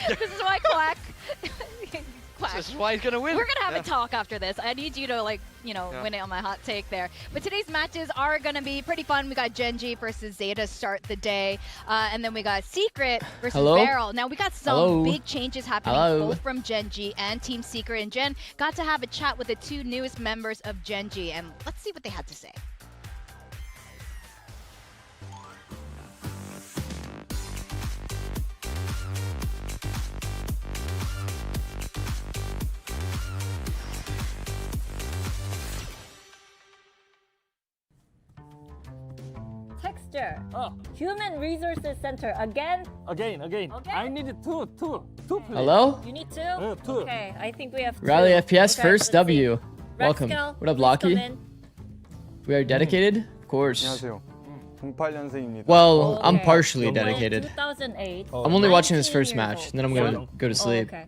This is why Quack. Quack. This is why he's gonna win. We're gonna have a talk after this. I need you to win it on my hot take there. But today's matches are gonna be pretty fun. We got Genji versus ZETA start the day, and then we got Secret versus Barrel. Now we got some big changes happening both from Genji and Team Secret. And Jen got to have a chat with the two newest members of Genji, and let's see what they had to say. Texture. Human Resources Center again. Again. I need two players. Hello? You need two? Two. Okay, I think we have two. Rally FPS Okay, first let's W. see. Welcome. Skill, What up, please Locky? come in. We are dedicated? Of course. 안녕하세요. 08년생입니다. Well, I'm Okay. partially Younger. dedicated. 2008. I'm only watching this 19 first years match, old. and then I'm gonna go to sleep. Okay.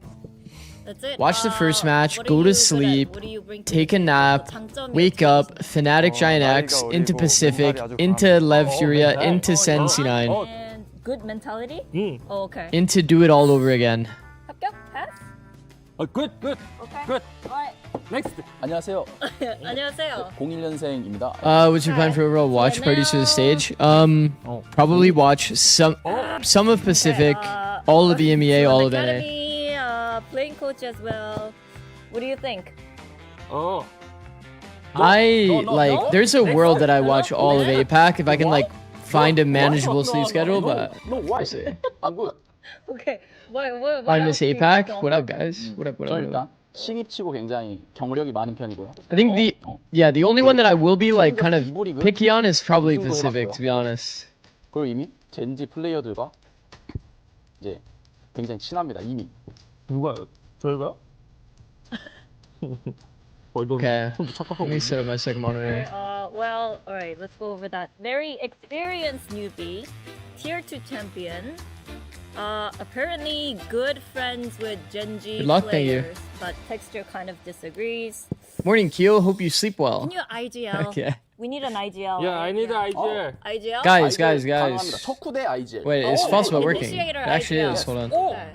That's it. Watch the first match, what are go you to good at? sleep, What do you bring to take the a table? nap, 장점이 wake 어떻게 up, 있어요? Fnatic Giant X, 나이가 into 어리고 Pacific, 몸살이 아주 into 강하고. Lev Furia, mental. into Sen C9, And good mentality? Okay. into do it all over again. 합격? Pass? Good. Okay. Good. Alright. Next. 안녕하세요. 안녕하세요. 01년생입니다. What's your plan for overall watch parties for the stage? Probably watch some of Pacific, all of EMEA, all of NA. Academy, playing coach as well. What do you think? There's a world that I watch all of APAC if I can find a manageable sleep schedule, but No, why? I'm good. Okay. What I else miss do you APAC. don't What up, like? guys? What up? 저 일단 신입치고 굉장히 경력이 많은 편이고요. I think the only one that I will be kind of picky on is probably Pacific, to be honest. 그리고 이미 젠지 플레이어들과 이제 굉장히 친합니다. 이미. 누가요? 저희가요? Okay, let me set up my second monitor. Well, alright, let's go over that. Very experienced newbie, tier 2 champion. Apparently good friends with Genji Good luck, thank you. players, but Texture kind of disagrees. Morning, Kyo. Hope you sleep well. Can you IGL? Okay. We need an IGL. Yeah, I need an idea. IGL? Guys. 가능합니다. 척후대 IGL. Wait, is Falsebot working? It Initiator actually IGL. is. Hold on. Okay.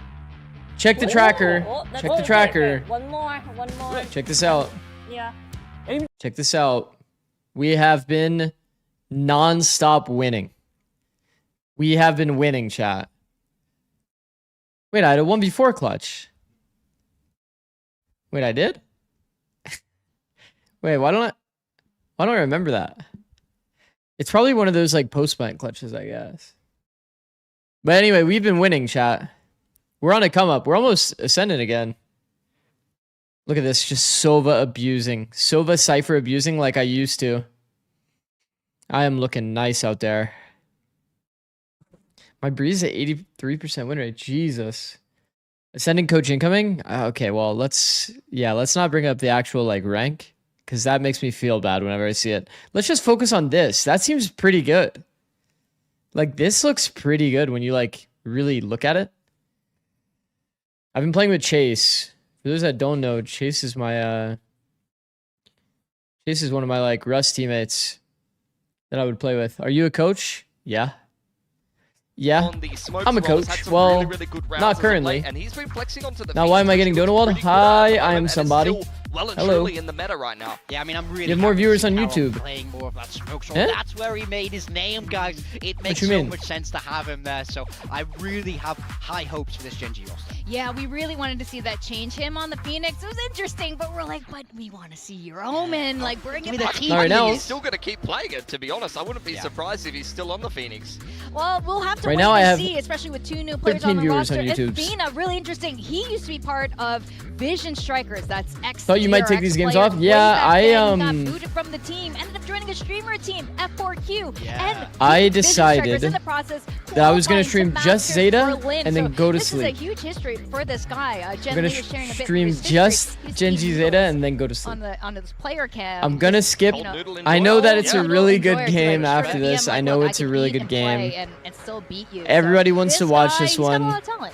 Check the tracker. That's Check the okay, tracker. okay. One more. Check this out. Yeah. Check this out. We have been non-stop winning. We have been winning, chat. Wait, I had a 1v4 clutch. Wait, I did? Wait, why don't I remember that? It's probably one of those post-plant clutches, I guess. But anyway, we've been winning, chat. We're on a come up. We're almost ascending again. Look at this, just Sova abusing. Sova Cypher abusing like I used to. I am looking nice out there. My Breeze at 83% win rate. Jesus. Ascending coach incoming? Okay, well, let's not bring up the actual rank, because that makes me feel bad whenever I see it. Let's just focus on this. That seems pretty good. This looks pretty good when you really look at it. I've been playing with Chase. For those that don't know, Chase is my Chase is one of my Rust teammates that I would play with. Are you a coach? Yeah. Yeah, I'm a coach. Well, not currently. Now, why am I getting Donald? Hi, I am somebody. Hello. In the meta right now. Yeah, I mean, I'm really. You have more viewers on YouTube. Playing more of that smoke shot. Eh? That's where he made his name, guys. It makes you so mean? much sense to have him there. So I really have high hopes for this Genji roster. Yeah, we really wanted to see that change. Him on the Phoenix, it was interesting, but we're but we want to see your Omen. Bring it back. Not right now. He's still going to keep playing it, to be honest. I wouldn't be surprised if he's still on the Phoenix. Well, we'll have to Right wait now I and have see, especially with two new players 13 on the viewers roster. on YouTube. It's been really interesting. He used to be part of Vision Strikers. That's X. Thought you might take these games off? Way Yeah, back then. He I got booted from the team. Ended up joining a streamer team, F4Q. Yeah. And I Vision Strikers decided in the process that I was gonna qualifying stream to just Masters ZETA Berlin. and then go to this sleep. This is a huge history for this guy. Jen I'm gonna Lee is sharing a bit of stream his history. just He's Genji seen ZETA and then go to on sleep. this player cam. I'm gonna skip. You know, I know that it's a Noodle really enjoyer good to game make sure after to this. DM, I know look, it's a can really beat good and play game. and still beat you. Everybody So wants to this watch guy, this he's got one. a lot of talent.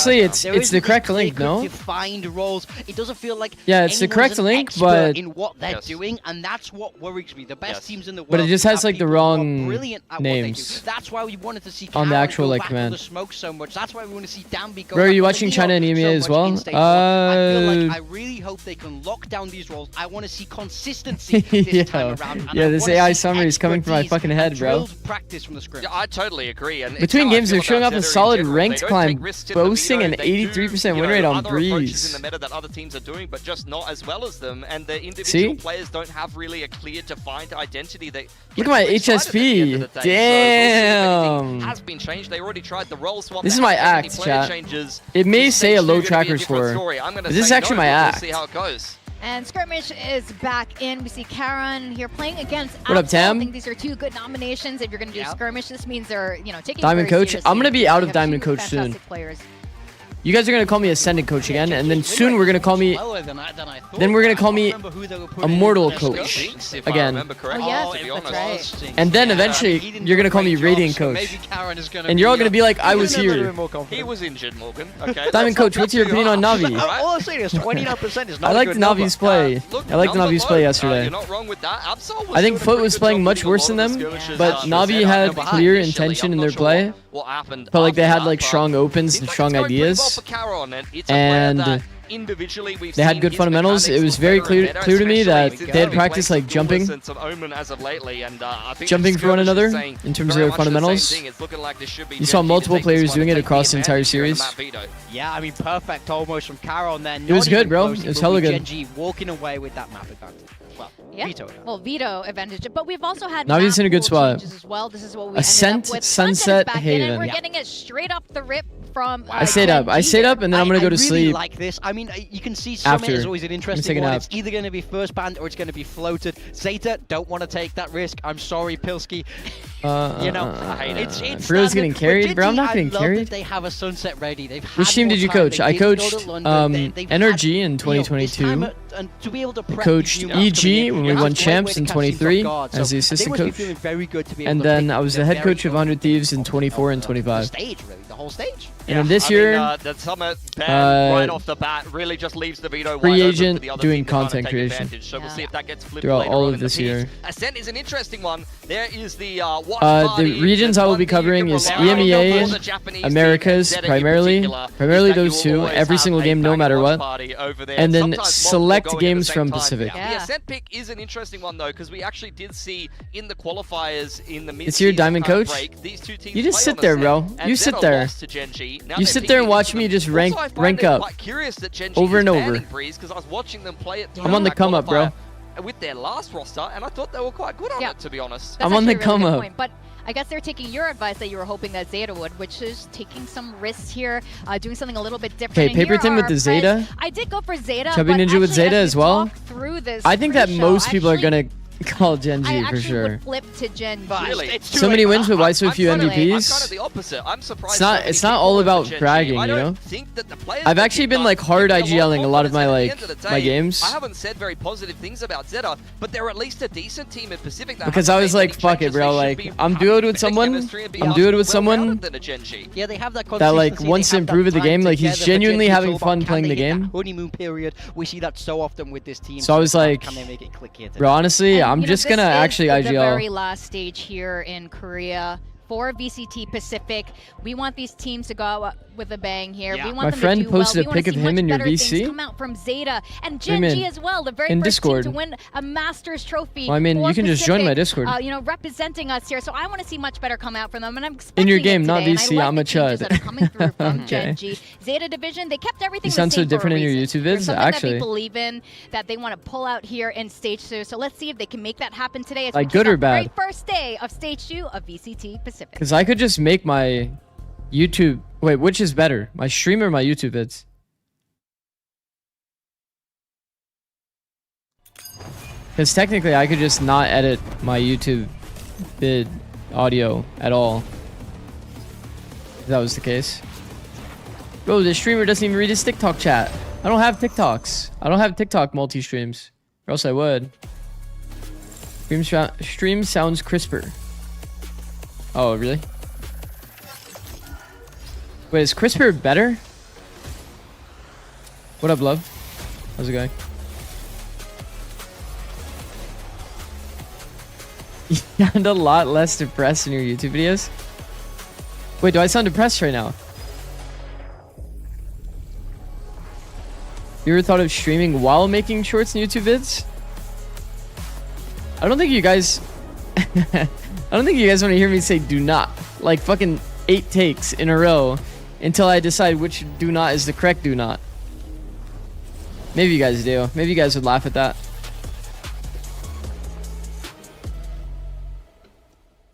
honestly, it's There the isn't correct this link, clear-cut no? defined roles. It doesn't feel like Yeah, it's the anyone's correct an link, expert but in what they're Yes. doing, and that's what worries me. The best Yes. teams in the world, But it just has, have like, the people who are wrong brilliant at what they do. names That's why we wanted to see on the Karen actual, go like, back command. on the smoke so much. That's why we want to see Danby go Bro, are back you on the watching Neo China and EMEA so as much well? in stage one. I feel like I really hope they can lock down these roles. I want to see consistency this time around. And Yeah, I this wanna AI see summary is coming from my expertise fucking head, and bro. drilled practice from the script. Yeah, I totally agree. And it's Between how I games, feel they're showing about off a Zeta in solid general. ranked They don't climb. take risks in boasting the an veto, they 83% do, win rate on other approaches Breeze. in the meta that other teams are doing, but just not as well as them. And the individual See? players don't have really a clear, defined identity. That Look at my gets you excited at the end of HSP. the day. So we'll see if anything Damn. has been changed. They already tried the role swap. This is There my hasn't been any act, player chat. changes. It may This say a stage low 2 gonna be tracker different score, story. I'm gonna but this is say actually no, my but act. We'll see how it goes. And Skirmish is back in. We see Karen here playing against What up, Absol. Tam? I think these are two good nominations. If you're going to do Skirmish, this means they're, you know, taking Diamond it very Coach? seriously. I'm gonna be out of They have Diamond two Coach soon. fantastic Players. You guys are gonna call me Ascendant Coach again, and then soon we're gonna call me. Then we're gonna call me Immortal Coach If I again. remember correctly, Oh, yes, to be that's honest. right. And then eventually you're gonna call me Radiant Coach. And you're all gonna be like, I was here. He was injured, Morgan. Okay. Diamond Coach, what's your opinion on Navi? All I'm saying is 29% is not I a liked good number. Navi's play. I liked number Navi's low. play yesterday. You're not wrong with that. Absol was I think doing a Foot pretty was good playing job much winning a worse lot than of the them, skirmishes, but Navi had clear initially. intention I'm in not their sure play. what happened Felt like they after had that, like but strong opens and seems like strong it's going pretty well ideas. for Caron, and it's a player And that individually we've they had seen good his fundamentals. It mechanics was look very better and better, clear to me that especially since they had they've been practiced playing like jumping. Duelist and some Omen as of lately, and I think Jumping the for one skirmish is another saying in terms of very their much the same fundamentals. thing. It's looking like this should be You saw Gen G to multiple take this players one doing and it take across the entire advantage here in series. the map veto. Yeah, I mean, perfect almost from Caron then. It was good, bro. It was hella good. Gen G walking away with that map advantage. Well, Yeah. veto advantage. Well, veto advantage. But we've also had Navi's in a good map pool spot. changes as well. This is what we Ascent, ended up with. Sunset, is back in, Haven. and we're Yeah. getting it straight off the rip from I stayed up. I stayed up, and then I'm gonna go to I really sleep. like this. I mean, you can see Summit After. is always an take interesting a one. nap. It's either going to be first banned or it's going to be floated. ZETA don't want to take that risk. I'm sorry, Pilski. You know, it's Brio's standard. getting But carried, bro. I'm not Gen G, getting I love carried. that they have a sunset ready. They've had Which team more did you time. coach? They I didn't go to coached London. They've NRG had, in you know, this 2022. time and to be able to prep Coached these units EG coming in, when we that's won a great champs way to in catch teams off 23 guard. as the So assistant they must be coach. feeling very good to be able And to then pick I was the the head very coach of 100 Thieves in of 24 and the 25. stage, really, the whole stage. And then this I mean, year, the Summit ban right off the bat really just leaves the veto free wide open agent for the other doing team to kind of content take creation. advantage. So we'll see if that gets flipped Throughout later all on of in the this piece. year. Ascent is an interesting one. There is the watch party. the regions I will be covering is EMEA, Americas primarily those two, every single game, no matter what, and then select games from Pacific. The Ascent pick is an interesting one though, because we actually did see in the qualifiers in the mid. It's your Diamond Coach? These two teams You just play sit on there, Ascent, bro. and You sit ZETA there. lost to Gen G. Now You they're sit there and peeking watch into me them. just Also, I find rank it up quite curious that Gen G over is and over. banning Breeze, because I was watching them play it. I'm on the come up, bro. With their last roster, and I thought they were quite good on it, to be honest. That's I'm on the actually a really come good up. point, but I guess they're taking your advice that you were hoping that ZETA would, which is taking some risks here, doing something a little bit different. Okay, And here Paperton with are the our ZETA. plays. I did go for ZETA, Chubby but Ninja with actually, ZETA as as we well. talk through this I think that pre-show, most people are actually- gonna call Gen G I for actually sure. would flip to Gen G. Really? It's too So late many for wins that. with why so few I'm kind of MVPs. the opposite. I'm surprised. It's not- so many it's not people all went for about Gen G. bragging, I you don't know? think that the players I've that actually picked been up like hard give me a lot IGLing a lot of my confidence. like At the end of my the day, games I haven't said very positive things about ZETA, but they're at least a decent team in Pacific. That because haven't I was made like, many fuck it, changes. bro. They Like should be I'm having duoed with better someone. chemistry and be I'm much duoed more with someone well-rounded than a Gen G. Yeah, they have that that like consistency, wants they to have that improve at the time game. Like he's together for genuinely Gen G. having So fun can playing they the hit that game. honeymoon period. We see that so often with this team. So I was like, can they make it click here today? bro, honestly, And, I'm you know, just this gonna is actually the very IGL. last stage here in Korea for VCT Pacific. We want these teams to go out with a bang here. Yeah. We want My them friend to do well. posted a We wanna pic of see him much in your better things VC. come out from ZETA and What Gen do you G mean? as well. The very In first Discord. team to win a Masters trophy. Well, I mean, for you can just join my Pacific, Discord. you know, representing us here. So I want to see much better come out from them, and I'm expecting In your it game, not today, and I VC. like I'm the a changes chud. that are coming through from Okay. Gen G. ZETA division, they kept everything You the sound so same for a different in your reason. YouTube There's vids, something that actually. they believe in, that they want to pull out here in stage 2. So let's see if they can make that happen today. As Like, we good kick or off the very bad? first day of stage 2 of VCT Pacific. Because I could just make my YouTube. Wait, which is better, my stream or my YouTube vids? Because technically, I could just not edit my YouTube vid audio at all. If that was the case. Bro, the streamer doesn't even read his TikTok chat. I don't have TikToks. I don't have TikTok multi-streams. Or else I would. Stream sounds crisper. Oh, really? Wait, is crisper better? What up, love? How's it going? You sound a lot less depressed in your YouTube videos. Wait, do I sound depressed right now? You ever thought of streaming while making shorts and YouTube vids? I don't think you guys... I don't think you guys want to hear me say do not. Like fucking 8 takes in a row until I decide which do not is the correct do not. Maybe you guys do. Maybe you guys would laugh at that.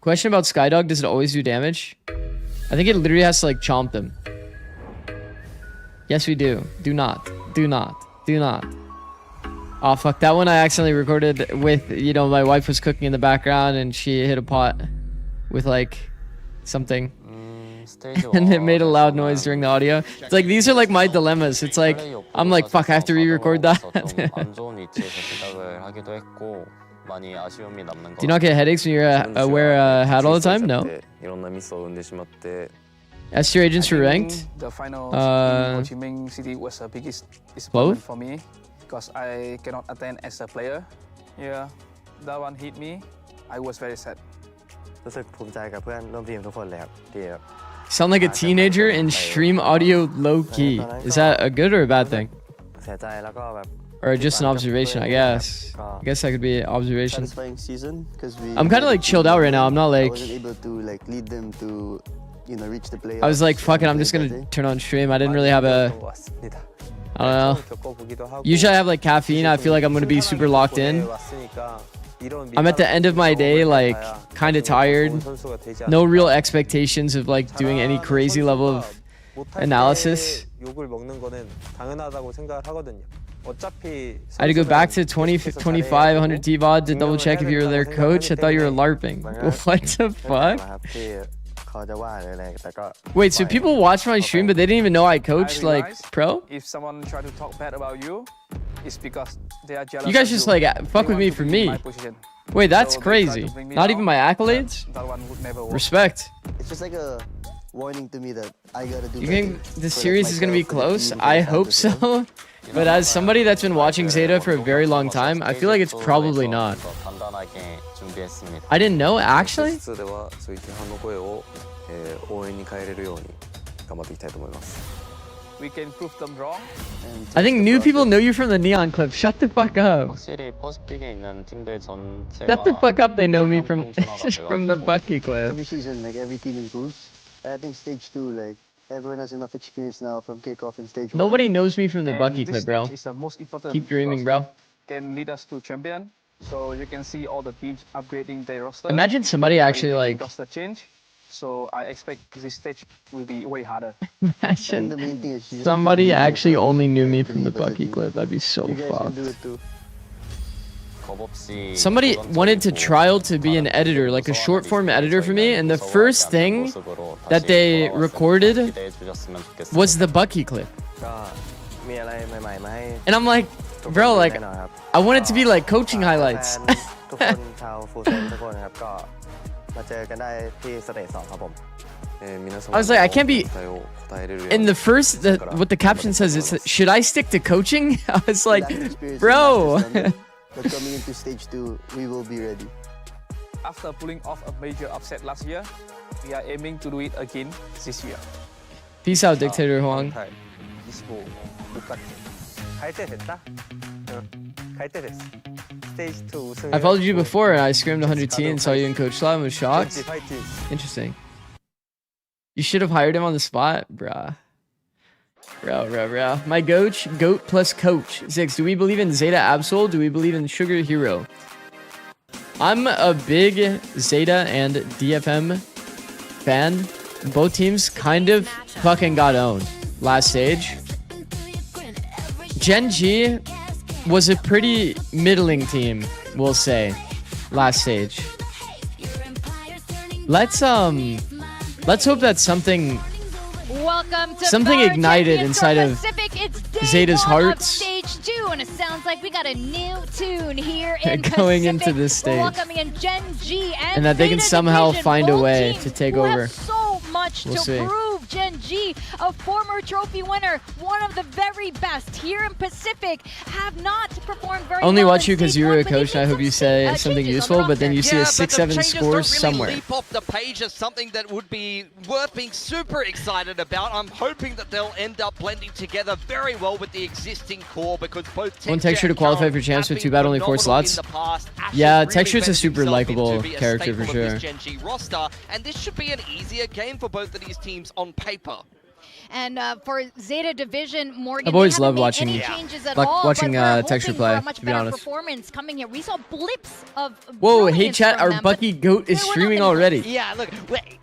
Question about Skydog, does it always do damage? I think it literally has to like chomp them. Yes, we do. Do not. Do not. Do not. Oh, fuck. That one I accidentally recorded with, you know, my wife was cooking in the background and she hit a pot with like something. And it made a loud noise during the audio. It's like, these are like my dilemmas. It's like, I'm like, fuck, I have to re-record that. Do you not get headaches when you wear a hat all the time? No. S-tier agents were ranked. The final in Ho Chi Minh City was the biggest disappointment for me because I cannot attend as a player. Yeah, that one hit me. I was very sad. Sound like a teenager in stream audio low key. Is that a good or a bad thing? Or just an observation, I guess. I guess that could be an observation. I'm kind of like chilled out right now. I'm not like... I was like, fuck it, I'm just gonna turn on stream. I didn't really have a... I don't know. Usually I have like caffeine. I feel like I'm gonna be super locked in. I'm at the end of my day, like, kind of tired. No real expectations of like doing any crazy level of analysis. I had to go back to 25, 100 T-VOD to double check if you were their coach. I thought you were LARPing. What the fuck? Wait, so people watch my stream, but they didn't even know I coached like pro? If someone try to talk bad about you, it's because they are jealous. You guys just like fuck with me for me. Wait, that's crazy. Not even my accolades? Respect. It's just like a warning to me that I gotta do. You think the series is gonna be close? I hope so. But as somebody that's been watching ZETA for a very long time, I feel like it's probably not. I didn't know, actually? We can prove them wrong. I think new people know you from the Neon clip. Shut the fuck up. Shut the fuck up, they know me from from the Bucky clip. Every season, like every team improves. I think stage 2, like everyone has enough experience now from kickoff in stage 1. Nobody knows me from the Bucky clip, bro. Is the most important. Keep dreaming, bro. Can lead us to champion. So you can see all the teams upgrading their roster. Imagine somebody actually like roster change. So I expect this stage will be way harder. imagine somebody actually only knew me from the Bucky clip. That'd be so fucked. Somebody wanted to trial to be an editor, like a short form editor for me, and the first thing that they recorded was the Bucky clip. And I'm like, bro, like, I want it to be like coaching highlights. I was like, I can't be. In the first, what the caption says is, should I stick to coaching? I was like, bro. But coming into stage 2, we will be ready. After pulling off a major upset last year, we are aiming to do it again this year. Peace out, Dictator Huang. I followed you before and I screamed 100T and saw you in Coach Slot and was shocked. Interesting. You should have hired him on the spot, bruh. Bro. My goat plus coach. Zikz, do we believe in ZETA Absol? Do we believe in Sugar Hero? I'm a big ZETA and DFM fan. Both teams kind of fucking got owned last stage. Gen G was a pretty middling team, we'll say, last stage. Let's hope that something ignited inside of ZETA's hearts. Stage 2, and it sounds like we got a new tune here in going Pacific. into this stage. Welcoming in Gen G and that they can somehow find a way to take over. So much to prove. Gen G, a former trophy winner, one of the very best here in Pacific, have not performed very well. Only watch you because you were a coach, and I hope you say something useful, but then you see a 6-7 score somewhere. Leap off the page as something that would be worth being super excited about. I'm hoping that they'll end up blending together very well with the existing core because both one Texture to qualify for champs, but too bad only 4 slots. Yeah, Texture's a super likable character for sure. Gen G roster, and this should be an easier game for both of these teams on paper. And for Zeta Division, Morgan, I've always they haven't loved made watching any changes at like all, watching but we're texture hoping for play, a much to be better honest. performance coming here. We saw blips of Whoa, hey brilliance chat, from our them, but Bucky Goat is they were streaming nothing. already. Yeah, look,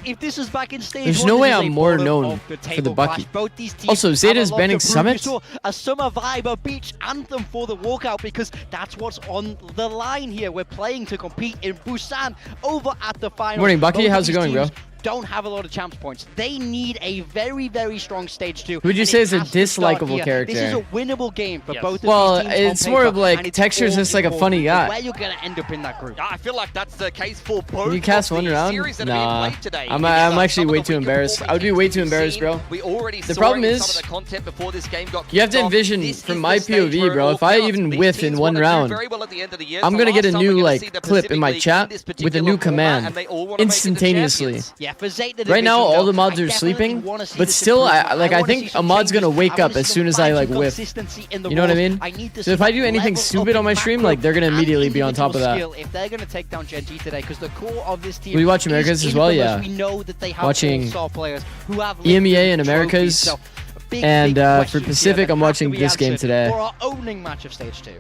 if this is back in stage There's 1, no this way is a I'm more bottom known of the for the table Bucky. clash. Both these teams Also, have Zeta's a lot banning to prove. Summit? We saw a summer vibe, a beach anthem for the walkout because that's what's on the line here. We're playing to compete in Busan over at the final. Morning, Bucky. Both of How's it these going, bro? teams don't have a lot of champs points. They need a very, very strong stage 2. Who would you and say it is a has to start dislikable here. character? This is a winnable game for both of Well, these teams it's on more paper, of like and it's Texture's all just like a important funny for guy. Where you're gonna end up in that group. I feel like that's the case for both You cast of one the round? series that Nah. are being played today. I'm Some actually of way the too weaker embarrassed. I would be performing way games too we've embarrassed, seen. bro. We already The saw problem it in is, some of the content before this game got you have to kicked off. envision, This from is my the stage POV, where it bro, all if I counts. even These whiff teams in one wanna do round, very well at the end of the year. I'm So gonna get a last time new we're gonna like see the clip in Pacific my League chat this with a particular new format, command and they all wanna make it the instantaneously. champions. Yeah, for Zeta Right now, Division, all the though, mods I are definitely sleeping, wanna see but this still, improvement. I wanna think see a some mod's gonna changes. wake I wanna up see as them soon as I find like some whiff. consistency in the You know what I roles. mean? I need to So if see I do anything levels stupid of on my stream, macro like they're gonna and immediately be on top of individual that. skill if they're gonna take down Gen G today, because the core of this team Will you watch is Americas as well? infamous. Yeah. We know that they have Watching all-star players who have EMEA and lifted Americas, trophies, so big, and big for questions Pacific, here that I'm have watching to be this game answered today. for our opening match of stage 2.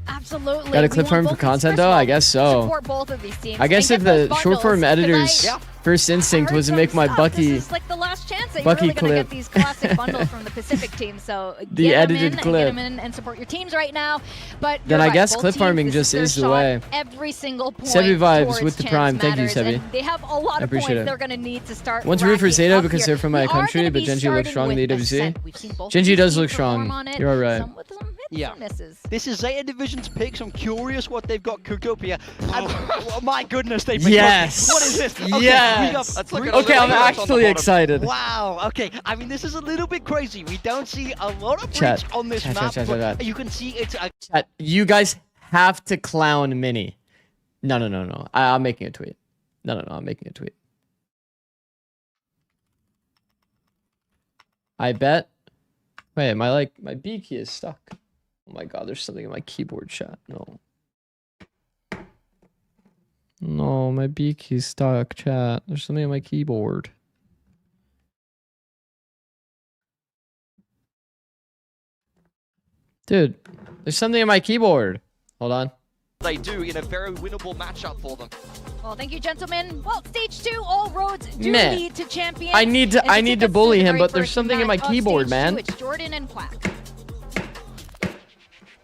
Absolutely. Got a We clip want farm for both teams. content First though? of all, I guess so. support both of these teams I guess and if get the those short form bundles, editor's because first instinct I was to heard make some my stuff. Bucky This is like the last chance that Bucky you're really gonna clip. get these classic bundles from the Pacific team. So The get 'em edited in and clip. get 'em in and support your teams right now. But Then you're I right, guess both clip teams, farming this just their is the shot. way. Every single point Sebi vibes towards with the chance prime. Thank you, matters, Sebi. and they have a lot I of appreciate points it. they're gonna need to start. Want to root for racking Zeta up because here. they're from my We are country, gonna but be Genji looks starting strong in the with AWC. Ascent. We've seen both Genji of these does look teams perform strong. on it, You're all right. some with some hits, Yeah. some misses. This is Zeta Division's picks. I'm curious what they've got cooked up here. And, oh my goodness, they've been Yes. What is this? Okay, Yes. we got That's like three- a Okay, I'm little bit on the actually bottom. excited. Wow. Okay. I mean, this is a little bit crazy. We don't see a lot of Chat. breach on this Chat, map, chat, but chat. you can see it's a Chat, you guys have to clown Mini. No. I'm making a tweet. No, I'm making a tweet. I bet. Wait, my B key is stuck. Oh my god, there's something in my keyboard, chat. No, my B key's stuck, chat. There's something on my keyboard. Dude, there's something in my keyboard. Hold on. They do in a very winnable matchup for them. Well, thank you, gentlemen. Well, stage 2, all roads do Meh. lead to champions. I need to- And I take need to us bully through the him, very but there's first something in my match of keyboard, stage man. 2. It's Jordan and Quack.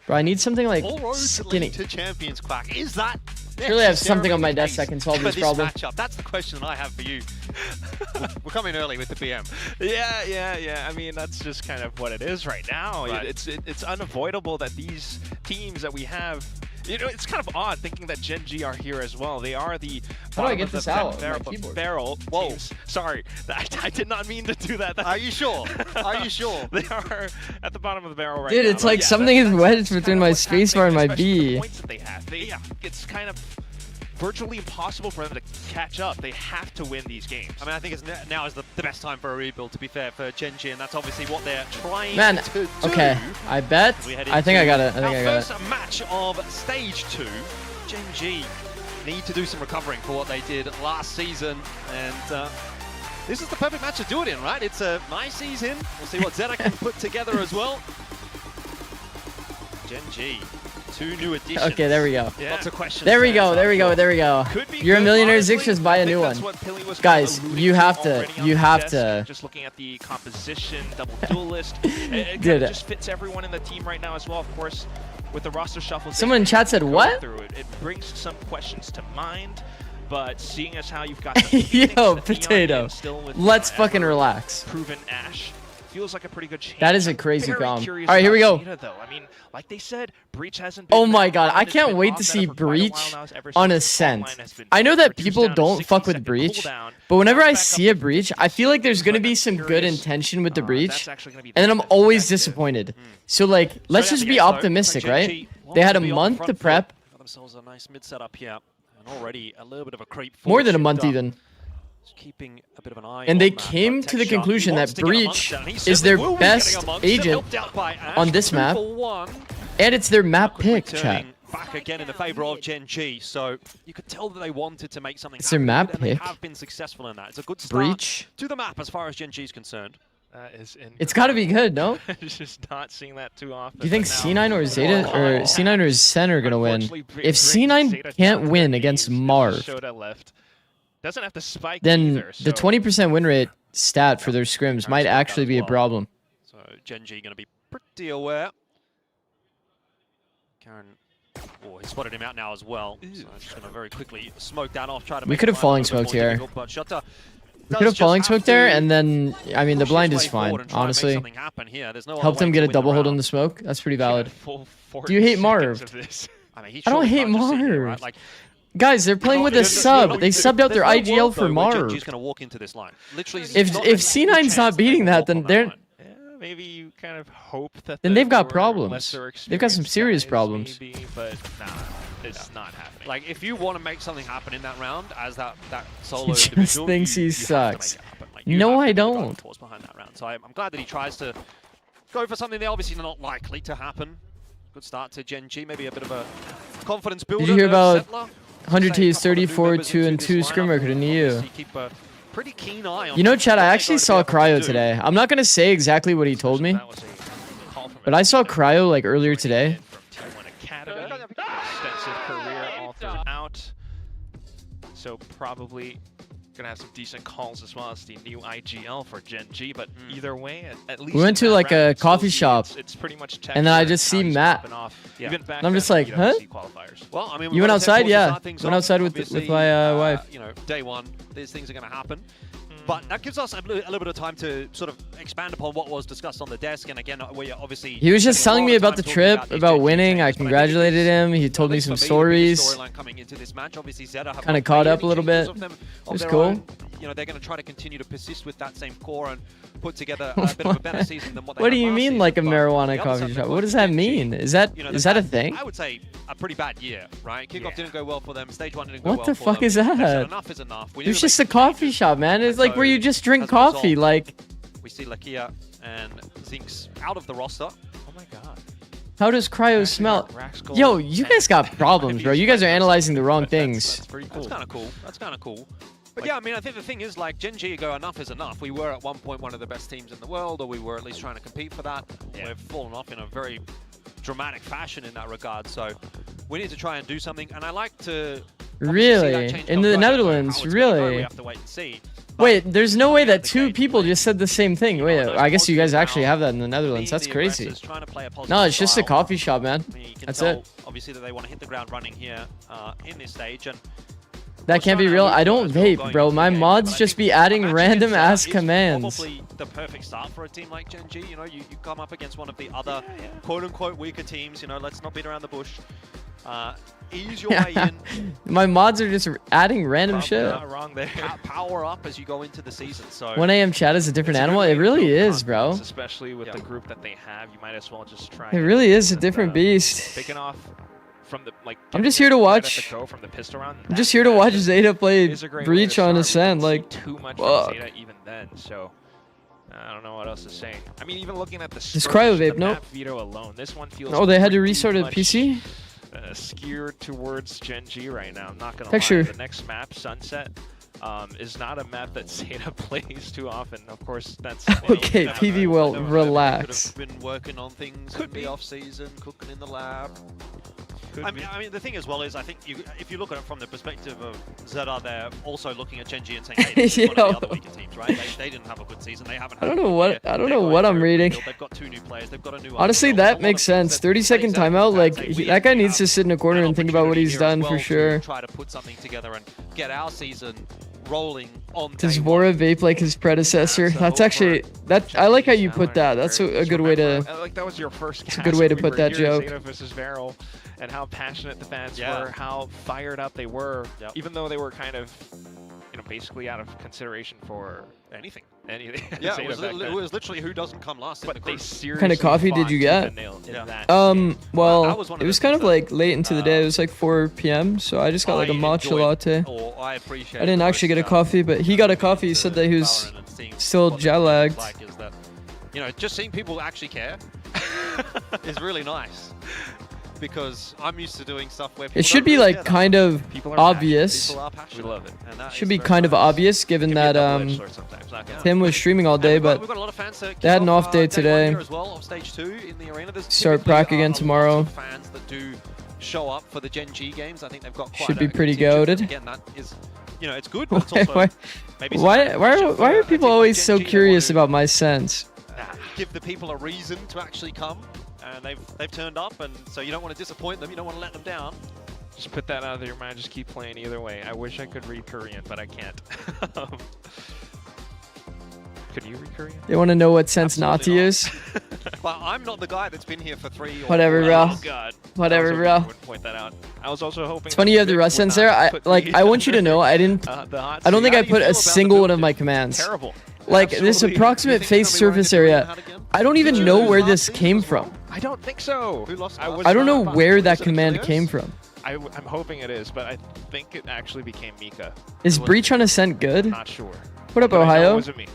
Bro, I need something like All roads skinny. lead to champions, Quack. Is that Surely I have something on my necessarily desk that the can solve case this for problem. matchup? That's the question I have for you. We're coming early with the BM. Yeah. I mean, that's just kind of what it is right now. Right. It's unavoidable that these teams that we have. You know, it's kind of odd thinking that Gen G are here as well. They are the How do I bottom get of the this out of my barrel, keyboard? barrel Whoa. teams. Sorry, I did not mean to do that. Are you sure? Are you sure? They are at the bottom of the barrel right Dude, now. it's But like yeah, something is that's wedged kind between of my what's happening, spacebar and my especially with B. the points that they have. It's kind of virtually impossible for them to catch up. They have to win these games. I mean, I think now is the best time for a rebuild, to be fair, for Gen G, and that's obviously what they're trying Man, to do. okay. I bet. We head I think I into got it. I think I got our it. first match of Stage 2. Gen G need to do some recovering for what they did last season, and this is the perfect match to do it in, right? It's a nice ease in. We'll see what ZETA can put together as well. Gen G, 2 new additions. Okay, there we go. Yeah. Lots of questions. There we to answer. There we go. Could be You're a good, millionaire, honestly. Zikz, just buy a I think new that's one. what Pilly was Guys, kind of you alluding have to to. already on You the have desk. to. Just looking at the composition, double duelist, it kind Dude. of just fits everyone in the team right now as well. Of course, with the roster shuffle. Someone in chat said, going what? through it, it brings some questions to mind, but seeing as how you've got the Phoenix, Yo, the Neon potato. and still with, Let's fucking relax. proven Ash, feels like a pretty good chance. That is a I'm crazy very comp. curious All right, here we about go. Zeta, though. I mean, like they said, Breach hasn't been Oh my that god, common. I It's can't been wait off to meta see for quite a while Breach now, ever on since Ascent. Online has been I know that reduced people down to don't fuck with 60-second Breach, cooldown. but whenever I Back see a up Breach, I feel like there's gonna like be I'm some good curious, intention with the that's Breach, actually gonna be and then I'm that always effective. disappointed. So like, let's just be optimistic, right? They had a month to prep. Got themselves a nice mid setup here, and already a little bit of a creep. More than a forward month shift up. even. Just keeping a bit of an eye And they on that, came but to the Texshark conclusion wants that to get Breach amongst it, and he is certainly their will be getting best amongst it, agent helped out by Ash, on this 2 map. for 1. And it's their map Quickly pick, chat. turning back again in the favor of Gen G, so you could tell that they wanted to make something It's their happen, map and they pick. have been successful in that. It's a good start Breach. to the map as far as Gen G is concerned. It's got to be good, no? Just not seeing that too often. Do you think C9 or ZETA or C9 or Sen are gonna win? If C9 can't win against Marv, doesn't have to spike then either, the 20% win rate stat for their scrims might actually be a problem. So Gen.G going to be pretty aware. Karen, oh, he spotted him out now as well. So I'm just going to very quickly smoke that off. Try to We could have falling smoked here. We could have falling smoked there, and then, I mean, the blind is fine, honestly. Help them get a double hold on the smoke. That's pretty valid. Do you hate Marv? I don't hate Marv. Guys, they're playing with a sub. They subbed out their IGL for Marv. If C9's not beating that, then they're... Maybe you kind of hope that then they've got problems. They've got some serious problems. Maybe, but nah, it's not happening. Like, if you want to make something happen in that round as that solo He just individual, thinks he you sucks. Like, No, I don't. Behind that round. So I'm glad that he tries to go for something they're obviously not likely to happen. Good start to Gen.G, maybe a bit of a confidence builder. Did you hear about 100T's 34, 2 and 2 scrim record in EU? Pretty keen eye on You know, Chad, I actually saw Cryo today. I'm not going to say exactly what he told me, but I saw Cryo like earlier today. Extensive career all throughout. So probably gonna have some decent calls as well as the new IGL for Gen.G, but either way, at least We went to like a coffee shop, it's pretty much and then I just see Matt, and I'm just like, huh? Well, I mean, You went outside? Yeah. Went outside with my wife. You know, day one, these things are going to happen. But that gives us a little bit of time to sort of expand upon what was discussed on the desk. And again, we obviously... He was just telling me about the trip, about winning. I congratulated him. He told me some stories. Kind of caught up a little bit. It was cool. You know, they're going to try to continue to persist with that same core and put together a bit of a better season than what they What do had you last mean, season. like a But marijuana the coffee other shop? side, What does that mean? Is that a thing? I would say a pretty bad year, right? Kickoff didn't go well for them. Stage 1 didn't go What well the for fuck them. is They said that? enough is enough. It's just a coffee shop, man. It's like where you just drink coffee, like... We see Lakia and Zikz out of the roster. Oh my god. How does Cryo smell? Yo, you guys got problems, bro. You guys are analyzing the wrong things. That's pretty cool. That's kind of cool. That's kind of cool. But yeah, I mean, I think the thing is, like, Gen.G go enough is enough. We were at one point one of the best teams in the world, or we were at least trying to compete for that. Yeah. We've fallen off in a very dramatic fashion in that regard, so we need to try and do something. And I like to... Really? In the Netherlands? Really? We have to wait and see. Wait, there's no way that two people just said the same thing. Wait, I guess you guys actually have that in the Netherlands. That's crazy. No, it's just a coffee shop, man. That's it. Obviously, that they want to hit the ground running here in this stage, and that can't be real. I don't vape, bro. My mods just be adding random ass commands. Probably the perfect start for a team like Gen.G. You know, you come up against one of the other quote-unquote weaker teams. You know, let's not beat around the bush. Ease your way in. My mods are just adding random shit. Not wrong there. Power up as you go into the season. So 1 AM chat is a different animal. It really is, bro. Especially with the group that they have, you might as well just try. It really is a different beast. Picking off from the I'm just here to watch. From the pistol round, I'm just here to watch ZETA play Breach on Ascent. Like, too much fuck. from ZETA even then. So I don't know what else to say. I mean, even looking at the This Cryo vape, nope. veto alone, this one feels. Oh, they had to restart a PC. Skewed towards Gen.G right now. I'm not gonna Picture. lie. The next map, Sunset, is not a map that ZETA plays too often. Of course, that's Okay, PV will relax. Could have been working on things in the off season, cooking in the lab. I mean, the thing as well is, I think if you look at it from the perspective of ZETA, they're also looking at Gen.G and saying, "Hey, this is one of the other weaker teams, right? They didn't have a good season. They haven't." I don't know what I'm reading. They've got 2 new players. They've got a new. Honestly, that makes sense. 30-second timeout. Like, that guy needs to sit in a corner and think about what he's done for sure. Try to put something together and get our season rolling on. Does Vora vape like his predecessor? That's actually I like how you put that. That's a good way to. Like that was your first. It's a good way to put that joke. ZETA versus VALORANT, and how passionate the fans were, how fired up they were, even though they were kind of, you know, basically out of consideration for anything. Yeah, it was literally who doesn't come last in the group. What kind of coffee did you get? Well, it was kind of like late into the day. It was like 4 PM, so I just got like a matcha latte. I didn't actually get a coffee, but he got a coffee. He said that he was still jet lagged. You know, just seeing people actually care is really nice. because I'm used to doing stuff where people It should don't be really like care that kind much. of People are obvious. People are passionate. We love it. And that Should is be very kind of nice. obvious given Can be a that double-edged sword sometimes, I guess. Tim was streaming all And day, we've got but a lot of fans that they had an off day day one today. here as well of stage 2 in the arena. There's Start typically prac again a lot tomorrow. of fans that do show up for the Gen G games. I think they've got quite Should be a pretty contingent. goated. Again, that is, you know, it's good, but it's also why, maybe some why pressure for are a people team like always Gen so G that curious want to about my sense? give the people a reason to actually come, and they've turned up, and so you don't want to disappoint them. You don't want to let them down. Just put that out of your mind. Just keep playing either way. I wish I could read Korean, but I can't. Could you read Korean? They want to know what sense not to use. Well, I'm not the guy that's been here for 3 or Whatever, 4 bro. days. Oh God. Whatever, I was hoping bro. you would point that out. I was also hoping. It's funny you have the Rust sense there. I want you to know I didn't. I don't think I put a single one of my commands. Terrible. Like this approximate face surface area. I don't even know where this came from. I don't think so. Who lost I don't know where that command came from. I'm hoping it is, but I think it actually became Mika. Is Breach on Ascent good? Not sure. What up, But I know Ohio? It wasn't me.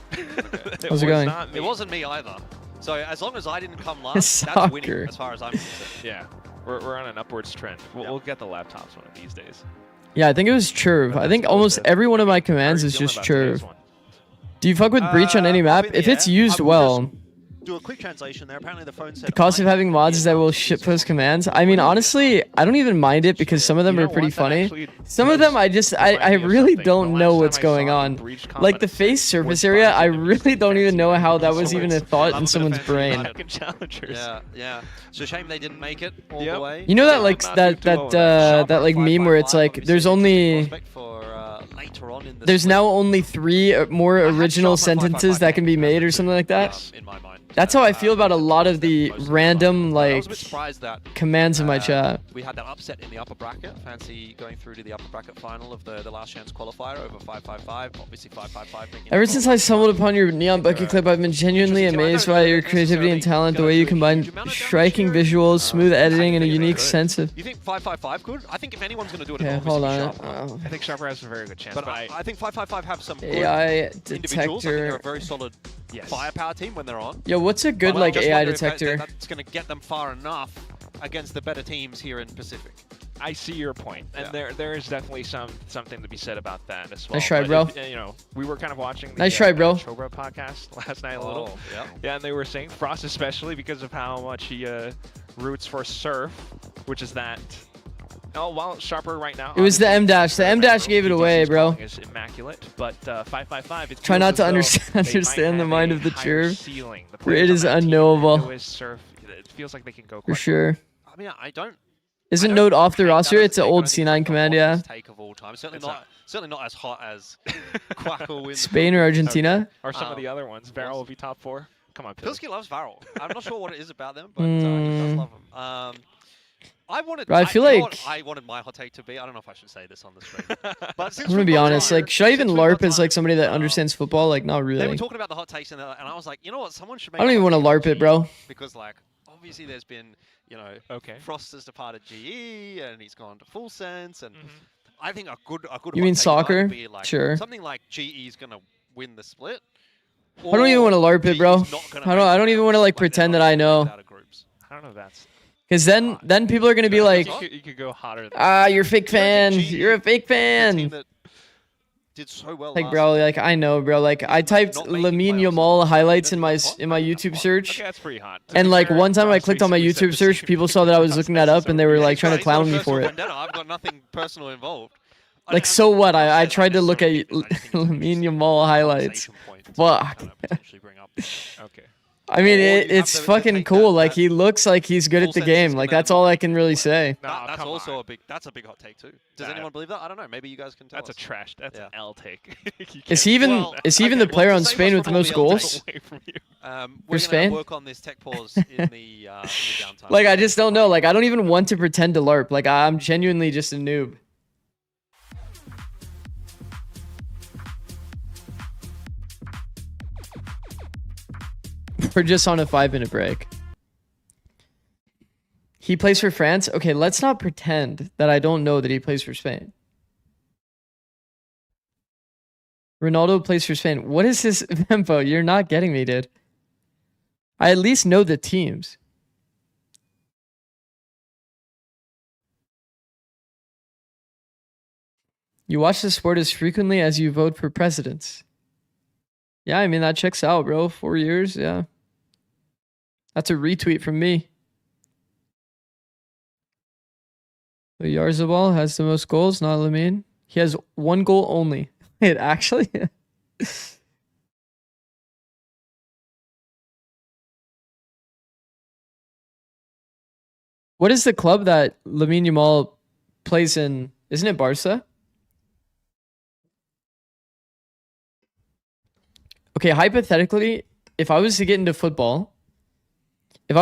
How's it going? Not me. It wasn't me either. So as long as I didn't come last, that's winning Soccer. as far as I'm concerned. Yeah, we're on an upwards trend. We'll get the laptops one of these days. Yeah, I think it was Churv. I think almost every one of my commands is just Churv. Do you fuck with Breach on any map? If it's used well. Do a quick translation there. Apparently the phone said The cost of having mods is that we'll shitpost commands. I mean, honestly, I don't even mind it because some of them are pretty funny. Some of them I really don't know what's going on. Like the face surface area, I really don't even know how that was even a thought in someone's brain. Yeah. It's a shame they didn't make it all the way. You know that like that like meme where it's like there's now only 3 more original sentences that can be made or something like that. In my mind. That's how I feel about a lot of the random I like was a bit surprised that commands in my chat. we had that upset in the upper bracket. Fancy going through to the upper bracket final of the last chance qualifier over 555. Obviously 555. making Ever it since I stumbled upon your Neon Bucket clip, I've been genuinely amazed by your creativity and talent, the way you combine striking visuals, smooth editing, and a unique sense of... You think 555 could? I think if anyone's going to do it, Okay, it'll hold obviously be on. Sharper. I think Sharper has a very good chance. But I think 555 have some good AI individuals. I think they're detector. a very solid firepower team when they're on. Yo, what's a good But I like just AI wonder if detector? that's going to get them far enough against the better teams here in Pacific. I see your point, and there is definitely something to be said about that as well. Nice try, But bro. if, you know, we were kind of watching the Nice try, bro. Chobra podcast last night a little. Yeah. Yeah, and they were saying Frost especially because of how much he roots for Surf, which is that. Oh, well, Sharper right now. It was the M dash. The M dash gave it away, bro. Is immaculate, but 555. It Try feels not as to though understand they the might mind have of the a higher Churv. ceiling. The For it players is on that team, unknowable. with Surf, it feels like they can go For quite sure. I mean, I don't. Isn't Node off the roster? It's an old C9 command, yeah. Take of all time. Certainly not as hot as Quackle in Spain or Argentina? Or some of the other ones. Varel will be top 4. Come on, Pilsky loves Varel. I'm not sure what it is about them, but he does love them. I wanted. Bro, I feel you know like- what I wanted my hot take to be. I don't know if I should say this on the stream, but since I'm gonna we've be got honest. time- Like, should I even since we've got LARP as time, like somebody that understands football? Like, not They were really. talking about the hot takes, and I was like, you know what? Someone should make. I don't a even hot want to take LARP it, bro. because like obviously there's been Okay. Frost has departed GE and he's gone to Full Sense, and I think a good You hot mean take soccer? would be like Sure. something like GE's gonna win the split. I don't even want to LARP it, bro. I don't even want to like pretend that I know. I don't know if that's. Because then people are gonna be like, You could go hotter than you're a fake fan. You're a fake fan. Did so well. Like, last bro, like I know, bro. Like I typed Lamine Yamal highlights in my YouTube search. Okay, that's pretty hot. And like one time I clicked on my YouTube search, people saw that I was looking that up and they were like trying to clown me for it. I've got nothing personal involved. Like, so what? I tried to look at Lamine Yamal highlights. Fuck. Okay. I mean, it's fucking cool. Like, he looks like he's good at the game. Like, that's all I can really say. That's also a big hot take too. Does anyone believe that? I don't know. Maybe you guys can tell. That's a trash. That's an L take. Is he even the player on Spain with the most goals? We're Spain? gonna work on this tech pause in the downtime. Like, I just don't know. Like, I don't even want to pretend to LARP. Like, I'm genuinely just a noob. We're just on a 5-minute break. He plays for France? Okay, let's not pretend that I don't know that he plays for Spain. Ronaldo plays for Spain. What is this info? You're not getting me, dude. I at least know the teams. You watch the sport as frequently as you vote for presidents. Yeah, I mean, that checks out, bro. 4 years, yeah. That's a retweet from me. So Yarzabal has the most goals, not Lamine. He has 1 goal only. Wait, actually? What is the club that Lamine Yamal plays in? Isn't it Barca? Okay, hypothetically, if I was to get into football, and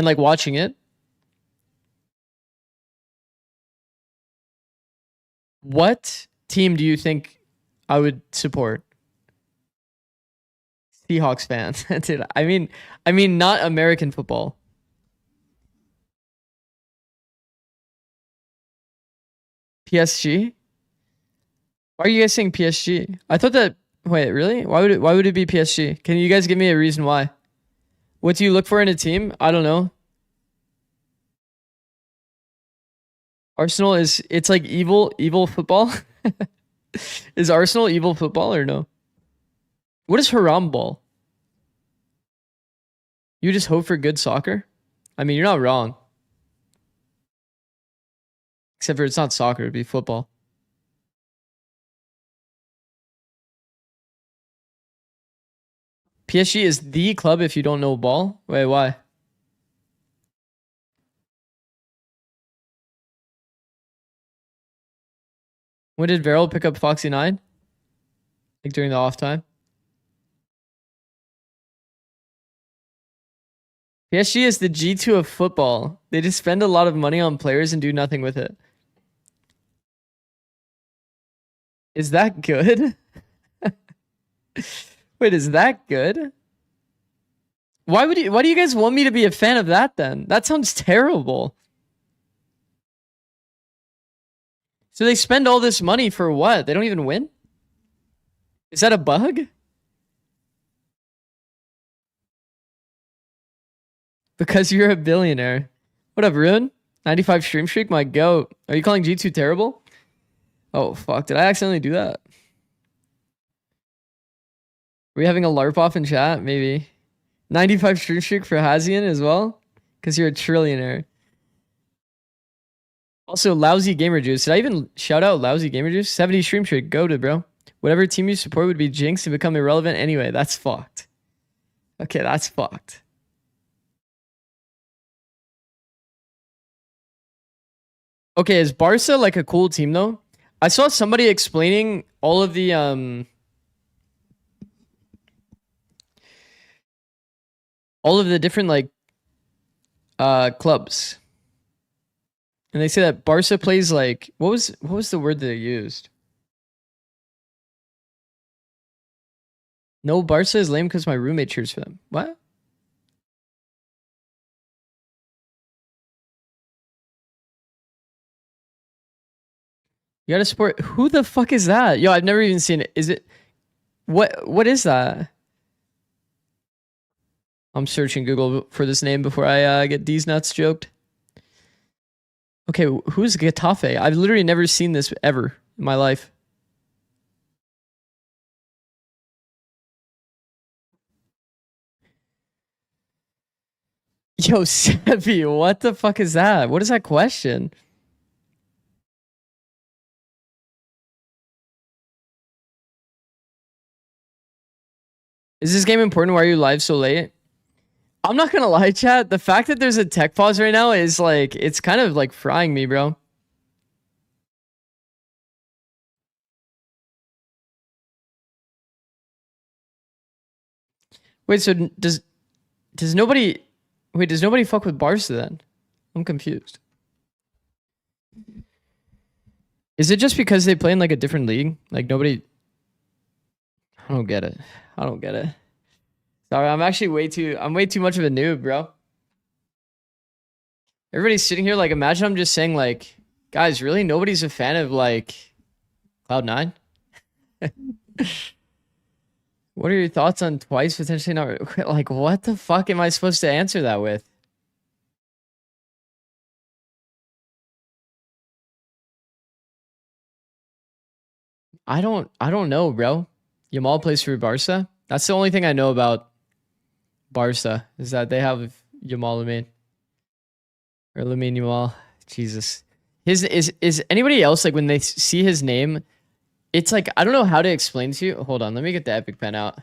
like watching it, what team do you think I would support? Seahawks fans. Dude, I mean not American football. PSG? Why are you guys saying PSG? I thought that. Wait, really? Why would it be PSG? Can you guys give me a reason why? What do you look for in a team? I don't know. Arsenal it's like evil football? Is Arsenal evil football or no? What is haram ball? You just hope for good soccer? I mean, you're not wrong. Except for it's not soccer, it'd be football. PSG is the club if you don't know ball? Wait, why? When did Verrill pick up Foxy 9? Like during the off time? PSG is the G2 of football. They just spend a lot of money on players and do nothing with it. Is that good? Wait, is that good? Why do you guys want me to be a fan of that then? That sounds terrible. So they spend all this money for what? They don't even win? Is that a bug? Because you're a billionaire. What up, Rune? 95 stream streak, my goat. Are you calling G2 terrible? Oh, fuck. Did I accidentally do that? Are we having a LARP off in chat? Maybe. 95 stream streak for Hazian as well? Because you're a trillionaire. Also, Lousy Gamer Juice. Did I even shout out Lousy Gamer Juice? 70 stream streak. Go to, bro. Whatever team you support would be jinxed and become irrelevant anyway. That's fucked. Okay, that's fucked. Okay, is Barca like a cool team though? I saw somebody explaining all of the different like clubs. And they say that Barca plays like what was the word that they used? No, Barca is lame because my roommate cheers for them. What? You gotta support. Who the fuck is that? Yo, I've never even seen it. Is it? What is that? I'm searching Google for this name before I get these nuts joked. Okay, who's Getafe? I've literally never seen this ever in my life. Yo, Sebi, what the fuck is that? What is that question? Is this game important? Why are you live so late? I'm not gonna lie, chat. The fact that there's a tech pause right now is like, it's kind of like frying me, bro. Wait, so does nobody fuck with Barca then? I'm confused. Is it just because they play in like a different league? Like nobody... I don't get it. Sorry, I'm way too much of a noob, bro. Everybody's sitting here like, imagine I'm just saying like, guys, really? Nobody's a fan of like Cloud9? What are your thoughts on twice potentially not? Like, what the fuck am I supposed to answer that with? I don't know, bro. Yamal plays for Barca. That's the only thing I know about Barca is that they have Yamal Lamine. Or Lamine Yamal. Jesus. Is anybody else, like, when they see his name, it's like, I don't know how to explain to you. Hold on, let me get the epic pen out.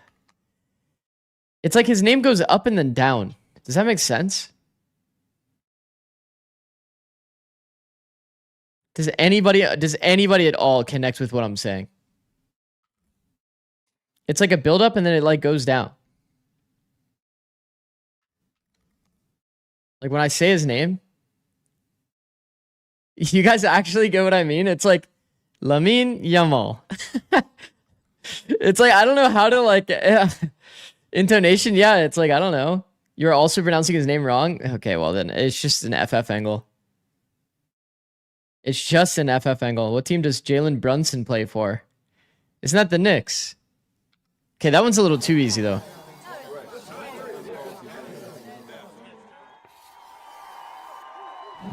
It's like his name goes up and then down. Does that make sense? Does anybody at all connect with what I'm saying? It's like a build up and then it like goes down. Like when I say his name, you guys actually get what I mean? It's like Lamine Yamal. It's like, I don't know how to like intonation. Yeah, it's like, I don't know. You're also pronouncing his name wrong. Okay, well then it's just an FF angle. It's just an FF angle. What team does Jalen Brunson play for? Isn't that the Knicks? Okay, that one's a little too easy though.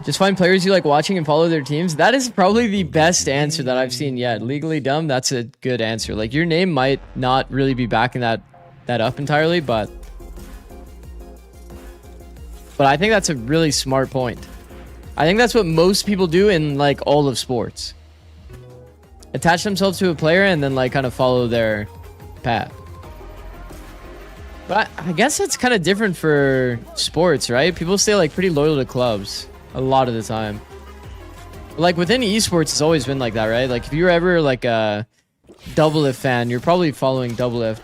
Just find players you like watching and follow their teams. That is probably the best answer that I've seen yet. Legally dumb, that's a good answer. Like, your name might not really be backing that up entirely, but I think that's a really smart point. I think that's what most people do in like all of sports. Attach themselves to a player and then like kind of follow their path. But I guess it's kind of different for sports, right? People stay like pretty loyal to clubs a lot of the time. Like within esports, it's always been like that, right? Like if you're ever like a Doublelift fan, you're probably following Doublelift.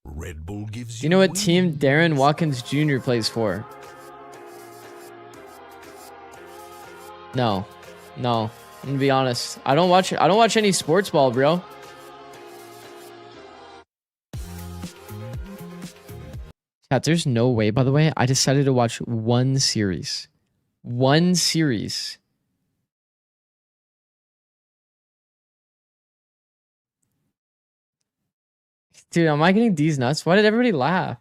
Red Bull gives You know what team Darren Watkins Jr. plays for? No. I'm gonna be honest. I don't watch any sports ball, bro. Chat, there's no way, by the way, I decided to watch one series. One series. Dude, am I getting these nuts? Why did everybody laugh?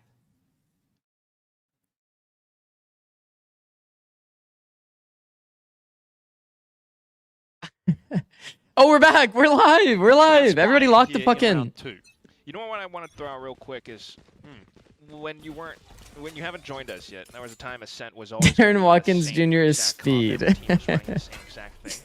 Oh, we're back. We're live. We're live. Everybody lock the fucking. You know what I want to throw out real quick is when you haven't joined us yet, there was a time Ascent was always Darren Watkins Jr. is speed.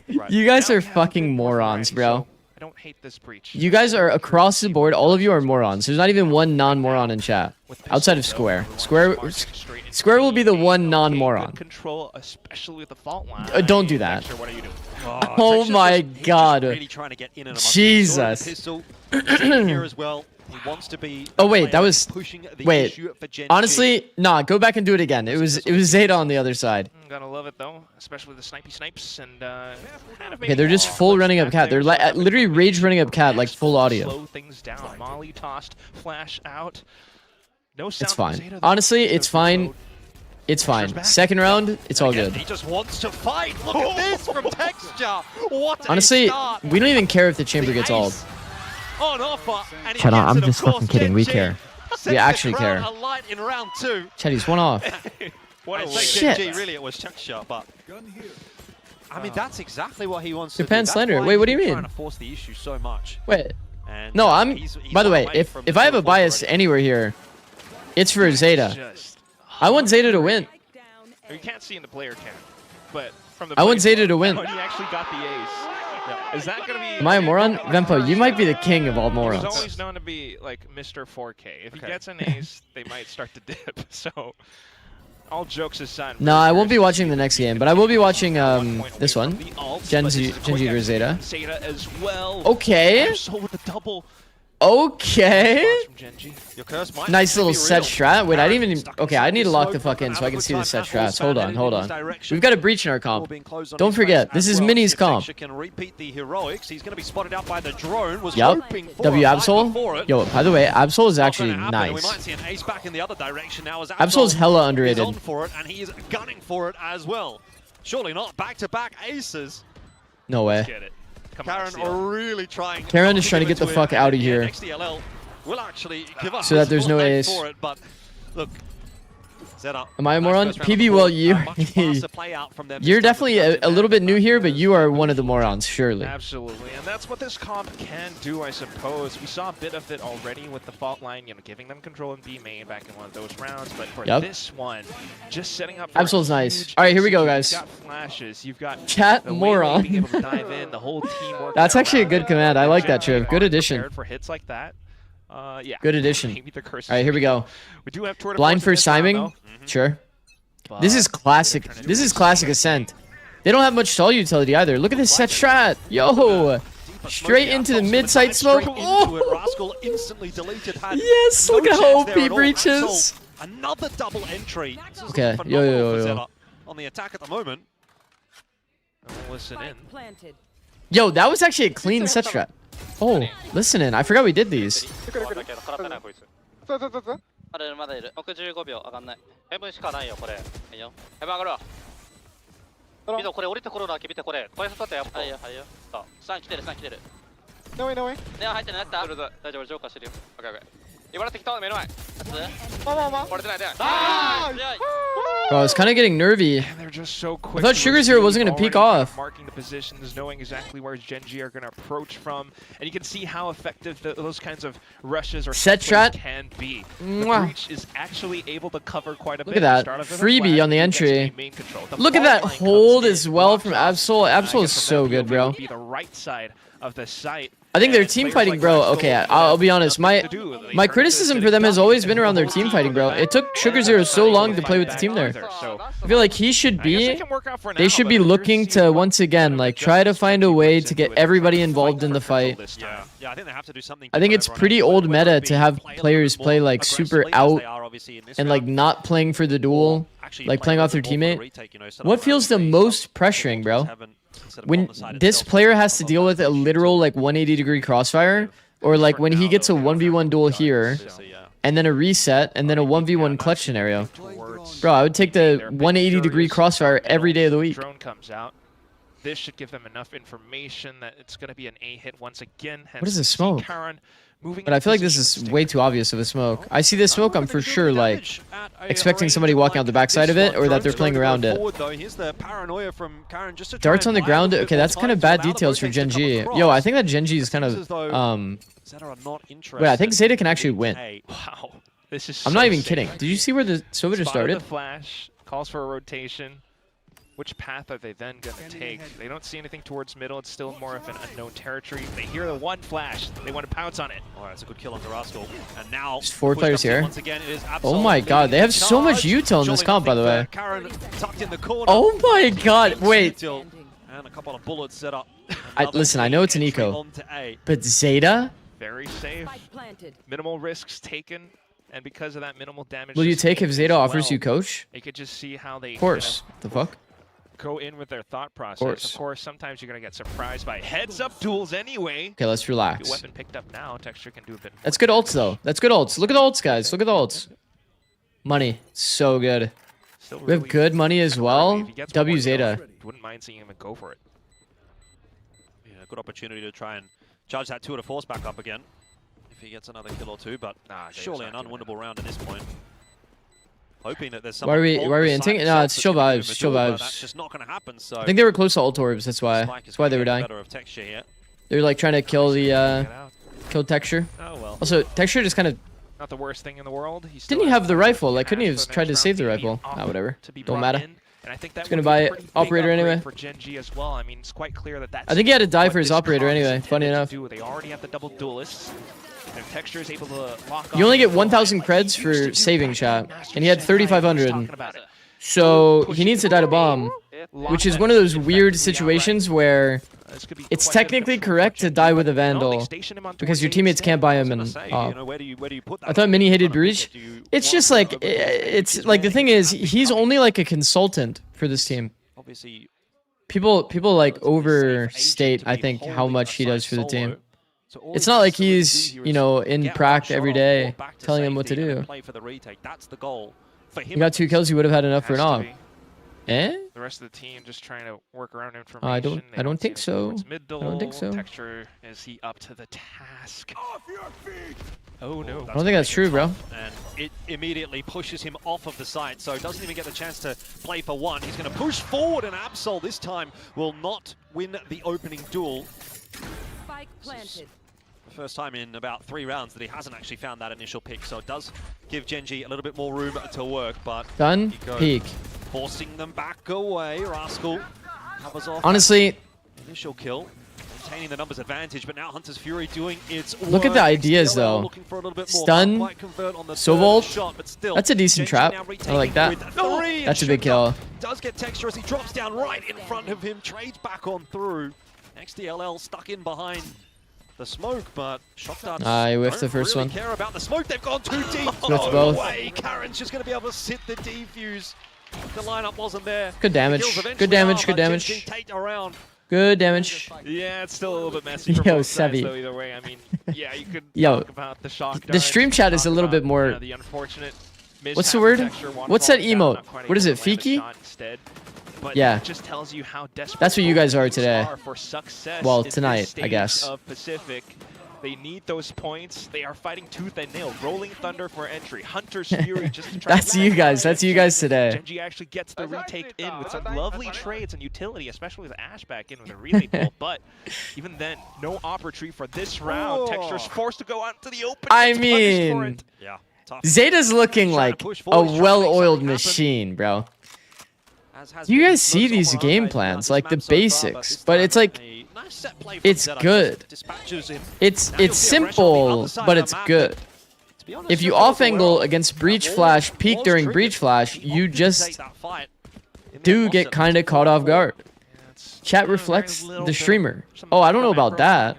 You guys are fucking morons, bro. I don't hate this breach. You guys are across the board. All of you are morons. There's not even one non-moron in chat outside of Square. Square will be the one non-moron. Control, especially with the fault line. Don't do that. What are you doing? Oh my god. Really trying to get in and Jesus. Here as well. He wants to be. Oh wait, that was. Wait. Honestly, nah. Go back and do it again. It was ZETA on the other side. Gotta love it though, especially the snipes and. Okay, they're just full running up cat. They're literally rage running up cat like full audio. Slow things down. Molly tossed, flash out. No sound. It's fine. Honestly, it's fine. It's fine. Second round, it's all good. He just wants to fight. Look at this from Texture. What honestly, we don't even care if the chamber gets ult. Shut up, I'm just fucking kidding. We care. We actually care. In round 2. Chetty's one off. Shit. Really, it was Texture, but I mean, that's exactly what he wants to do. Japan Slender. Wait, what do you mean? Trying to force the issue so much. Wait. No, I'm. By the way, if I have a bias anywhere here, it's for ZETA. I want ZETA to win. You can't see in the player cam, but from the. I want ZETA to win. He actually got the ace. Yeah. Is that gonna be? Am I a moron? Vempo, you might be the king of all morons. He's always known to be like Mr. 4K. If he gets an ace, they might start to dip. So, all jokes aside. No, I won't be watching the next game, but I will be watching this one. Genji versus ZETA. ZETA as well. Okay. With the double. Okay. Nice little set strat. Wait, I didn't even. Okay, I need to lock the fuck in so I can see the set strats. Hold on. We've got a breach in our comp. Don't forget, this is Mini's comp. Yep. W Absol. Yo, by the way, Absol is actually nice. Absol is hella underrated. And he is gunning for it as well. Surely not back-to-back aces. No way. Karen are really trying. Karen is trying to get the fuck out of here. Will actually give us so that there's no ace. For it, but look, ZETA. Am I a moron? Nice first round PB, on the well, board. you, Much faster play out from them this you're time with definitely Captain a little bit there. new here, but you are one of the morons, surely. Absolutely, and that's what this comp can do, I suppose. We saw a bit of it already with the fault line, you know, giving them control in B main back in one of those rounds. But for this one, just setting up. Absol's nice. All right, here we go, guys. You've got flashes. You've got Chat the moron. being able to dive in, the whole team working That's actually a around good it. command. I like that, Gen G Triv. Good are addition. prepared for hits like that. Yeah. Good addition. Maybe the curse All right, here we go. We do have Tour de Blind Force first in this round, timing. though. Sure. This is classic. This is classic Ascent. They don't have much stall utility either. Look at this set strat. Yo. Straight into the mid-side smoke. Rascal instantly deleted. Yes, look at how OP breaches. Another double entry. Okay, yo. On the attack at the moment. Listen in. Yo, that was actually a clean set strat. Oh, listen in. I forgot we did these. まだいるまだいる65秒上がんないヘブンしかないよこれいいよヘブン上がるわ見ろこれ降りてころなき見てこれこれ刺さってやっぱはいよはいよさあ3来てる3来てるノーウェイノーウェイね入ってるなった大丈夫俺ジョーカーしてるよオッケーオッケー茨城来た目の前これ出ない出ないあー強い Bro, I was kind of getting nervy. They're just so quick. I thought Sugar Zero wasn't going to peek off. Marking the positions, knowing exactly where Gen G are going to approach from, and you can see how effective those kinds of rushes or set strat can be. The breach is actually able to cover quite a bit. Look at that freebie on the entry. Look at that hold as well from Absol. Absol is so good, bro. Be the right side of the site. I think their team fighting, bro. Okay, I'll be honest. My criticism for them has always been around their team fighting, bro. It took Sugar Zero so long to play with the team there. I feel like he should be. They should be looking to once again like try to find a way to get everybody involved in the fight. Yeah, I think they have to do something. I think it's pretty old meta to have players play like super out and like not playing for the duel, like playing off their teammate. What feels the most pressuring, bro? When this player has to deal with a literal like 180-degree crossfire, or like when he gets a 1v1 duel here, and then a reset, and then a 1v1 clutch scenario. Bro, I would take the 180-degree crossfire every day of the week. Drone comes out. This should give them enough information that it's going to be an A hit once again. What is this smoke? But I feel like this is way too obvious of a smoke. I see this smoke, I'm for sure like expecting somebody walking out the backside of it, or that they're playing around it. Darts on the ground. Okay, that's kind of bad details for Gen G. Yo, I think that Gen G is kind of wait, I think ZETA can actually win. Wow, this is. I'm not even kidding. Did you see where the Sova just started? The flash calls for a rotation. Which path are they then going to take? They don't see anything towards middle. It's still more of an unknown territory. They hear the one flash. They want to pounce on it. All right, it's a good kill on Rascal. And now there's 4 players here. Once again, it is oh my god, they have so much util in this comp, by the way. Oh my god, wait. And a couple of bullets set up. Listen, I know it's an eco, but ZETA? Very safe. Minimal risks taken. And because of that minimal damage, will you take if ZETA offers you coach? You could just see how they. Of course. The fuck? Go in with their thought process. Of course, sometimes you're gonna get surprised by heads-up duels anyway. Okay, let's relax. Your weapon picked up now. Texture can do a bit. That's good ults though. That's good ults. Look at the ults, guys. Look at the ults. Money, so good. We have good money as well. W ZETA. Wouldn't mind seeing him go for it. Yeah, good opportunity to try and charge that tour de force back up again. If he gets another kill or two, but surely an unwinnable round at this point. Hoping that there's some. Why are we inting? No, it's chill vibes. Chill vibes. That's just not going to happen. So I think they were close to ult orbs. That's why. That's why they were dying. They were like trying to kill the kill Texture. Oh well. Also, Texture just kind of. Not the worst thing in the world. Didn't he have the rifle? Like, couldn't he have tried to save the rifle? Ah, whatever. Don't matter. And I think that he's gonna buy operator anyway. For Gen G as well. I mean, it's quite clear that that's I think he had to die for his operator anyway. Funny enough. They already have the double duelists. And Texture is able to lock you only get 1,000 creds for saving chat, and he had 3,500. So he needs to die to bomb, which is one of those weird situations where it's technically correct to die with a Vandal because your teammates can't buy him. And I thought Mini hated Breach. It's just like it's like the thing is he's only like a consultant for this team. People like overstate I think how much he does for the team. It's not like he's, you know, in prac every day telling him what to do. You got 2 kills, you would have had enough for an AWP. Eh? The rest of the team just trying to work around information. I don't think so. I don't think so. Texture, is he up to the task? Oh no. I don't think that's true, bro. And it immediately pushes him off of the site, so doesn't even get the chance to play for one. He's going to push forward, and Absol this time will not win the opening duel. Spike planted. The first time in about 3 rounds that he hasn't actually found that initial pick, so it does give Gen.G a little bit more room to work, but Done. Peek. forcing them back away. Rascal covers off. Honestly, Initial kill, maintaining the numbers advantage, but now Hunter's Fury doing its work. look at the ideas though. Looking for a little bit more. Stun, Can't quite convert on the Sovold. third shot, but still, That's a decent trap. now I like that. with 3, That's a and big Sugar kill. Does get Texture as he drops down right in front of him, trades back on through. XDLL stuck in behind the smoke, but shot darts I whiffed the first really one. care about the smoke. They've gone too deep. Whiffed both. Way. Karen's just going to be able to sit the defuse. The lineup wasn't there. Good damage. The kills Good eventually damage. are, Good but damage. Gen.G take around. Good damage. Yeah, it's still a little bit messy for Yo, both sides, Sevi. though, either way. I mean, yeah, you could Yo, talk about the shock the stream darts, chat is a talk little bit about, more- you know, the unfortunate What's the mishap word? of Texture, one What's that falling down, emote? not quite What is able it, to land a Fiki? shot instead. But Yeah. it just tells you how desperate That's what you guys are both teams today. are for success Well, in this tonight, I stage guess. Of Pacific. They need those points. They are fighting tooth and nail. Rolling Thunder for entry. Hunter's Fury just to try That's to you guys. That's you guys today. Gen.G actually gets the retake in with some lovely trades and utility, especially with Ash back in with a relay ball. But even then, no opportunity for this round. Texture's forced to go out to the open. I Gets punished for mean, it. Yeah, tough. Zeta's looking like a well-oiled machine, bro. You guys see these game plans, like the basics, but it's like, it's good. It's simple, but it's good. If you off-angle against Breach Flash, peek during Breach Flash, you just do get kind of caught off guard. Chat reflects the streamer. Oh, I don't know about that.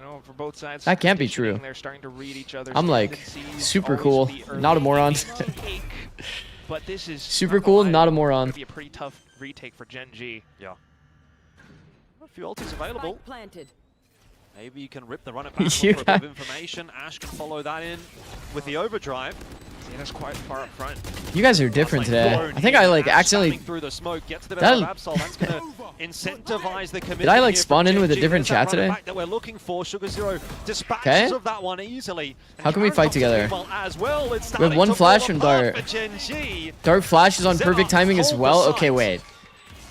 That can't be true. I'm like, super cool, not a moron. But this is Super cool, not a moron. Be a pretty tough retake for Gen.G. Yeah. A few ultis available. Planted. Maybe you can rip the runner back You for a bit of information. Ash can follow that in with the overdrive. Zeta's quite far up front. You guys are different today. I think I like accidentally. Through the smoke, gets the That- Absol. That's going to incentivize the commitment. Did I like here spawn from in with a Gen.G. different There's chat that runner today? back that we're looking for. Sugar Zero dispatches Okay. of that one easily. How can we fight together? As well. It's We have one starting to flash fall and apart dart. for Gen.G. Dart Flash is on perfect timing as well. Okay, wait.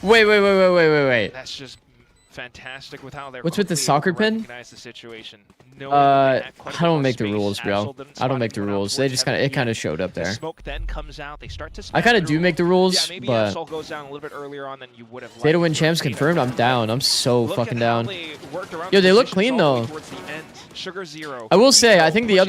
Wait. That's just fantastic with how they're What's with the quickly soccer able to pin? recognize the situation. Knowing that they had quite a I bit don't more make the space. rules, bro. Ashel didn't I don't spot make the anyone out rules. They towards just kind of, it heaven kind here. of showed up The there. smoke then comes out. They start to I kind of through. do make the rules, Yeah, maybe but Absol goes down a little bit earlier on than you would have liked. Zeta win for champs Zeta. confirmed. I'm down. I'm so Look fucking at how down. they worked around Yo, they look positions clean all the way though. towards the end. Sugar Zero. I will say, I think the pushing out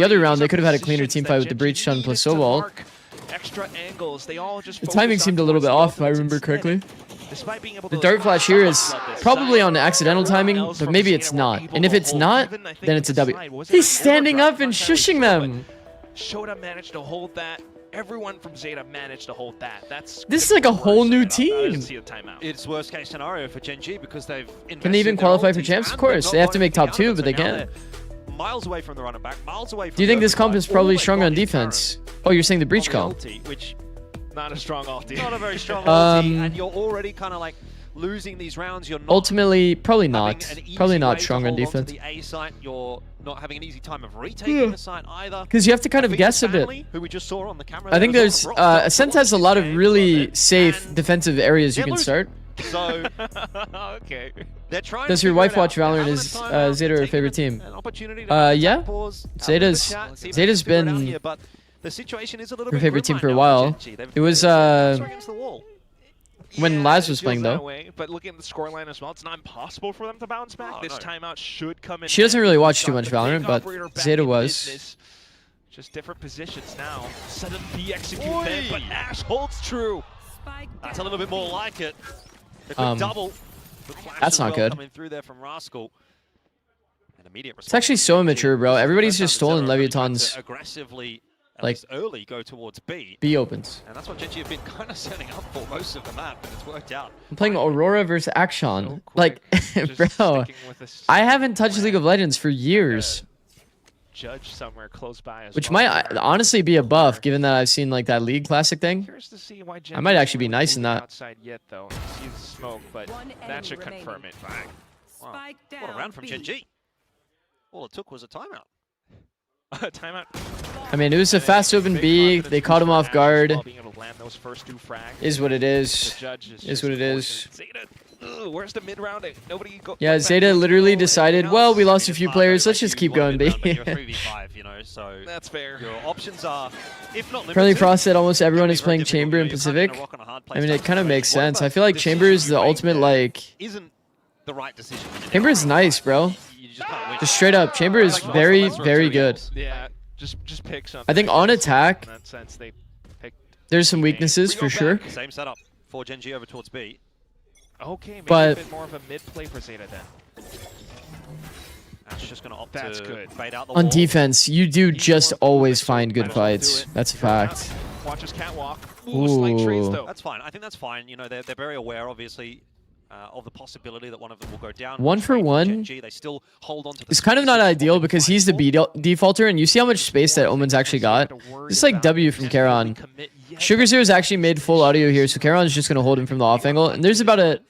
other from round trees. they could have had a cleaner Positions team that fight with the Gen.G Breach Stun needed plus to Sobol. mark extra angles. They all just The focused timing on seemed a little bit towards off, the if I opens remember instead. correctly. Despite being able The to dart flash here is flood this probably side, on accidental timing, else but from maybe Zeta it's were not. able And if to it's hold. not, Even, I think, then it's a the W. slide wasn't He's an standing overdrive, up and not entirely shushing sure, them. but Shoda managed to hold that. Everyone from Zeta managed to hold that. That's This is like a whole new I didn't team. see the timeout. It's worst case scenario for Gen.G because they've Can they even invested their qualify for ultis champs? Of and course. they've They not have to make won top the 2, but they tournament, so now can. they're miles away from the runner back, miles away from Do you think the this comp overdrive. is probably All stronger they've on got is defense? Oh, you're saying the breach Karen on comp? the ulti, which Not a strong ulti. not a very strong ulti, and you're already kind of like losing these rounds. You're not Ultimately, probably having not. an easy Probably way not to strong on hold onto defense. the A site. You're not having an easy time of retaking the site either. Because you have to kind of I think guess a bit. Stanley, who we just saw on the camera I think there, there's was on the Ascent has a this lot of game, really safe defensive areas you They're can losing. start. So Okay. they're trying Does to your figure wife it watch out. Valorant? Having Is a timeout, Zeta her taking favorite team? an opportunity to have a Yeah. chat pause, have a Zeta's chat, see if Zeta's they can figure it out been here, but the situation is a little her bit favorite grim team for right a now while. Gen.G. They've- It was they're against the wall. when Laz was playing Feels that though. way, but looking at the scoreline as well, it's not impossible for them to bounce back. Oh, this no. timeout should come in. She doesn't handy. really watch too Got much the big Valorant, but operator back Zeta in was. business. Just different positions now. Suddenly be executed there, but Ash holds true. That's a little bit more like it. The quick double. Good flash That's as not well good. Coming through there from Rascal. An immediate It's actually so immature, bro. Everybody's just stolen Zero Leviathan's aggressively, at like least early, go towards B. B opens. And that's what Gen.G have been kind of setting up for most of the map, and it's worked out. I'm playing Aurora versus Action. So Like, quick. Just bro, sticking with this I haven't touched League of Legends for years. judge somewhere close by as Which well. might honestly be a buff, given that I've seen like that League Classic thing. Curious to see why I might actually be nice in that. Outside yet though. See the smoke, but that should confirm it. Wow. What a round from Gen G. All it took was a timeout. Timeout. I mean, it was a fast open B. They caught him off guard. Being able to land those first 2 frags. Is what it is. The judge Is what it is. ZETA, where's the mid round? Nobody go. Yeah, ZETA literally decided, well, we lost a few players. Let's just keep going, B. You're 3v5, you know, so that's fair. Your options are, if not Friendly limited, Frost said almost everyone is playing Chamber in Pacific. I mean, it kind of makes sense. I feel like Chamber is the ultimate, like... isn't the right decision. Chamber is nice, bro. Just straight up, Chamber is very, very good. Yeah, just pick something. I think on attack, In that sense, they picked there's some weaknesses for sure. Same setup for Gen G over towards B. Okay, maybe But- a bit more of a mid play for ZETA then. That's just going to opt That's to good. bait out the On wall. defense, you do just always find good fights. That's a fact. Watch his catwalk. Ooh, slight trades Ooh. though. That's fine. I think that's fine. You know, they're very aware, obviously, of the possibility that one of them will go down. 1 for Gen 1 G, they still hold on to the It's kind of not ideal because he's the B defaulter, and you see how much space that Omen's actually got. This is like W from Charon. Sugar Zero's actually made full audio here, so Charon's just going to hold him from the off angle, and there's about a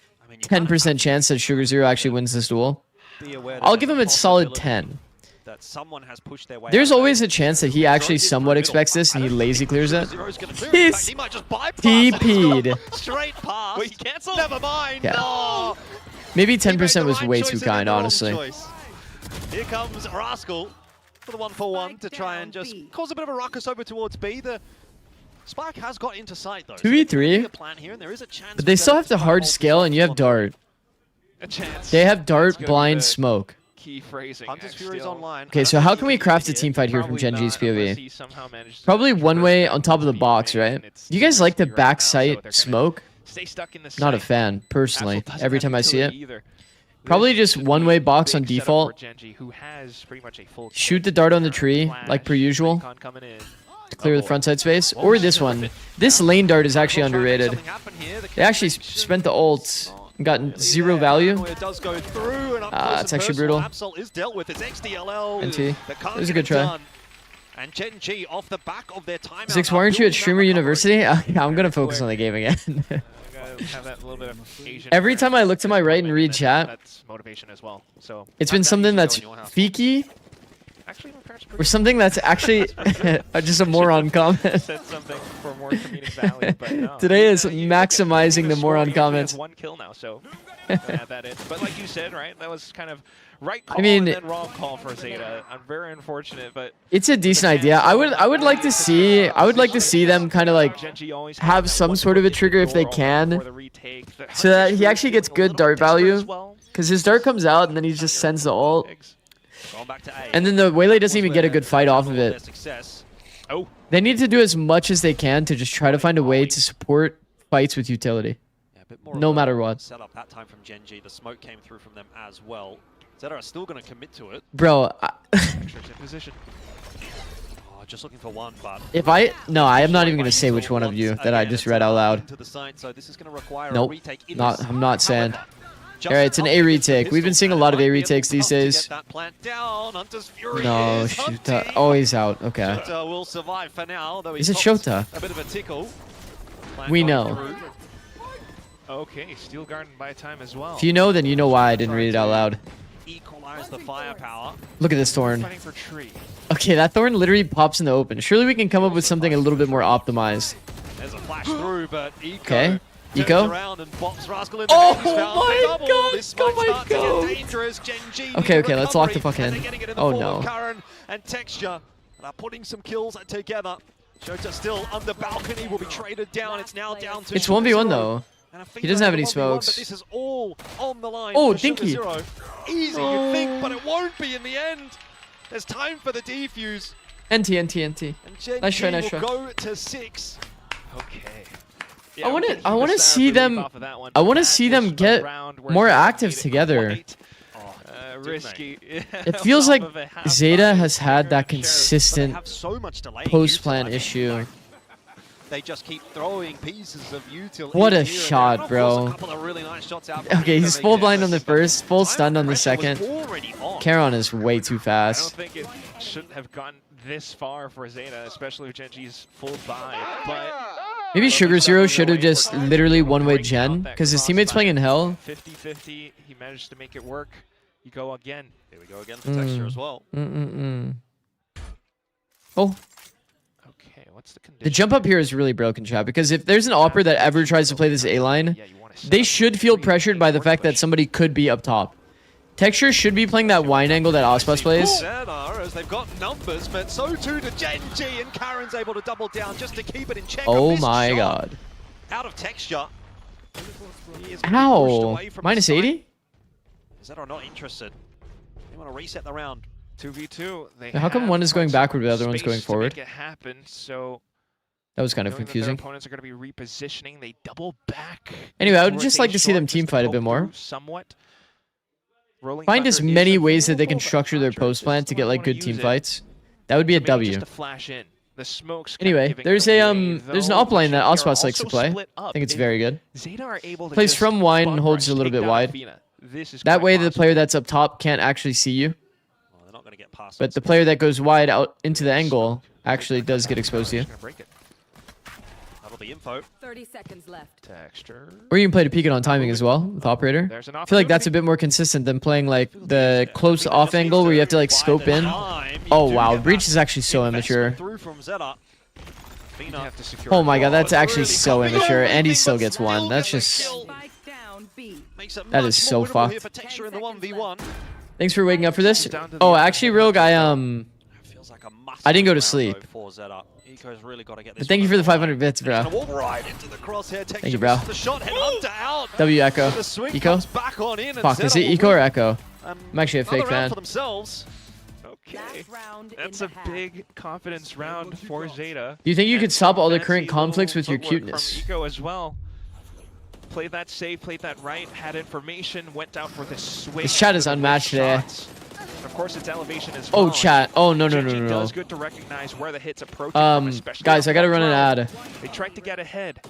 10% chance that Sugar Zero actually wins this duel. Be aware that I'll there's give a him a solid possibility 10. that someone has pushed their way There's out. always a chance that he actually somewhat expects this and he lazy clears it. Zero's gonna do it. In fact, He's he might just bypass it. TP'd. Straight pass. Wait, cancel? Never mind. Yeah. No. Maybe He made 10% the was right way choice too and kind, the wrong honestly. choice. Here comes Rascal for the 1-for-1 to try and just cause a bit of a ruckus over towards B. The Spark has got into sight though. 2v3, but they still have to hard scale, and you have Dart. A chance. They have Dart, That's gonna be blind, the smoke. Key phrasing. Hunter's Fury's online. Okay, so how can we craft a team fight here from Gen G's POV? He somehow managed to Probably one way on top of the box, right? Do you guys like the backside smoke? stay stuck in the Not a site. fan, personally. Absol doesn't Every have time I see it. utility either. Probably This just is one-way box big on setup default. for Genji, who has pretty much a full Shoot the dart on the tree, like per usual, to clear the front side space. Or this one. This lane dart is actually underrated. They actually spent the ult and gotten 0 value. It's actually brutal. NT. It was a good try. And Gen G off the back of their timeout. Zikz, why aren't you at Streamer University? I'm gonna focus on the game again. Have that little bit of Asian Every time I look to my right and read chat, that's motivation as well. So it's been something that's feeky, actually, my parents are or something that's actually just a moron comment. said something for more comedic value, but no. Today is maximizing the moron comments. One kill now, so have that in. But like you said, right, that was kind of right call I mean, and then wrong call for ZETA. I'm very unfortunate, but it's a decent idea. I would like to see them kind of like have some sort of a trigger if they can, so that he actually gets good dart value. Because his dart comes out and then he just sends the ult, and then the Waylay doesn't even get a good fight off of it. Oh, they need to do as much as they can to just try to find a way to support fights with utility, no matter what. Setup that time from Gen G. The smoke came through from them as well. ZETA are still going to commit to it. Bro, position. Oh, just looking for one, but if I am not even gonna say which one of you that I just read out loud. to the side, so this is going to require a Nope, retake in not. this. I'm not saying. Just Alright, it's an A retake. We've been seeing a lot of A Hunter retakes these able to days. get that plant down. Hunter's Fury No, is Shota. hunting. Oh, he's out. Okay. Shota will survive for now, though Is it popped Shota? a bit of a tickle. Plant We going know. through. Okay, Steel Garden by time as well. If you know, then you know why I didn't read it out loud. Equalize the firepower. Look at this Thorn. Fighting for tree. Okay, that Thorn literally pops in the open. Surely we can come up with something a little bit more optimized. There's a flash through, but Eco Okay. turns Eco. around and bops Rascal in the Oh head. He's found my the double. God, This might oh my start to God. get dangerous. Gen G Okay, need okay, let's lock the recovery, fuck and in. they're getting it in the Oh, form of no. Curran and Texture. And are putting some kills together. Shota still on the balcony, will be traded down. It's now down to It's 1v1 Zero. though. And a He doesn't have any 1v1, but smokes. this is all on the line. Oh, for Sugar Dinky. Zero. Easy, you think, but it won't be in the end. There's time for the defuse. NT. And Gen Nice try, G nice will try. go to 6. Okay. I want to see them. I want to see them get more active together. Risky. It feels like ZETA has had that They consistent have so much delay post-plan utilizing, issue. like, they just keep throwing pieces of util. What a here and there. shot, And of bro. course, a couple of really nice shots out from Okay, Eco. he's They full get blind on the this, but first, full stunned on the pressure was second. already on. Charon is way too I don't fast. think it shouldn't have gone this far for ZETA, especially with Genji's full buy. But maybe Sugar Zero should have just literally one-way Gen, because his teammate's playing in hell. 50-50, he managed to make it work. You go again. Here we go again for Texture as well. Oh. Okay, what's the condition? The jump up here is really broken, chat, because if there's an Opera that ever tries to play this A line, they should feel pressured by the fact that somebody could be up top. Texture should be playing that wine angle that Ospas plays. ZETA, as they've got numbers, but so too to Genji, and Karen's able to double down just to keep it in check. Oh my god. Out of Texture. How? Minus 80? ZETA not interested. They want to reset the round. 2v2. How come one is going backward, the other one's going forward? Make it happen, so that was kind of confusing. Their opponents are going to be repositioning. They double back. Anyway, I would just like to see them team fight a bit more. Somewhat. Find as many ways that they can structure their post plan to get like good team fights. That would be a W. Anyway, there's an up lane that Ospas likes to play. I think it's very good. Plays from wide and holds a little bit wide. That way the player that's up top can't actually see you. But the player that goes wide out into the angle actually does get exposed to you. That'll be info. 30 seconds left. Texture. Or you can play to peek it on timing as well with Operator. I feel like that's a bit more consistent than playing like the close off angle where you have to like scope in. Oh wow, Breach is actually so immature. Oh my god, that's actually so immature, and he still gets one. That's just... that is so fucked. Thanks for waking up for this. Oh, actually, Rogue, I didn't go to sleep. But thank you for the 500 bits, bro. Thank you, bro. W Echo. Eco? Fuck, is it Eco or Echo? I'm actually a fake fan. Okay, that's a big confidence round for ZETA. Do you think you could stop all the current conflicts with your cuteness? Eco as well. Played that safe, played that right, had information, went out for the swing. This chat is unmatched today. Of course, its elevation is oh, chat. Oh, no. does good to recognize where the hits approaching from, guys, I gotta run an ad. They tried to get ahead,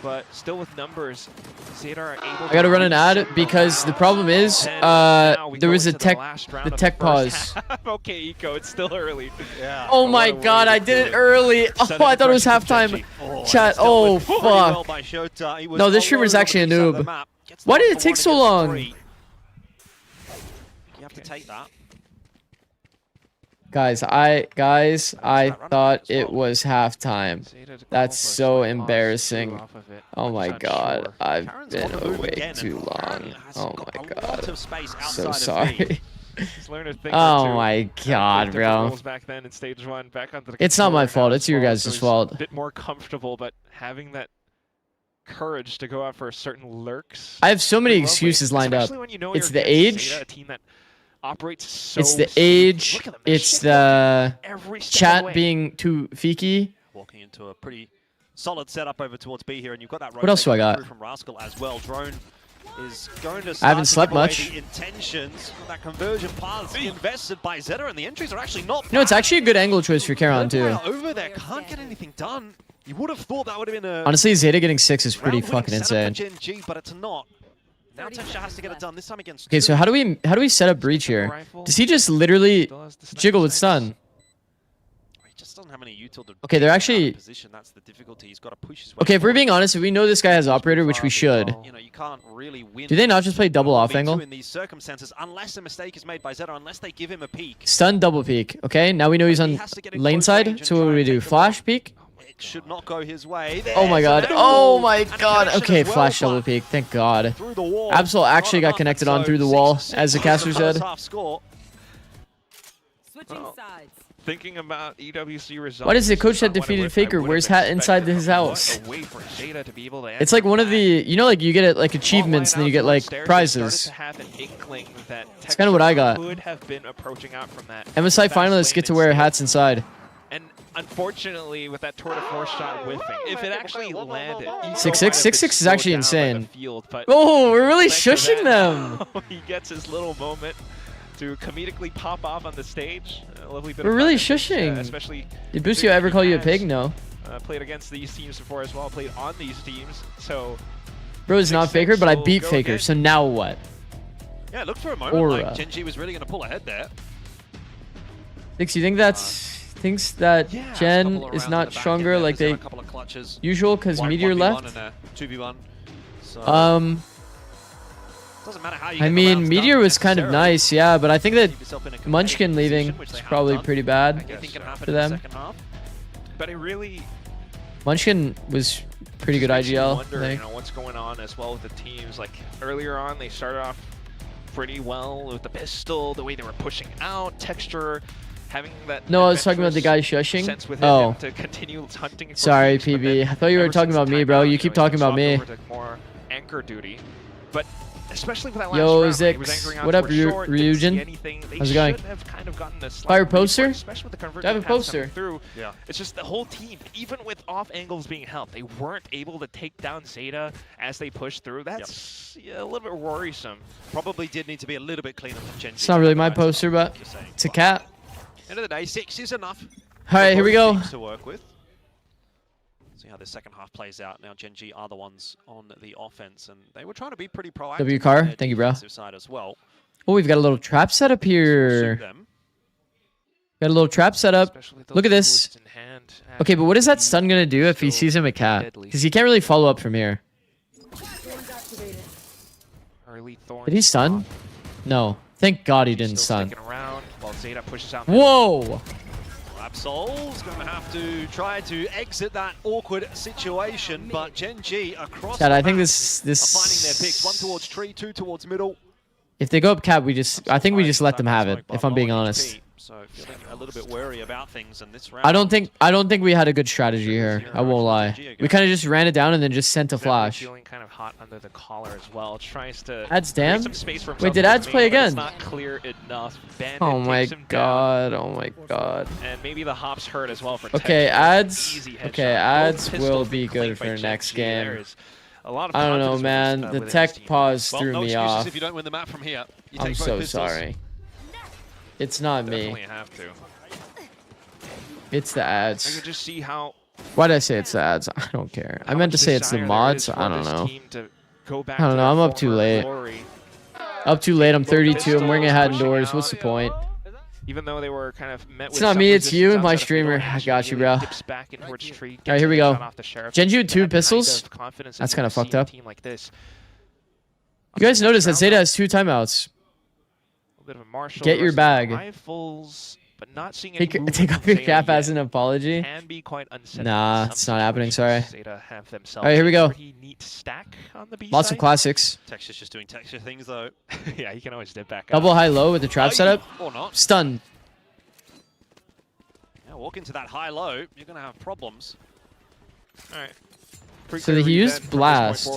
but still with numbers, ZETA are able to... I gotta run an ad because the problem is, there was a tech pause. Okay, Eco, it's still early. Yeah. Oh my god, I did it early. Oh, I thought it was halftime. Chat, oh fuck. No, this streamer's actually a noob. Why did it take so long? You have to take that. Guys, I thought it was halftime. That's so embarrassing. Oh my god, I've been awake too long. Oh my god, so sorry. Oh my god, bro. It's not my fault, it's your guys' fault. A bit more comfortable, but having that courage to go out for certain lurks. I have so many excuses lined up. It's the age. It's the age. It's the chat being too feeky. Walking into a pretty solid setup over towards B here, and you've got that. What else do I got? From Rascal as well. Drone is going to. I haven't slept much. The intentions, that conversion paths invested by ZETA, and the entries are actually not. No, it's actually a good angle choice for Charon too. Over there, can't get anything done. You would have thought that would have been a. Honestly, ZETA getting 6 is pretty fucking insane. Gen-G, but it's not. Now Texture has to get it done this time against. Okay, so how do we set up Breach here? Does he just literally jiggle with stun? He just doesn't have any util to. Okay, they're actually. That's the difficulty. He's got to push his way. Okay, if we're being honest, if we know this guy has Operator, which we should. You know, you can't really win. Do they not just play double off angle? In these circumstances, unless a mistake is made by ZETA, unless they give him a peek. Stun double peek. Okay, now we know he's on lane side. So what do we do? Flash peek? It should not go his way. Oh my god. Oh my god. Okay, flash double peek. Thank god. Absol actually got connected on through the wall, as the caster said. Switching sides. Thinking about EWC results. What is the coach that defeated Faker? Where's Hat inside his house? It's like one of the, you know, like you get it like achievements and then you get like prizes. It's kind of what I got. MSI finalists get to wear hats inside. And unfortunately, with that tour de force shot whiffing, if it actually landed, 6-6 is actually insane. Oh, we're really shushing them. He gets his little moment to comedically pop off on the stage. A lovely bit we're of really fun. shushing. Especially did Boostio ever call you a pig? No. Played against these teams before as well. Played on these teams. So. Bro is not Faker, but I beat Faker. So now what? Yeah, it looked for a moment like Gen-G was really going to pull ahead there. Zikz, you think thinks that Gen is not stronger like they usual because Meteor left? 2v1. So doesn't matter how you I get mean, the rounds Meteor done was kind of necessarily. nice, yeah, but I think that Keep yourself in a Munchkin competitive leaving position, which is they have probably done. pretty bad Anything can happen for in the them. second half. But it really Munchkin was pretty good makes you IGL, I wonder, think. what's going on as well with the teams. Like earlier on, they started off pretty well with the pistol, the way they were pushing out, texture, having that. No, I was talking about the guy shushing. Sense within Oh, him to continue hunting. For sorry, peaks, but PB. then I thought you were ever talking since about the me, bro. timeout, You keep he talking about swapped me. over to more anchor duty, but especially for that last Yo, round, he was Zikz. anchoring out What up, towards short, didn't see Ryujin? anything. They How's it going? should have kind of gotten a slight Fire lead, poster? especially with the Do I have a convergent pass poster? coming through. Yeah. It's just the whole team, even with off angles being helped, they weren't able to take down ZETA as they pushed through. That's a little bit worrisome. Probably did need to be a little bit cleaner from Gen G. It's not really my poster, but it's a cat. End of the day, 6 is enough. All right, here we go. To work with. See how the second half plays out. Now Gen G are the ones on the offense, and they were trying to be pretty proactive. W on car, their thank you, bro. defensive side as well. Oh, we've got a little trap set up here. Got a little trap set up. Look at this. Okay, but what is that stun gonna do if he sees him a cat? Because he can't really follow up from here. Did he stun? No. Thank God he didn't stun. Around while ZETA pushes out. Whoa! Absol's going to have to try to exit that awkward situation, but Gen G across Chad, the I think map this are finding their picks. One towards tree, two towards middle. if they go up cap, I think we just let them have it, if I'm being honest. So feeling a little bit wary about things in this round. I don't think we had a good strategy here. I won't lie. We kind of just ran it down and then just sent a flash. Feeling kind of hot under the collar as well. Tries to Ads create damn. some space for Wait, himself did with Ads the play main, but again? It's not clear enough. Bandit Oh my takes him God! Oh my God! down, and maybe the hops hurt as well for Okay, Texture. Ads. Easy headshot. Okay, Both Ads pistols will being be claimed good by for Gen next G. game. There is a lot of I don't know, confidence man. with The this tech team. pause Well, threw no me excuses off. if you don't win the map from here. You I'm take both so pistols. sorry. It's not Definitely me. have to. It's the I ads. can just see how Why did I say it's the ads? I don't care. I meant to say it's the mods. I don't know. I don't know. I'm up too late. Up too late. I'm 32. I'm wearing a hat indoors. What's the point? Even though they were kind of met It's with not some me, it's you, resistance my outside of streamer. middle, I got you, really bro. dips back in towards tree, Alright, here we gets a go. shot off the Sheriff. Genju, That 2 kind pistols? of confidence That's that kind you of fucked see in a up. team like this. You guys notice that ZETA has 2 timeouts. A bit of a marshal, Get your versus bag. Rifles, but not seeing any movement Take from off your ZETA cap as yet. an apology. Can be quite unsettling Nah, in some it's not happening. Sorry. situations. ZETA have themselves Alright, here we a go. pretty neat stack on the B Lots side. of classics. Texture's just doing texture things though. Yeah, you can always dip back Double up. high low with the trap setup. Or not. Stun. Yeah, walk into that high low, you're going to have problems. Alright. So he used blast.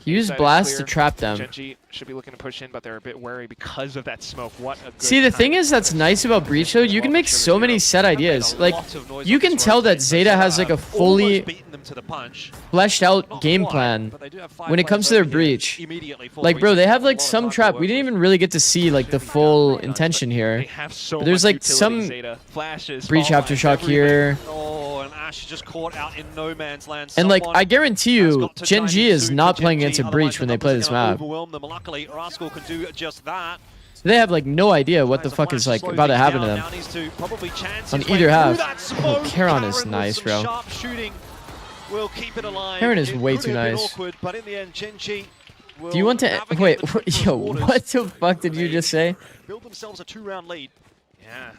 He used blast to trap them. Genji should be looking to push in, but they're a bit wary because of that smoke. What a good See, the thing time. is that's nice about Breach though, you can make so many set ideas. Like, you can tell that ZETA has like a fully fleshed out game plan when it comes to their Breach. Like, bro, they have like some trap. We didn't even really get to see like the full intention here. But there's like some Breach aftershock here. Oh, and Ash just caught out in no man's land. And like, I guarantee you, Gen G is not playing against a Breach when they play this map. Overwhelm them. Luckily, Rascal can do just that. They have like no idea what the fuck is like about to happen to them on either half. Oh, Charon is nice, bro. Will keep it alive. Charon is way too nice. Awkward, but in the end, Gen-G will Do you want to navigate wait? the trickier Yo, waters. what the fuck did you just say? Build themselves a 2-round lead. Yeah.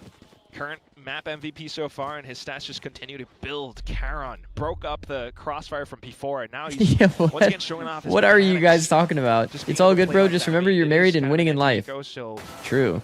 Current map MVP so far, and his stats just continue to build. Charon broke up the crossfire from before, and now he's Yeah, once again showing off his what are you mechanics. guys talking about? It's all good, bro. Just remember you're married and winning in life. So True.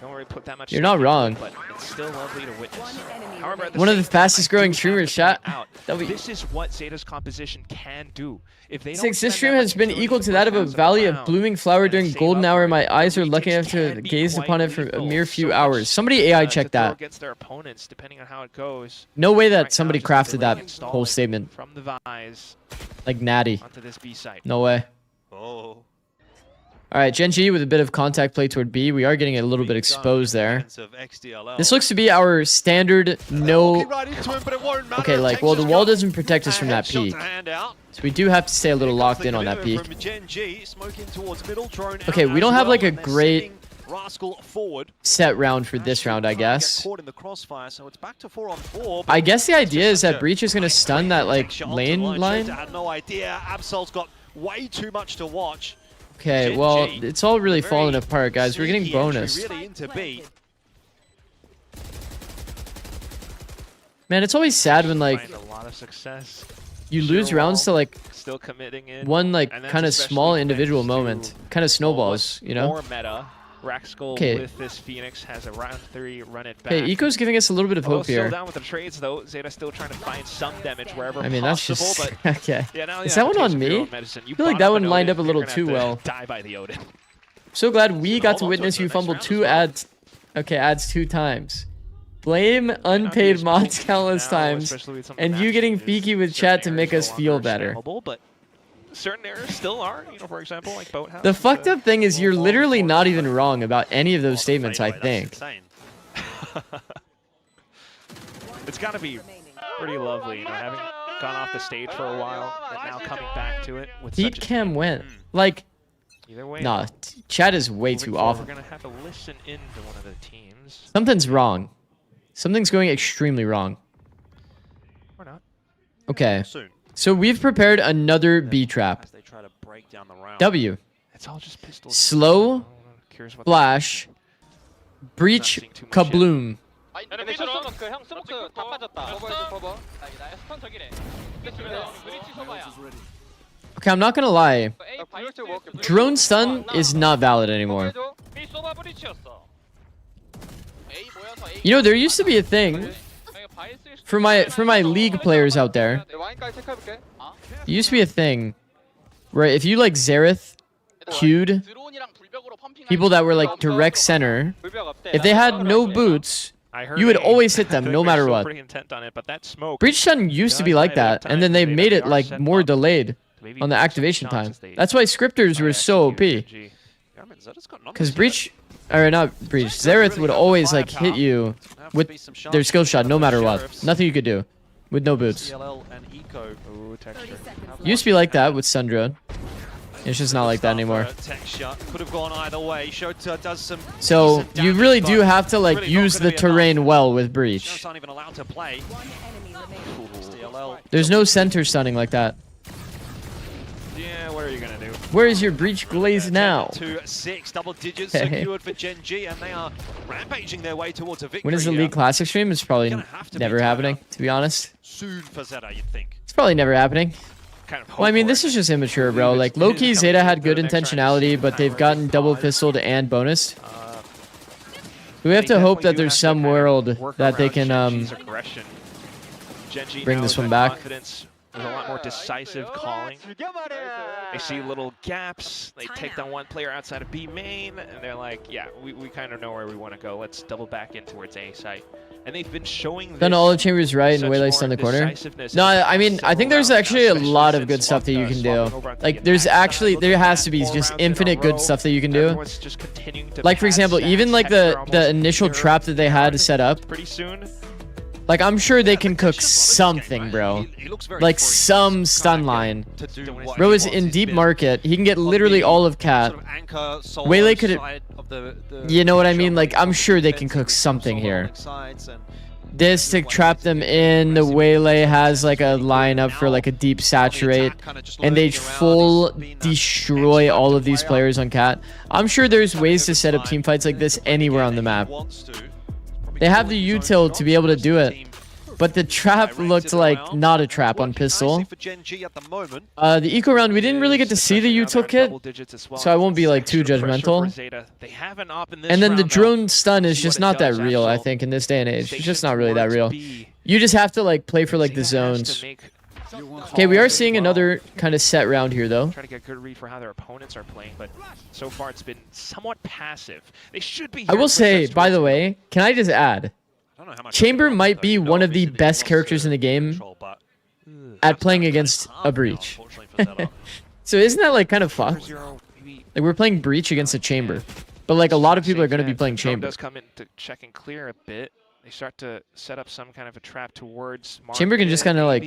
don't worry, put that much You're not stake into wrong. it, but it's still lovely to witness. However, at One of the same time, fastest growing I do streamers, have to chat. point out, This is what ZETA's composition can do. If they don't Zikz, spend this stream that has much been utility equal for to that of a rounds valley of round, blooming flower during save golden up hour. for My it, eyes are the lucky enough retakes to can be gaze quite upon it for a lethal. mere So few much, hours. Somebody AI to checked throw that. against their opponents, depending on how it goes. No way Right that now, somebody just crafted really that install whole it statement. from the Vise Like natty. onto this B site. No way. Oh. All right, Gen G with a bit of contact play toward B. We are getting a little bit exposed there. This looks to be our standard no... Okay, like, well, the wall doesn't protect us from that peak. So we do have to stay a little locked in on that peak. Okay, we don't have like a great Rascal forward. set round for this round, I guess. Caught in the crossfire, so it's back to 4-on-4. I guess the idea is that Breach is going to stun that like lane line. I had no idea. Absol's got way too much to watch. Okay, well, it's all really falling apart, guys. We're getting bonus. Really into B. Man, it's always sad when like Find a lot of success. you lose rounds to like Still committing in. one like And that's kind of small especially individual thanks moment. to Kind of snowballs, you know? More meta. Raxkull Okay. with this Phoenix has a round 3 run it back. Okay, Eco's giving us a little bit of hope Still here. down with the trades though. Zeta still trying to find some damage wherever I mean, that's possible. just But okay. yeah, now Is you that have one to on take your me? own medicine. You I feel like bought that up one an lined Odin, up a little you're gonna too have to well. Die by the Odin. So glad we got to hold on to witness it you for the next fumble round as 2 well. ads. Okay, ads 2 times. Blame unpaid is mods cool countless now, times, especially with some and of the you getting matches, feeky with certain chat to make errors us no feel longer better. shameable, but certain errors still are. You know, for example, like Boathouse. The fucked up thing is you're literally not even wrong about any of those statements, I think. It's got to be pretty lovely, you know, having gone off the stage for a while and now coming back to it with Heat such a cam went. Like, Either way, nah, chat is way moving too forward, awful. We're gonna have to listen in to one of the teams. Something's wrong. Something's going extremely wrong. Or not. Okay. Soon. So we've prepared another B trap. As they try to break down the round. W. It's all just pistols. Slow. Curious what Flash. Breach. Kabloom. 근데 피스톤 그형 스모크 다 빠졌다. 커버. 스턴 저기래. 브리치 소바야. Okay, I'm not gonna lie. Drone stun is not valid anymore. B 소바 브리치였어. You know, there used to be a thing for my league players out there. 와인까지 체크해볼게. There used to be a thing where if you like Xerath queued people that were like direct center, if they had no boots, you would always hit them no matter what. Pretty intent on it, but that smoke. Breach stun used to be like that, and then they made it like more delayed on the activation time. That's why scripters were so OP. Because Breach, or not Breach, Xerath would always like hit you with their skill shot no matter what. Nothing you could do with no boots. Used to be like that with Stun Drone. It's just not like that anymore. Could have gone either way. Shota does some So you really do have to like use the terrain well with Breach. aren't even allowed to play. There's no center stunning like that. Yeah, what are you gonna do? Where is your Breach glaze now? 2-6, double digits Hey. secured for Gen G, and they are rampaging their way towards a victory. When is the here. League Classic stream? It's probably Gonna have to be never tied happening, up. to be honest. Soon for Zeta, you'd think. It's probably never happening. Kind of Well, I mean, this is just immature, bro. Like, low-key, Zeta had good intentionality, but they've gotten double pistoled and bonused. We have to hope that there's some world that they can bring this one back. Confidence. There's a lot more decisive calling. They see little gaps. They take down one player outside of B main, and they're like, yeah, we kind of know where we want to go. Let's double back in towards A site. And they've been showing Done all the chambers right and Waylay stun the corner. No, I mean, I think there's actually a lot of good stuff that you can do. Like, there has to be just infinite good stuff that you can do. Like, for example, even like the initial trap that they had to set up. Pretty soon. Like, I'm sure they can cook something, bro. Like, some stun line. Bro is in deep market. He can get literally all of Cat. Waylay could... You know what I mean? Like, I'm sure they can cook something here. This to trap them in. The Waylay has, like, a lineup for, like, a deep saturate. And they full destroy all of these players on Cat. I'm sure there's ways to set up team fights like this anywhere on the map. They have the util to be able to do it. But the trap looked like not a trap on pistol. The eco round, we didn't really get to see the util kit, so I won't be like too judgmental. And then the drone stun is just not that real, I think, in this day and age. It's just not really that real. You just have to like play for like the zones. Okay, we are seeing another kind of set round here, though. Try to get a good read for how their opponents are playing, but so far it's been somewhat passive. They should be. I will say, by the way, can I just add? Chamber might be one of the best characters in the game at playing against a Breach. So isn't that like kind of fucked? Like we're playing Breach against a Chamber, but like a lot of people are going to be playing Chamber. Does come in to check and clear a bit. They start to set up some kind of a trap towards Chamber can just kind of like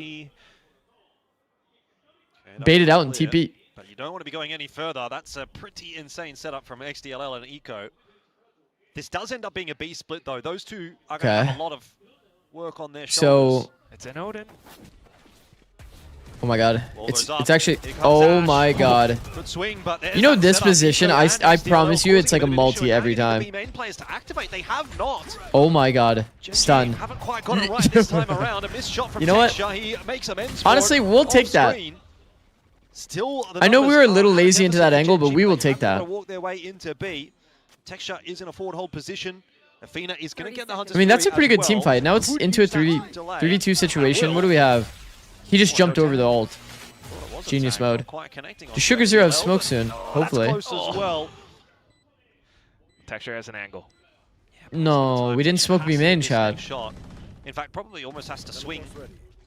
bait it out and TP. But you don't want to be going any further. That's a pretty insane setup from XDLL and Eco. This does end up being a B split, though. Those two are going to have a lot of work on their shoulders. So it's an Odin. Oh my god. It's actually oh my god. Good swing, but you know this position, I promise you it's like a multi every time. They have not. Oh my god. Stun. Haven't quite got it right this time around. A missed shot from you know what? He makes amends Honestly, we'll take that. Still, I know we were a little lazy into that angle, but we will take that. Walk their way into B. Texture is in a forward hold position. Athena is going to get the Hunter's I mean, that's a pretty good well. team fight. Now it's into a 3v2 situation. What do we have? He just jumped over the ult. Genius mode. Does Sugar Zero have smoke soon? Hopefully. Texture has an angle. No, we didn't smoke B main, Chad. In fact, probably almost has to swing.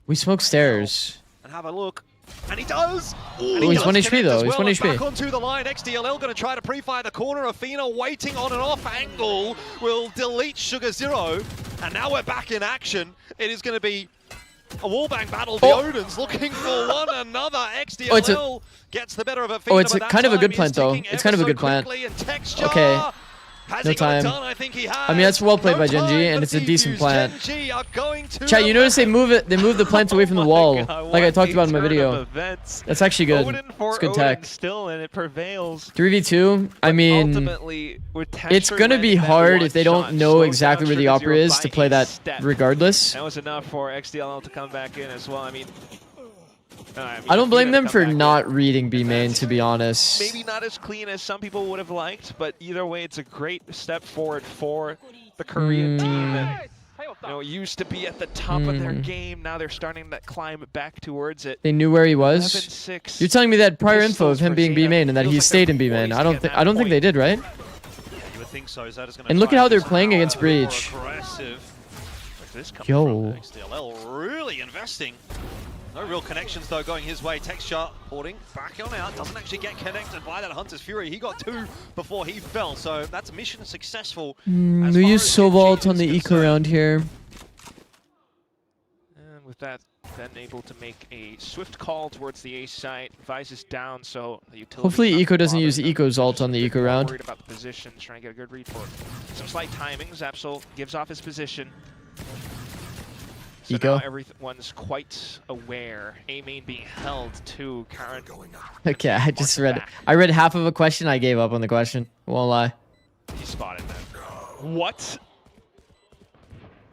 We smoked stairs. And have a look. And he does! Oh, he's 1 HP though. He's 1 HP. Back onto the line. XDLL going to try to pre-fire the corner. Athena waiting on an off angle will delete Sugar Zero. And now we're back in action. It is going to be a wallbang battle. The Odins looking for one another. XDLL gets the better of Athena. Oh, it's kind of a good plant though. It's kind of a good plant. Okay. No time. I mean, that's well played by Genji, and it's a decent plant. Chat, you notice they move the plants away from the wall, like I talked about in my video. That's actually good. It's good tech. Still, and it prevails. 3v2. I mean, it's gonna be hard if they don't know exactly where the Opera is to play that regardless. That was enough for XDLL to come back in as well. I mean, I don't blame them for not reading B main, to be honest. Maybe not as clean as some people would have liked, but either way, it's a great step forward for the Korean team that used to be at the top of their game. Now they're starting to climb back towards it. They knew where he was. 11-6. You're telling me that prior info of him being B main and that he stayed in B main. I don't think they did, right? You would think so. And look at how they're playing against Breach. Yo. XDLL really investing. No real connections though going his way. Texture porting back on out. Doesn't actually get connected by that Hunter's Fury. He got 2 before he fell. So that's mission successful. We use Sobalt on the eco round here. And with that, then able to make a swift call towards the A site. Vice is down, so the utility. Hopefully Eco doesn't use Eco's ult on the eco round. Worried about the position, trying to get a good read for it. Some slight timing. Zapsol gives off his position. So Eco. now everyone's quite aware. A main being held to current. Okay, I read half of a question. I gave up on the question. Won't lie. He spotted that. What?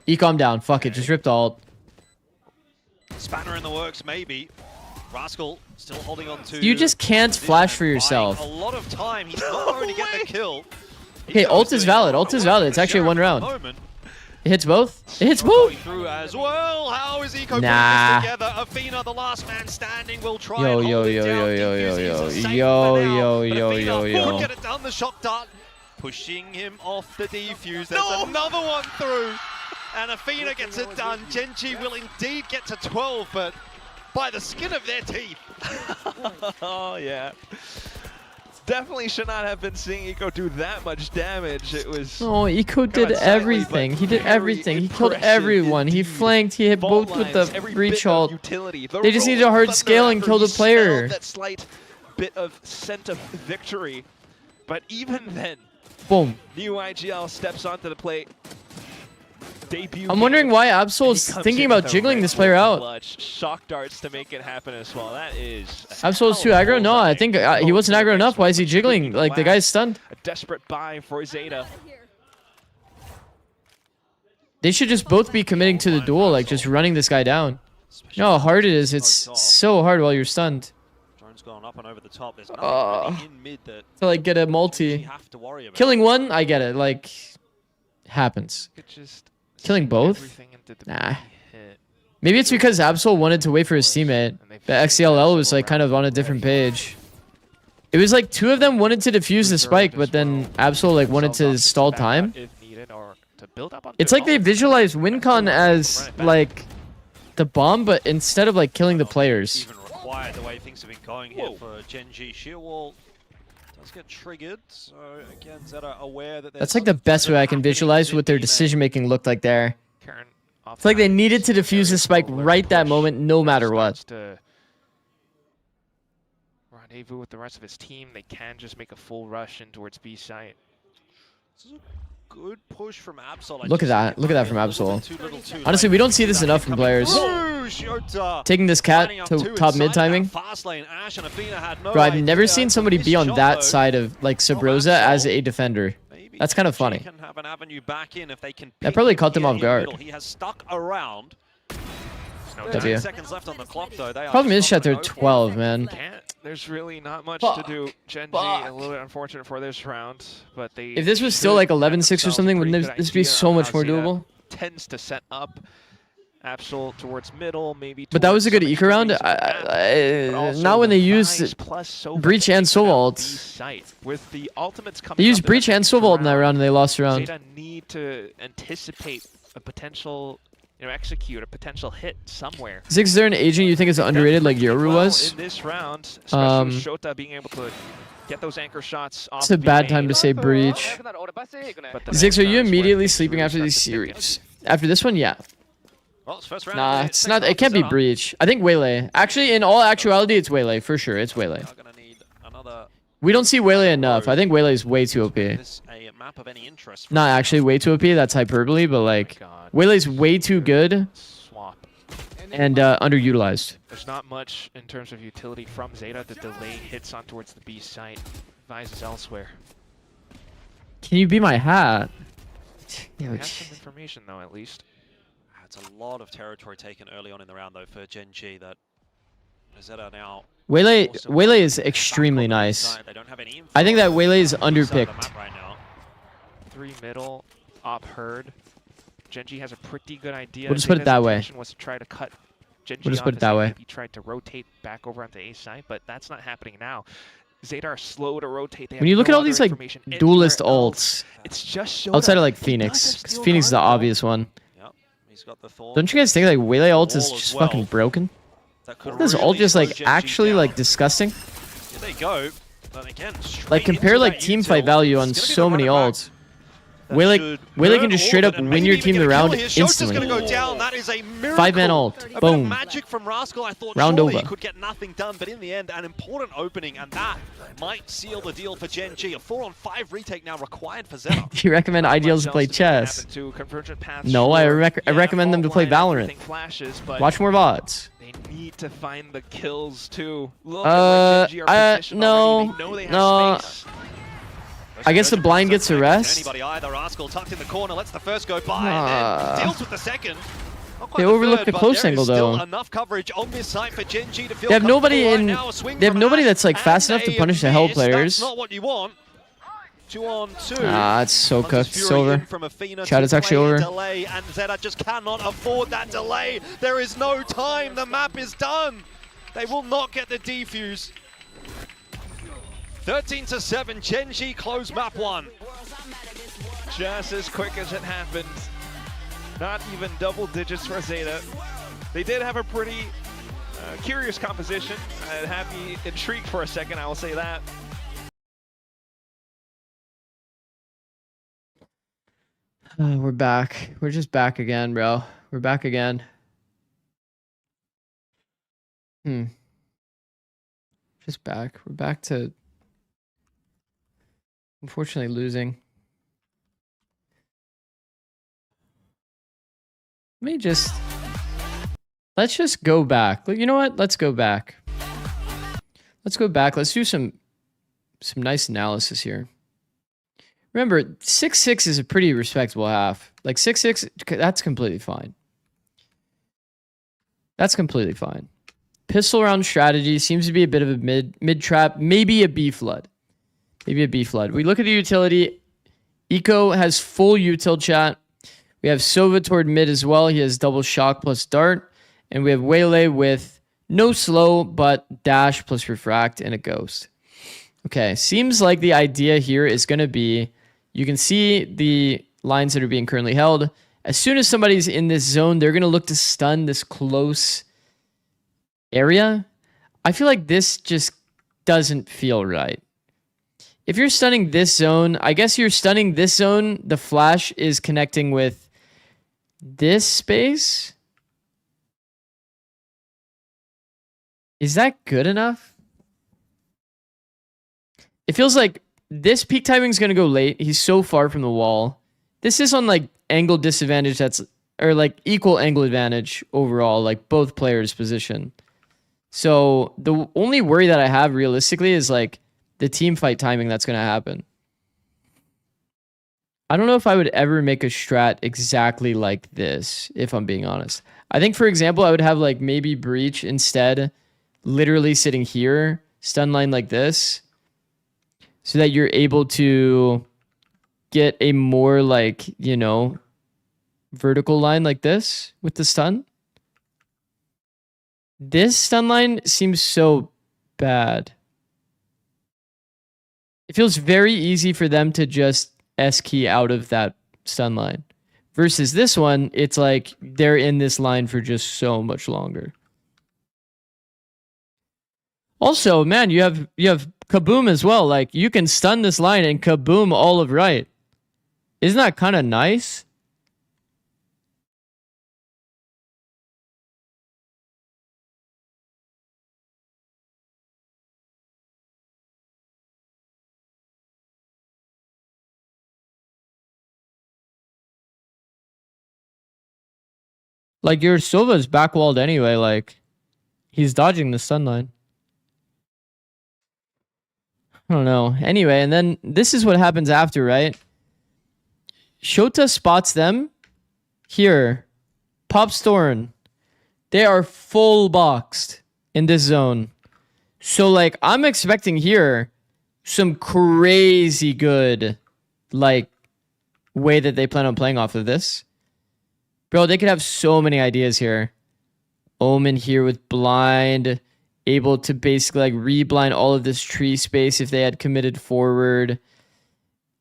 Eco, I'm down. Fuck it. Just rip the ult. Spanner in the works, maybe. Rascal still holding on to. You just can't flash for yourself. A lot of time. He's not going to get the kill. Hey, ult is valid. Ult is valid. It's actually 1 round. It hits both. It hits both. Through as well. How is Eco putting nah. this together? Athena, the last man standing, will try Yo, and yo, hold yo, it down. yo, yo, yo, Diffusing yo, is a safe yo, for now, yo, but yo, Athena yo, yo. could get it done. The shock dart pushing him off the defuse. There's another one through, and Athena gets it done. Genji will indeed get to 12, but by the skin of their teeth. Oh yeah. Definitely should not have been seeing Eco do that much damage. It was. Oh, Eco did everything. He did everything. He killed everyone. He flanked. He hit both with the breach ult. They just needed a hard scale and killed a player. That slight bit of scent of victory, but even then, boom. New IGL steps onto the plate. Debut. I'm wondering why Absol's thinking about jiggling this player out. Shock darts to make it happen as well. That is. Absol's too aggro? No, I think he wasn't aggro enough. Why is he jiggling? Like, the guy's stunned. A desperate buy for ZETA. They should just both be committing to the duel, like just running this guy down. You know how hard it is? It's so hard while you're stunned. Drone's gone up and over the top. There's nothing in mid that to like get a multi. Killing one, I get it. Like, happens. Killing both? Nah. Maybe it's because Absol wanted to wait for his teammate. But XCLL was like kind of on a different page. It was like 2 of them wanted to defuse the spike, but then Absol like wanted to stall time. It's like they visualized WinCon as like the bomb, but instead of like killing the players. Even required the way things have been going here for Genji. Sheer wall does get triggered, so again, ZETA aware that that's like the best way I can visualize what their decision making looked like there. It's like they needed to defuse the spike right that moment, no matter what. Rendezvous with the rest of his team. They can just make a full rush in towards B site. This is a good push from Absol. Look at that. Look at that from Absol. Honestly, we don't see this enough from players. Taking this cat to top mid timing. Bro, I've never seen somebody be on that side of like Sabrosa as a defender. That's kind of funny. That probably caught them off guard. He has stuck around. No 10 seconds left on the clock, though. Problem is, Chat, they're 12, man. There's really not much to do. Gen G, a little bit unfortunate for this round, but they. If this was still like 11-6 or something, wouldn't this be so much more doable? Tends to set up Absol towards middle, maybe. But that was a good eco round. Not when they used Breach and Soul Ult. With the ultimates coming, They used Breach and Soul Ult in that round, and they lost the round. ZETA need to anticipate a potential, execute a potential hit somewhere. Zikz, is there an agent you think is underrated like Yoru was? In this round, especially with Shota being able to get those anchor shots off. It's a bad time to say Breach. Zikz, are you immediately sleeping after these series? After this one, yeah. Well, it's first round. Nah, it's not. It can't be Breach. I think Waylay. Actually, in all actuality, it's Waylay for sure. It's Waylay. We don't see Waylay enough. I think Waylay is way too OP. Not actually way too OP. That's hyperbole, but like Waylay's way too good and underutilized. There's not much in terms of utility from ZETA. The delay hits on towards the B site. Vises elsewhere. Can you be my hat? We have some information though, at least. It's a lot of territory taken early on in the round, though, for Gen G. That ZETA now. Waylay is extremely nice. I think that Waylay is underpicked. Right now. 3 middle, op heard. Gen G has a pretty good idea. We'll just put it that way. Was to try to cut Gen G We'll just put it that way. He tried to rotate back over onto A side, but that's not happening now. ZETA are slow to rotate. When you look at all these like duelist ults, it's just outside of like Phoenix, because Phoenix is the obvious one. Don't you guys think like Waylay ult is just fucking broken? This ult just like actually like disgusting? Yeah, there you go. But again, like compare like team fight value on so many ults. Waylay can just straight up win your team the round instantly. 5-man ult. Boom. Magic from Rascal. I thought round over. He could get nothing done, but in the end, an important opening, and that might seal the deal for Gen G. A 4-on-5 retake now required for ZETA. Do you recommend ideals to play chess? No, I recommend them to play Valorant. Watch more VODs. They need to find the kills too. Look at where Gen G are no. I guess the blind gets a rest. Anybody either. Rascal tucked in the corner, lets the first go by, and then deals with the second. They overlooked the close angle though. Enough coverage on this site for Gen G to feel they have nobody in. They have nobody that's like fast enough to punish the hell players. That's not what you want. 2-on-2. Ah, it's so cooked. It's over. Chat, it's actually over. Delay, and ZETA just cannot afford that delay. There is no time. The map is done. They will not get the defuse. 13-7, Gen G close map 1. Just as quick as it happened. Not even double digits for ZETA. They did have a pretty curious composition. I had me intrigued for a second, I will say that. We're back. We're just back again, bro. We're back again. Just back. We're back to unfortunately losing. Let's just go back. You know what? Let's go back. Let's go back. Let's do some nice analysis here. Remember, 6-6 is a pretty respectable half. Like 6-6, that's completely fine. That's completely fine. Pistol round strategy seems to be a bit of a mid trap, maybe a B flood. Maybe a B flood. We look at the utility. Eco has full util chat. We have Sova toward mid as well. He has double shock plus dart. And we have Waylay with no slow, but dash plus refract and a ghost. Okay, seems like the idea here is going to be, you can see the lines that are being currently held. As soon as somebody's in this zone, they're going to look to stun this close area. I feel like this just doesn't feel right. If you're stunning this zone, I guess you're stunning this zone. The flash is connecting with this space. Is that good enough? It feels like this peak timing is going to go late. He's so far from the wall. This is on like angle disadvantage or like equal angle advantage overall, like both players' position. So the only worry that I have realistically is like the team fight timing that's going to happen. I don't know if I would ever make a strat exactly like this, if I'm being honest. I think, for example, I would have like maybe Breach instead literally sitting here, stun line like this, so that you're able to get a more like, you know, vertical line like this with the stun. This stun line seems so bad. It feels very easy for them to just S-key out of that stun line. Versus this one, it's like they're in this line for just so much longer. Also, man, you have Kaboom as well. Like, you can stun this line and Kaboom all of right. Isn't that kind of nice? Like, your Sova's backwalled anyway, like, he's dodging the stun line. I don't know. Anyway, and then this is what happens after, right? Shota spots them. Here. Pops Thorn. They are full boxed in this zone. So, like, I'm expecting here some crazy good, like, way that they plan on playing off of this. Bro, they could have so many ideas here. Omen here with blind, able to basically like reblind all of this tree space if they had committed forward.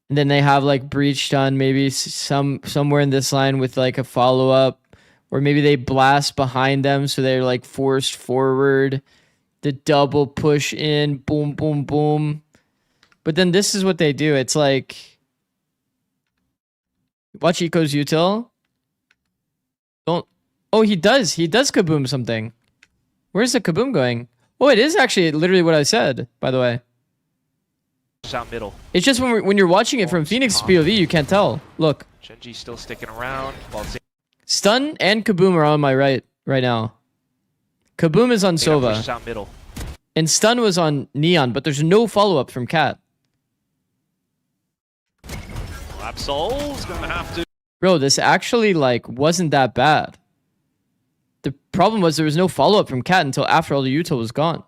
And then they have like breach done maybe somewhere in this line with like a follow-up. Or maybe they blast behind them so they're like forced forward. The double push in, boom, boom, boom. But then this is what they do. It's like, watch Eco's util. Don't. Oh, he does Kaboom something. Where's the Kaboom going? Oh, it is actually literally what I said, by the way. Out middle. It's just when you're watching it from Phoenix POV, you can't tell. Look. Genji still sticking around. Stun and Kaboom are on my right now. Kaboom is on Sova. Out middle. And Stun was on Neon, but there's no follow-up from Cat. Absol's gonna have to. Bro, this actually, like, wasn't that bad. The problem was there was no follow-up from Cat until after all the util was gone.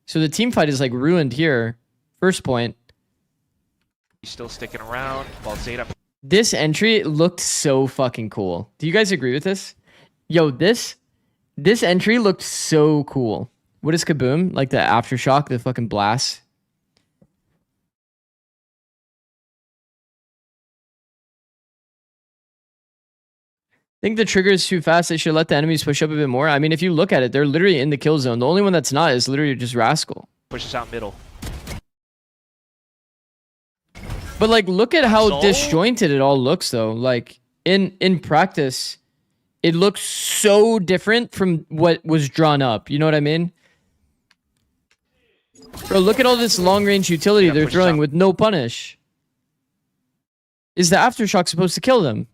So the team fight is, like, ruined here. First point. He's still sticking around while ZETA. This entry looked so fucking cool. Do you guys agree with this? Yo, this entry looked so cool. What is Kaboom? Like the aftershock, the fucking blast. Think the trigger is too fast. They should let the enemies push up a bit more. I mean, if you look at it, they're literally in the kill zone. The only one that's not is literally just Rascal. Pushes out middle. But like, look at how disjointed it all looks, though. Like in practice, it looks so different from what was drawn up. You know what I mean? Bro, look at all this long-range utility they're throwing with no punish. Is the aftershock supposed to kill them?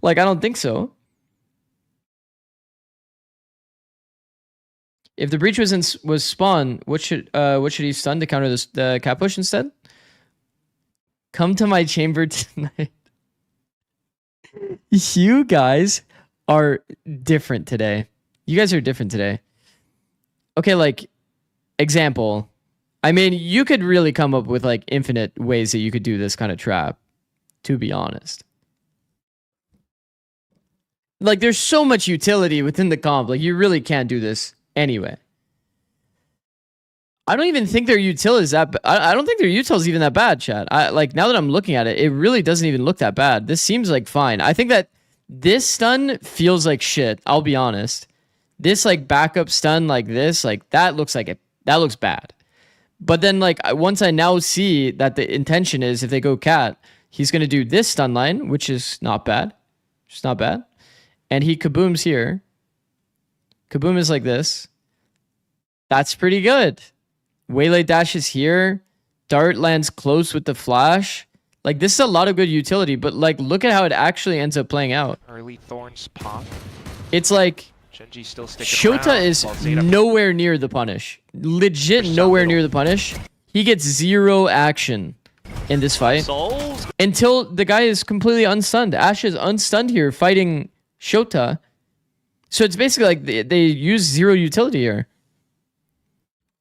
Like, I don't think so. If the breach was spawn, what should he stun to counter this the cat push instead? Come to my chamber tonight. You guys are different today. You guys are different today. Okay, like, example. I mean, you could really come up with like infinite ways that you could do this kind of trap, to be honest. Like, there's so much utility within the comp. Like, you really can't do this anyway. I don't even think their util is that. I don't think their util is even that bad, chat. Like, now that I'm looking at it, it really doesn't even look that bad. This seems like fine. I think that this stun feels like shit. I'll be honest. This like backup stun like this, like that looks bad. But then like once I now see that the intention is if they go cat, he's gonna do this stun line, which is not bad. Just not bad. And he kabooms here. Kaboom is like this. That's pretty good. Waylay dashes here. Dart lands close with the flash. Like, this is a lot of good utility, but like, look at how it actually ends up playing out. Early Thorns pop. It's like Genji still sticking Shota around, is while ZETA nowhere near the punish. Legit Push down nowhere middle. near the punish. He gets 0 action in this fight Souls. until the guy is completely unstunned. Ashe is unstunned here fighting Shota. So it's basically like they use 0 utility here.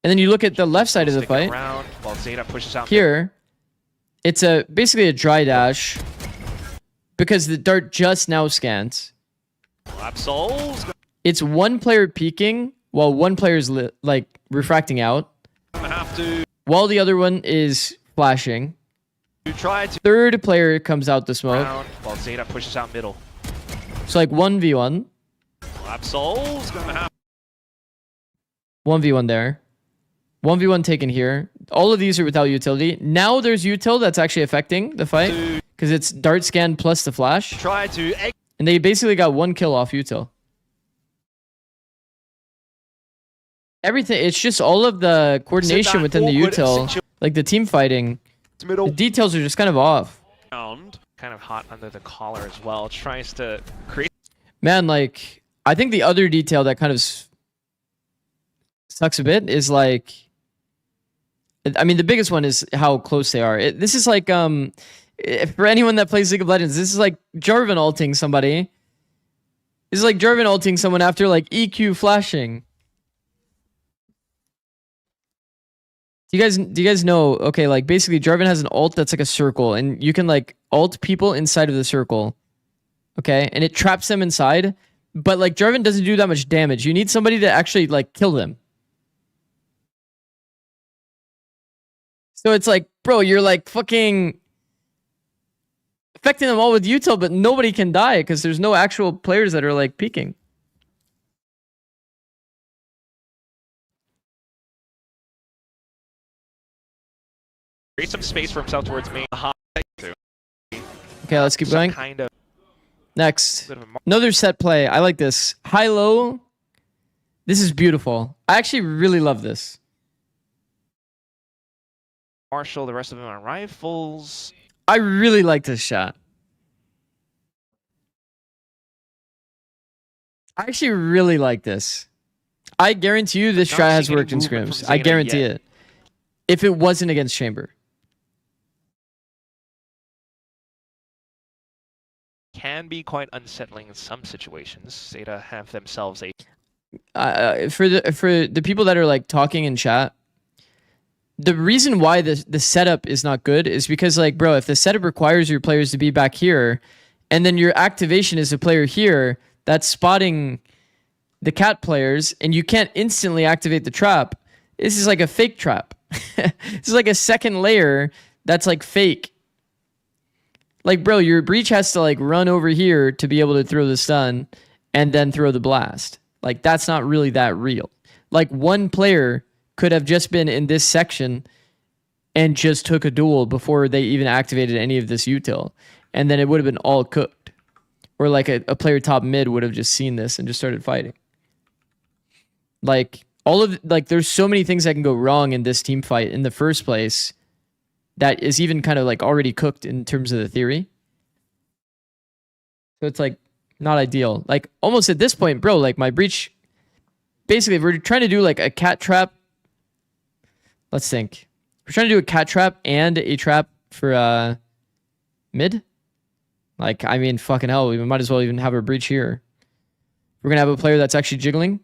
And then you look at the left side of the sticking fight. around while ZETA pushes out Here, it's basically a dry dash because the dart just now scans. Lab Souls. It's one player peeking while one player is like refracting out, Gonna have to while the other one is flashing. try to Third player comes out the smoke. around while ZETA pushes out middle. So like 1v1, Lab Souls. Gonna have 1v1 there. 1v1 taken here. All of these are without utility. Now there's util that's actually affecting the fight because it's dart scan plus the flash. try to And they basically got 1 kill off util. Everything, it's just all of the coordination within the util, like the team fighting. The details are just kind of off. Kind of hot under the collar as well. Tries to create. Man, like, I think the other detail that kind of sucks a bit is like, I mean, the biggest one is how close they are. This is like, for anyone that plays League of Legends, this is like Jarvan ulting somebody. This is like Jarvan ulting someone after like EQ flashing. Do you guys know, okay, like basically Jarvan has an ult that's like a circle and you can like ult people inside of the circle. Okay? And it traps them inside, but like Jarvan doesn't do that much damage. You need somebody to actually like kill them. So it's like, bro, you're like fucking affecting them all with util, but nobody can die because there's no actual players that are like peeking. Create some space for himself towards main. Okay, let's keep going. Kind of Next. Another set play. I like this. High-low. This is beautiful. I actually really love this. Marshall, the rest of them on rifles. I really like this shot. I actually really like this. I guarantee you this strat has worked in scrims. I guarantee it. If it wasn't against Chamber. Can be quite unsettling in some situations. ZETA have themselves a For the people that are like talking in chat, the reason why the setup is not good is because like, bro, if the setup requires your players to be back here, and then your activation is a player here that's spotting the cat players, and you can't instantly activate the trap, this is like a fake trap. This is like a second layer that's like fake. Like, bro, your breach has to like run over here to be able to throw the stun and then throw the blast. Like, that's not really that real. Like, one player could have just been in this section and just took a duel before they even activated any of this util. And then it would have been all cooked. Or like a player top mid would have just seen this and just started fighting. Like, there's so many things that can go wrong in this team fight in the first place that is even kind of like already cooked in terms of the theory. So it's like not ideal. Like almost at this point, bro, like my breach, basically if we're trying to do like a cat trap, let's think. We're trying to do a cat trap and a trap for mid. Like, I mean, fucking hell, we might as well even have a breach here. We're going to have a player that's actually jiggling.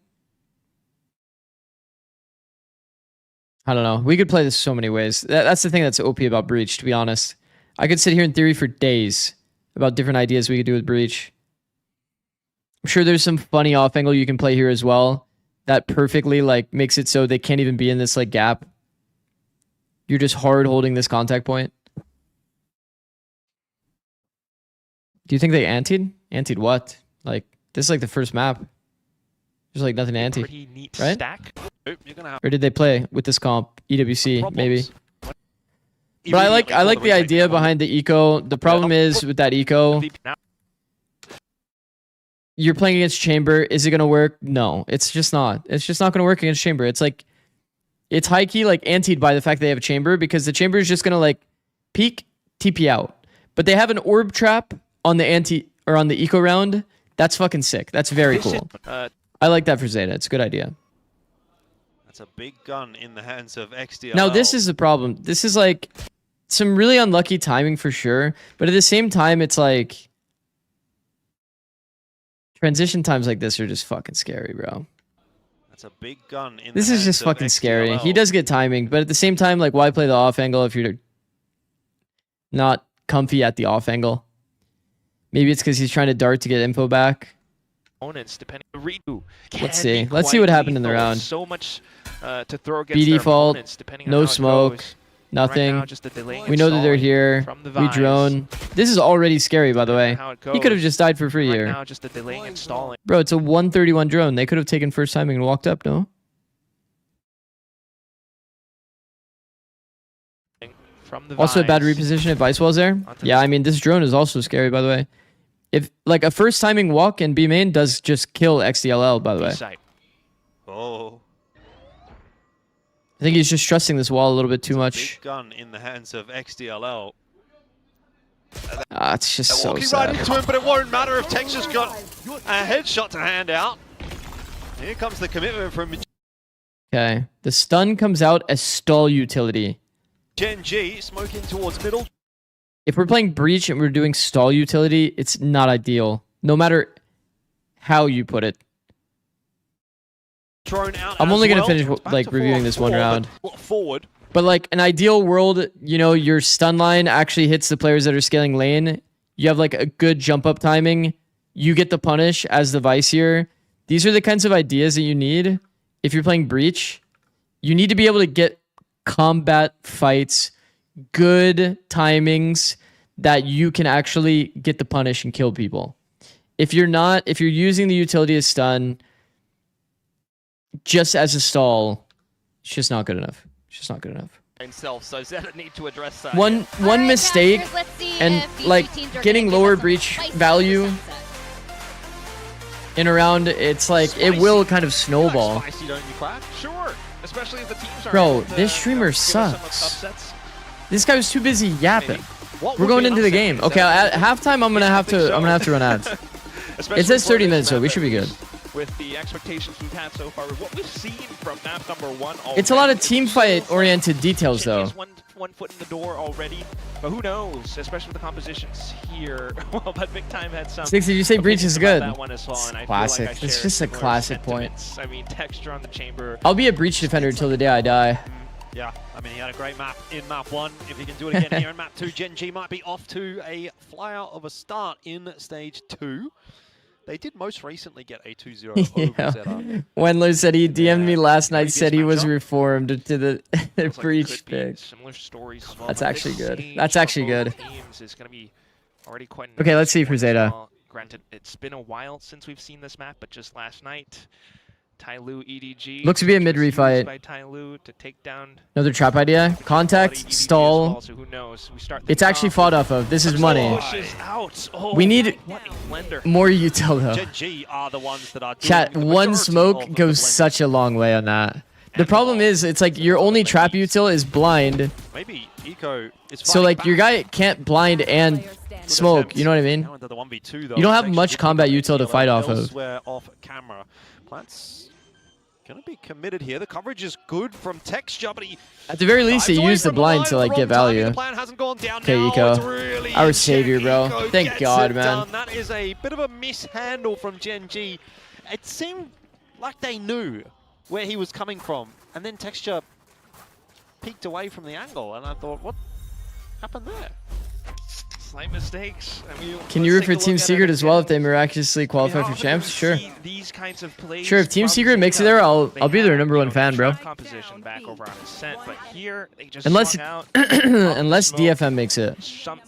I don't know. We could play this so many ways. That's the thing that's OP about Breach, to be honest. I could sit here in theory for days about different ideas we could do with Breach. I'm sure there's some funny off angle you can play here as well that perfectly like makes it so they can't even be in this like gap. You're just hard holding this contact point. Do you think they antied? Antied what? Like, this is like the first map. There's like nothing to anti. pretty neat right? stack. You're gonna have Or did they play with this comp? EWC, maybe. But I immediately like pull the retake idea double. behind the eco. The problem is with that eco, you're playing against Chamber. Is it gonna work? No, it's just not. It's just not gonna work against Chamber. It's like, it's high key like antied by the fact they have a Chamber, because the Chamber is just gonna like peek, TP out. But they have an orb trap on the on the eco round. That's fucking sick. That's very cool. I like that for Zeta. It's a good idea. That's a big gun in the hands of XDL. Now this is the problem. This is like some really unlucky timing for sure, but at the same time, it's like transition times like this are just fucking scary, bro. That's a big gun in This the is hands just of fucking scary. XDL. He does get timing, but at the same time, like, why play the off angle if you're not comfy at the off angle? Maybe it's because he's trying to dart to get info back. Opponents, depending on redo. Let's see. Let's see what happened in the round. So much to throw against B their default, opponents, depending on no how it smoke, goes. nothing. Right now, just a delay We know that they're installing here. from the We vibes. drone. This is already scary, by the way. How it He could have goes. just died for free Right here. now, just a delay installing. Bro, it's a 131 drone. They could have taken first timing and walked up, no? From the Also a bad vibes. reposition if Icewell's there. Yeah, I mean, this drone is also scary, by the way. If, like, a first timing walk in B main does just kill XDLL, by the way. B-side. Oh, I think he's just trusting this wall a little bit too much. big gun in the hands of XDLL. Ah, it's just so Walking right sad. into him, but it won't matter if Texas got a headshot to hand out. Here comes the commitment from Okay. The stun comes out as stall utility. Gen G, smoking towards middle. If we're playing Breach and we're doing stall utility, it's not ideal. No matter how you put it. Thrown out I'm as only going well. to finish It's back like to reviewing this one 4-4, round. but forward. But like an ideal world, you know, your stun line actually hits the players that are scaling lane. You have like a good jump up timing. You get the punish as the Vice here. These are the kinds of ideas that you need if you're playing Breach. You need to be able to get combat fights, good timings that you can actually get the punish and kill people. If you're not, if you're using the utility as stun just as a stall, it's just not good enough. It's just not good enough. Himself, so Zeta need to address that. One mistake Cashers, let's see and if these like two teams are getting gonna give lower us some breach spicy value sunset. in a round, it's like it will kind of snowball. Spicy, don't you, Quack? Sure, especially if the teams are Bro, able to, this streamer give us some sucks. upsets. This guy was too busy yapping. What We're would going be an into the upset game. is Okay, that- at halftime I'm gonna have to run ads. It says 30 minutes, so we should be good. With the expectations we've had so far, with what we've seen from map number 1 already. It's a lot of team fight oriented details though. One foot in the door already, but who knows, especially with the compositions here. Well, but Big Time had some. Six, did you say Breach is opinions good? about that one as well, and I feel Classic. like I It's share just a similar classic point. sentiments. I mean, texture on the chamber. I'll be a Breach defender until the day I die. Yeah, I mean, he had a great map in map 1. If he can do it again here in map 2, Gen G might be off to a flyout of a start in stage 2. They did most recently get a 2-0 over Zeta. Wendler said he DM'd me last night, previous said he was matchup. reformed to the Looks like Breach could be pick. Similar stories as well, That's but actually this good. stage That's actually for good. both teams is gonna be already quite Okay, let's see for noticeable as Zeta. well. Granted, it's been a while since we've seen this map, but just last night, Tyloo EDG Looks to be a mid was used refight. by Tyloo to take down Another trap idea. Contact, EDG as stall. well, so who knows? We start It's things actually off fought off of. This is money. pushes out. Oh, We need what a blender. more util though. Gen G are the ones that are doing Chat, the one majority smoke of the goes blending. such a long way on that. The problem is, it's like your only trap util is blind. Maybe Eco is So fighting like your back. guy can't blind and smoke, you know what I mean? Now into the 1v2 though. You don't have Section much with combat the util to yellow fight off of. elsewhere off camera. Plant's gonna be committed here. The coverage is good from Texture, but he At the very least, they dives away use the from blind line to like at the get wrong timing. value. The plan hasn't gone down Okay, now. Eco. It's really Our in savior, check. bro. Eco Thank gets God, it man. done. That is a bit of a mishandle from Gen G. It seemed like they knew where he was coming from, and then Texture peeked away from the angle, and I thought, what happened there? Slight mistakes. I mean, Can you root for Team Secret as well if they miraculously qualify for champs? Sure. These kinds of plays Sure, if Team from Secret makes it Zeta, there, I'll they be their had, number you one know, fan, bro. shot composition back over on his set, but here they just Unless swung out. unless Smoke. DFM makes it. Some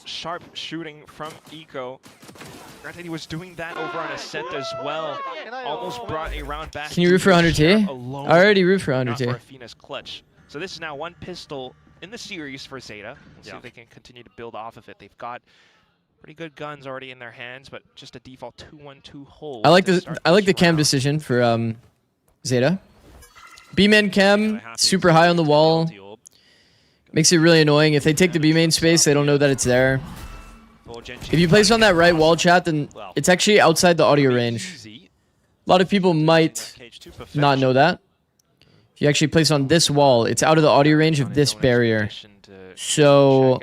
sharp shooting from Eco. Granted, he was doing that over on a set as well. Almost brought a round back. Can you root for 100T? Alone, I already root for not 100T. for Athena's clutch. So this is now one pistol in the series for Zeta. Let's see if they can continue to build off of it. They've got pretty good guns already in their hands, but just a default 2-1-2 hold. I like to the start I like this the cam round. decision for Zeta. B-man cam, super high on the wall. Makes it really annoying. If they take the B main space, they don't know that it's there. If you place it on that right wall, chat, then it's actually outside the audio range. A lot of people might not know that. If you actually place it on this wall, it's out of the audio range of this barrier. So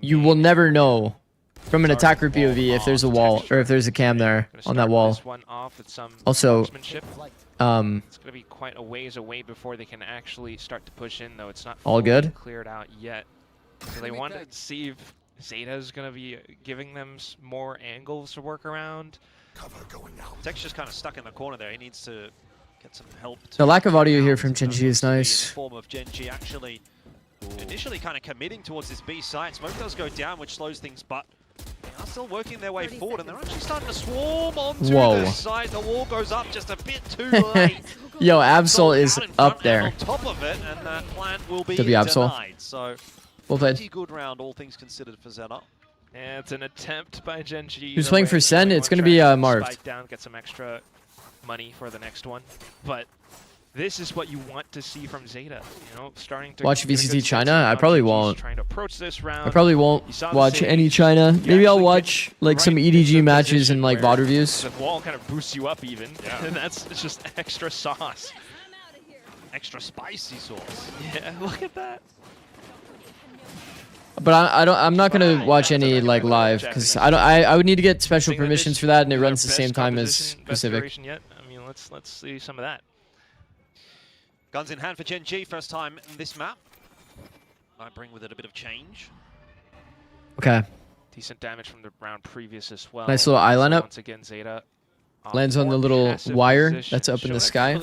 you will never know from an attacker POV if there's a wall or if there's a cam there on that wall. Also, it's going to be quite a ways away before they can actually start to push in, though it's not all good. Cleared out yet. So they want to see if ZETA is going to be giving them more angles to work around. Cover going out. Zikz just kind of stuck in the corner there. He needs to get some help. The lack of audio here from Genji is nice. In the form of Genji actually initially kind of committing towards this B site. Smoke does go down, which slows things, but they are still working their way forward, and they're actually starting to swarm onto the site. The wall goes up just a bit too late. Yo, Absol is up there. On top of it, and that plant will be Absol. denied. So, well played. Pretty good round, all things considered for ZETA. Yeah, it's an attempt by Genji. Who's playing for Sen? It's going to be Marv. Down, get some extra money for the next one, but this is what you want to see from ZETA. You know, starting to watch VCT China. I probably won't. Trying to approach this round. I probably won't watch any China. Maybe I'll watch like some EDG matches and like VOD reviews. The wall kind of boosts you up even, and it's just extra sauce, extra spicy sauce. Yeah, look at that. But I'm not gonna watch any like live because I would need to get special permissions for that, and it runs the same time as Pacific. Yet? I mean, let's see some of that. Guns in hand for Genji, first time in this map. Might bring with it a bit of change. Okay. Decent damage from the round previous as well. Nice little eye lineup. Once again, ZETA lands on the little wire position. that's up in the sky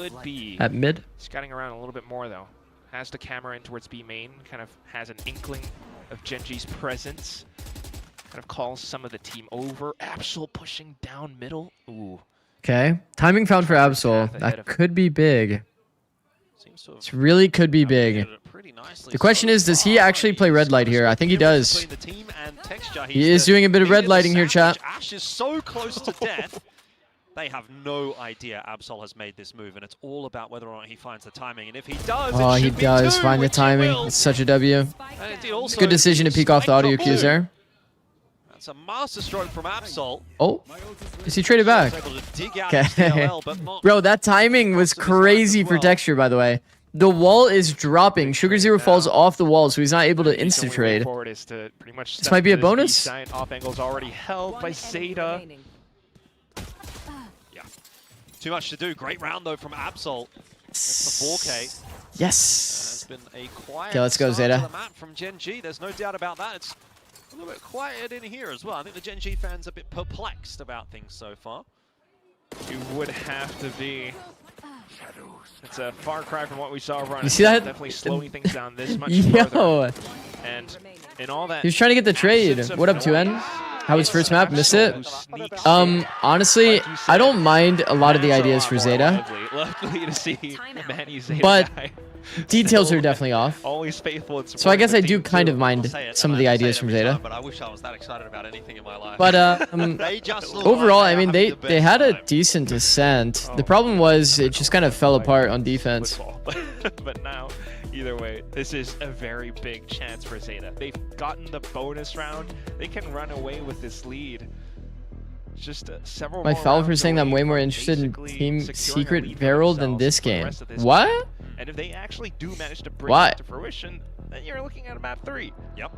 at mid. Scouting around a little bit more though. Has the camera in towards B main. Kind of has an inkling of Genji's presence. Kind of calls some of the team over. Absol pushing down middle. Ooh. Okay. Timing found for Absol. That could be big. This really could be big. The question is, does he actually play red light here? I think he does. He is doing a bit of red lighting here, chat. Ash is so close to death. They have no idea Absol has made this move, and it's all about whether or not he finds the timing. And if he does, oh, he does find the timing. It's such a W. Good decision to peek off the audio cues there. That's a master stroke from Absol. Oh, is he traded back? Okay. Bro, that timing was crazy for texture, by the way. The wall is dropping. Sugar Zero falls off the wall, so he's not able to insta-trade. This might be a bonus? Off angle's already held by ZETA. Yeah. Too much to do. Great round, though, from Absol. That's the 4K. Yes. Been a quiet Okay, let's go, start to ZETA. the map from Genji. There's no doubt about that. It's a little bit quiet in here as well. I think the Genji fans are a bit perplexed about things so far. You would have to be. It's a far cry from what we saw run. You see that? Definitely slowing things down this much Yo. further. And in all that, He was trying to get the trade. What up, 2N? How was first map? Missed it? Honestly, I don't mind a lot of the ideas for ZETA. Lovely to see Manny ZETA But guy. details are definitely off. Always faithful. So I guess I do kind of mind some of the ideas from ZETA. But I wish I was that excited about anything in my life. But overall, I mean, they had a decent descent. The problem was it just kind of fell apart on defense. But now, either way, this is a very big chance for ZETA. They've gotten the bonus round. They can run away with this lead. Just several. My foul for saying that I'm way more interested in Team Secret Barrel than this game. What? And if they actually do manage to bring it to fruition, then you're looking at a map 3. Yep.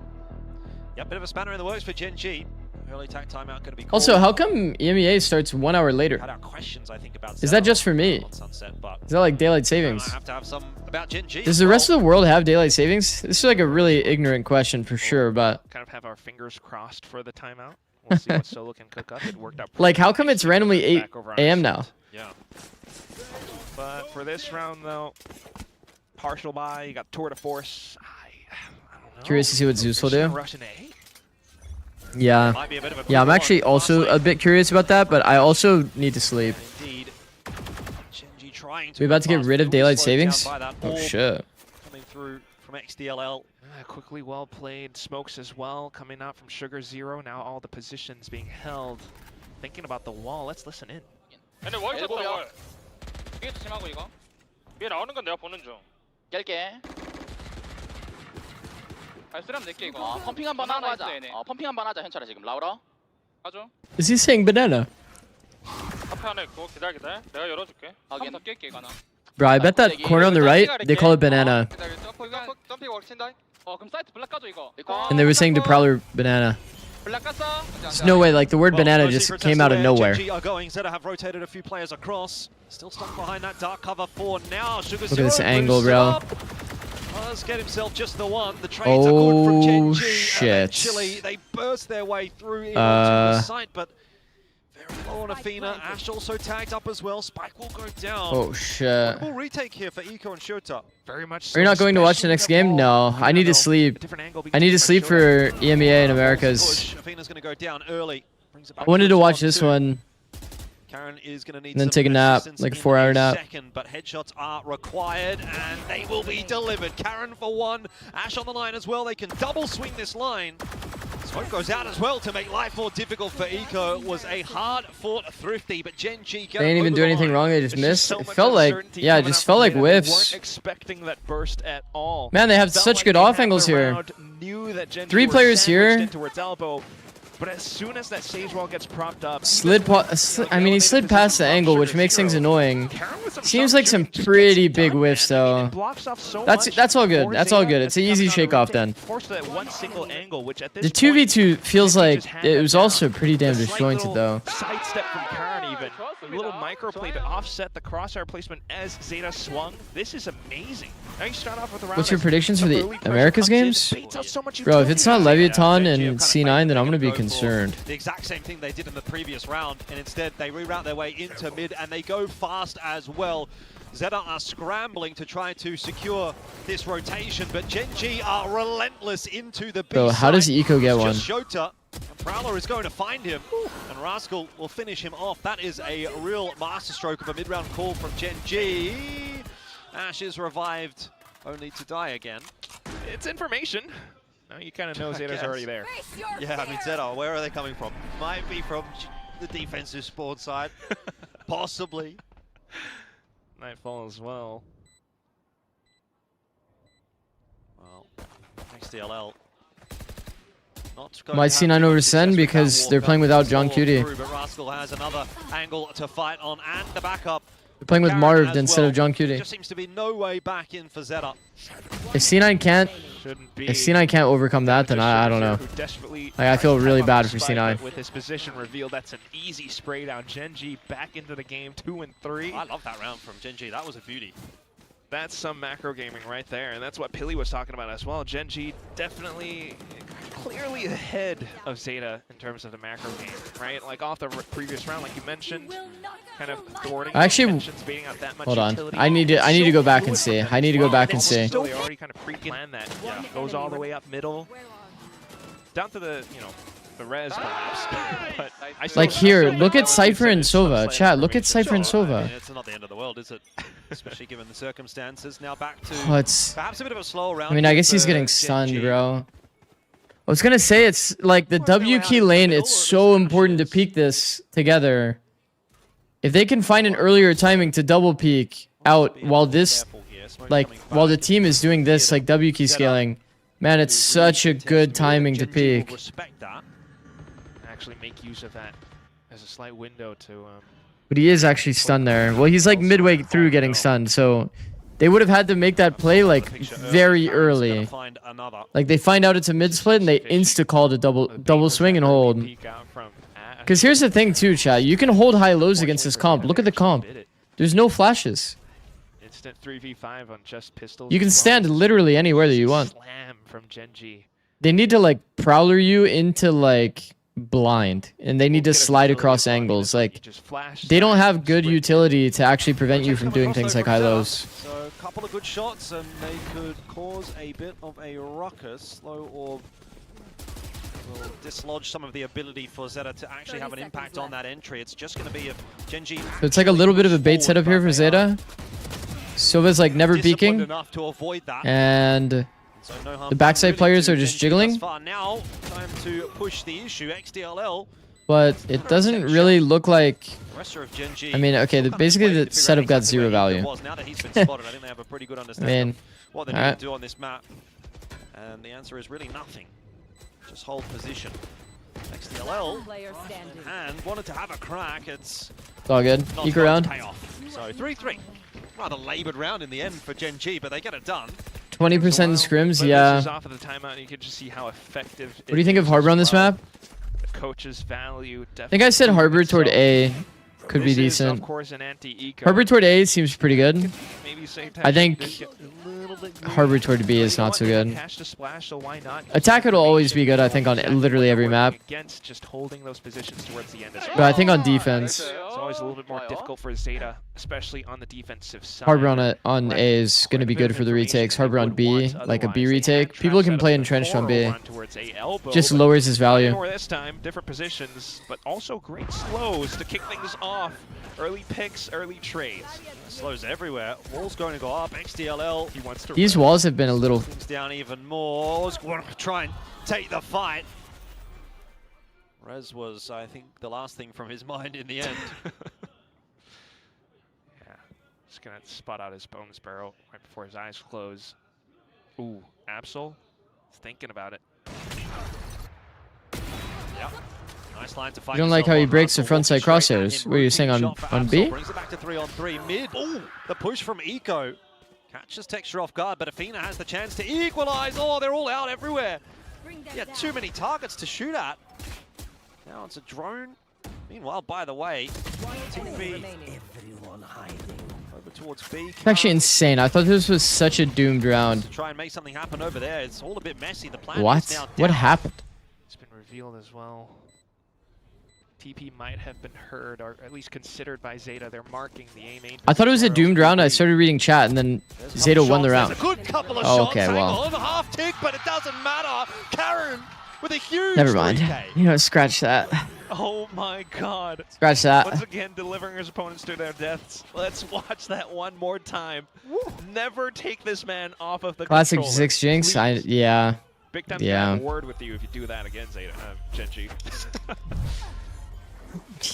Yep, bit of a spanner in the works for Genji. Early attack timeout going to be called. Also, how come EMEA starts 1 hour later? Had our questions, I think, about Is that just for me? Sunset, but Is that like daylight savings? I have to have some about Genji. Does the rest of the world have daylight savings? This is like a really ignorant question for sure, but kind of have our fingers crossed for the timeout. We'll see what Solo can cook up. It worked out. Like, how come it's randomly 8 a.m. now? Yeah. But for this round, though, partial buy. You got Tour de Force. I don't know. Curious to see what Zeus will do. Russian A? Yeah. Yeah, I'm actually also a bit curious about that, but I also need to sleep. Indeed. Genji trying to We about to get rid of daylight savings? Oh shit. Coming through from XDLL. Quickly well played. Smokes as well coming out from Sugar Zero. Now all the positions being held. Thinking about the wall. Let's listen in. 근데 월 쳤다 월. 위에 조심하고 이거. 위에 나오는 건 내가 보는 중. 깰게. 쓰람 낼게 이거. 펌핑 한번 하자. 펌핑 한번 하자 현철아 지금 라우라. 가죠. Is he saying banana? 앞에 하나 있고 기다려. 내가 열어줄게. 한번 더 깰게 이거 하나. Bro, I bet that corner on the right, they call it banana. 점핑 월친다. 그럼 사이트 블락 까줘 이거. And they were saying to Prowler banana. 블락 깠어. There's no way, like, the word banana just came out of nowhere. ZETA are going. ZETA have rotated a few players across. Still stuck behind that dark cover for now. Sugar Look at this angle, bro. Does get himself just the one. The trades are good from Gen G. Shit. Eventually, they burst their way through into the site, but very low on Athena. Ash also tagged up as well. Spike will go down. Oh, shit. We'll retake here for Eco and Shota. Very much. Are you not going to watch the next game? No, I need to sleep. I need to sleep for EMEA in Americas. Athena's going to go down early. I wanted to watch this one. Karen is going to need and then take a nap, like a 4-hour nap. But headshots are required, and they will be delivered. Karen for one, Ash on the line as well. They can double swing this line. Smoke goes out as well to make life more difficult for Eco. It was a hard-fought thrifty, but Gen G they didn't even do anything wrong. They just missed. It felt like, yeah, it just felt like whiffs. Weren't expecting that burst at all. Man, they have such good off angles here. 3 players here. But as soon as that stage wall gets propped up, he slid past the angle, which makes things annoying. Seems like some pretty big whiffs, though. That's all good. That's all good. It's an easy shake off then. The 2v2 feels like it was also pretty damn disjointed, though. Sidestep from Karen even. A little micro play to offset the crosshair placement as ZETA swung. This is amazing. Now you start off with a round. What's your predictions for the Americas games? Bro, if it's not Leviathan and C9, then I'm gonna be concerned. The exact same thing they did in the previous round, and instead they reroute their way into mid, and they go fast as well. ZETA are scrambling to try to secure this rotation, but Gen G are relentless into the B. Bro, how does Eco get one? Shota. Prowler is going to find him, and Rascal will finish him off. That is a real masterstroke of a mid-round call from Gen G. Ash is revived, only to die again. It's information. Now you kind of know ZETA's already there. Yeah, I mean, ZETA, where are they coming from? Might be from the defensive spawn side. Possibly. Nightfall as well. Well, next DLL. Might C9 over Sen because they're playing without John Cutie. But Rascal has another angle to fight on, and the backup. They're playing with Marv instead of John Cutie. There just seems to be no way back in for ZETA. If C9 can't overcome that, then I don't know. Like, I feel really bad for C9. With his position revealed, that's an easy spray down. Gen G back into the game, 2 and 3. I love that round from Gen G. That was a beauty. That's some macro gaming right there, and that's what Pilly was talking about as well. Gen G definitely clearly ahead of ZETA in terms of the macro game, right? Like off the previous round, like you mentioned, kind of thwarting intentions, baiting out that much hold on. utility. I need to go back and see. I need to go back and see. They already kind of pre-planned that. Yeah, goes all the way up middle, down to the the res perhaps. But like here, look at Cypher and Sova. Chat, look at Cypher and Sova. It's not the end of the world, is it? Especially given the circumstances. Now back to perhaps a bit of a slow round. I mean, I guess he's getting stunned, bro. I was gonna say, it's like the W key lane, it's so important to peek this together. If they can find an earlier timing to double peek out while this, like, while the team is doing this, like, W key scaling, man, it's such a good timing to peek. Actually make use of that as a slight window to... But he is actually stunned there. Well, he's like midway through getting stunned, so they would have had to make that play, like, very early. Like, they find out it's a mid-split, and they insta-call to double swing and hold. Because here's the thing, too, chat. You can hold high-lows against this comp. Look at the comp. There's no flashes. Instant 3v5 on just pistols. You can stand literally anywhere that you want. Slam from Gen G. They need to, like, prowler you into, like, blind. And they need to slide across angles. Like, they don't have good utility to actually prevent you from doing things like high-lows. So, a couple of good shots, and they could cause a bit of a ruckus. Slow orb will dislodge some of the ability for ZETA to actually have an impact on that entry. It's just going to be if Gen G... So it's like a little bit of a bait setup here for ZETA. Sova's like never peeking. And the backside players are just jiggling. Now, time to push the issue. XDLL. But it doesn't really look like... I mean, okay, basically the setup got zero value. Now that he's been spotted, I think they have a pretty good understanding of what they need to do on this map. And the answer is really nothing. Just hold position. XDLL and wanted to have a crack. It's all good. Eke around. So 3-3. Rather laboured round in the end for Gen G, but they get it done. 20% scrims, yeah. Off of the timeout, you can just see how effective. What do you think of Harbor on this map? The coach's value. I think I said Harbor toward A could be decent. Of course, an anti-eco. Harbor toward A seems pretty good. Maybe I think Harbor toward B is not so good. Attack will always be good, I think, on literally every map. Against just holding those positions towards the end as well. But I think on defense, it's always a little bit more difficult for ZETA, especially on the defensive side. Harbor on A is going to be good for the retakes. Harbor on B, like a B retake. People can play entrenched on B. Just lowers his value. More this time, different positions, but also great slows to kick things off. Early picks, early trades. Slows everywhere. Wall's going to go up. XDLL. He wants to. These walls have been a little. Things down even more. Want to try and take the fight. Rez was, I think, the last thing from his mind in the end. Yeah, just gonna spot out his bones barrel right before his eyes close. Ooh, Absol, thinking about it. Yep. Nice line to fight. You don't like how he breaks the frontside crosshairs? What are you saying on B? Brings it back to 3-on-3 mid. Ooh, the push from Eco. Catches Texture off guard, but Athena has the chance to equalize. Oh, they're all out everywhere. Yeah, too many targets to shoot at. Now it's a drone. Meanwhile, by the way, Team B. Everyone hiding. Over towards B. It's actually insane. I thought this was such a doomed round. To try and make something happen over there. It's all a bit messy. The plan what? Is now down. What happened? It's been revealed as well. TP might have been heard, or at least considered by ZETA. They're marking the A main. I thought it was a doomed round. I started reading chat, and then ZETA won the round. There's a good couple of oh, shots. okay, well. Half tick, but it doesn't matter. Karen with a huge. Never mind. 3K. You know, scratch that. Oh my God. Scratch that. Once again, delivering his opponents to their deaths. Let's watch that one more time. Never take this man off of the Classic controller. Zikz Jinx. Yeah. Big time yeah. word with you if you do that again, ZETA, Genji.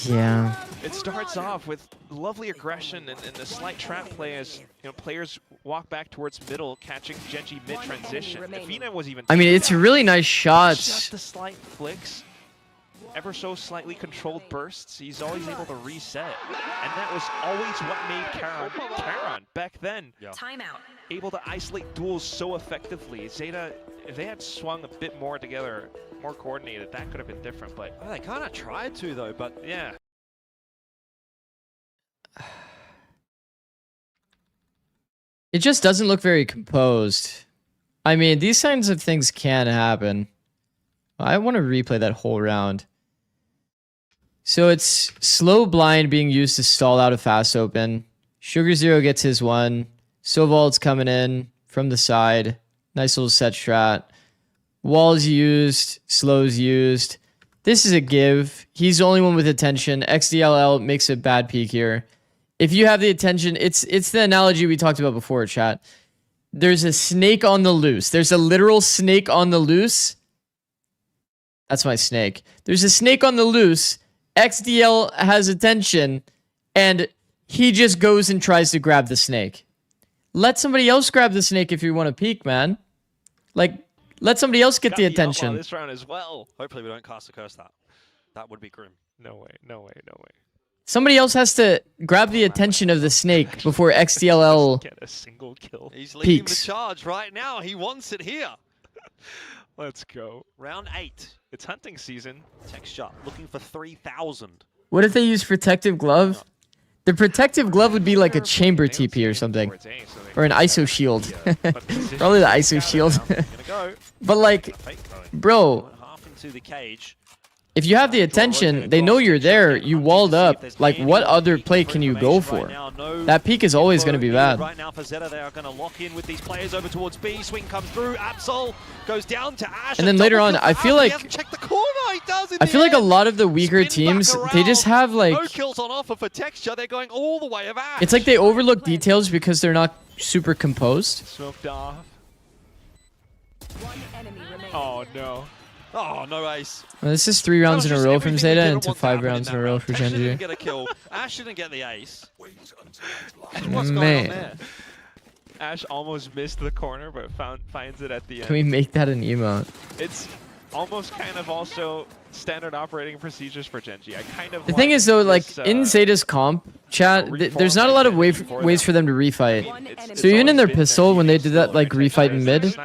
Yeah. It starts off with lovely aggression and the slight trap play as players walk back towards middle, catching Genji mid transition. Athena was even. I mean, it's really nice shots. Just the slight flicks, ever so slightly controlled bursts. He's always able to reset, and that was always what made Karon back then. Timeout. Able to isolate duels so effectively. ZETA, if they had swung a bit more together, more coordinated, that could have been different, but... Well, they kind of tried to, though, but... Yeah. It just doesn't look very composed. I mean, these kinds of things can happen. I want to replay that whole round. So it's slow blind being used to stall out a fast open. Sugar Zero gets his one. Soval's coming in from the side. Nice little set strat. Walls used, slows used. This is a give. He's the only one with attention. XDLL makes a bad peek here. If you have the attention, it's the analogy we talked about before, chat. There's a snake on the loose. There's a literal snake on the loose. That's my snake. There's a snake on the loose. XDL has attention, and he just goes and tries to grab the snake. Let somebody else grab the snake if you want to peek, man. Like, let somebody else get the attention. This round as well. Hopefully we don't cast a curse that. That would be grim. No way, no way, no way. Somebody else has to grab the attention of the snake before XDLL get a single kill. He's leading peeks. the charge right now. He wants it here. Let's go. Round 8. It's hunting season. Texture looking for 3,000. What if they use protective glove? The protective glove would be like a chamber TP or something. Or an ISO shield. Probably the ISO shield. But like, bro, Half into the cage. if you have the attention, they know you're there, you walled up. Like, what other play can you go for? That peak is always going to be bad. Right now for ZETA, they are going to lock in with these players over towards B. Swing comes through. Absol goes down to Ash. And then later on, I feel like a lot of the weaker teams, they just have like, no kills on offer for Texture. They're going all the way of Ash. it's like they overlook details because they're not super composed. Smoked off. One enemy remaining. Oh no. Oh, no ace. Well, this is 3 rounds in a row from ZETA into 5 rounds in a row for Texture Genji. didn't get a kill. Ash didn't get the ace. What's going on Man. there? Ash almost missed the corner, but finds it at the end. Can we make that an emote? It's almost kind of also standard operating procedures for Genji. I kind of The thing is though, like this, in ZETA's comp chat, there's not a lot of ways for them to refight. So even in their pistol, when they did that like refight in mid,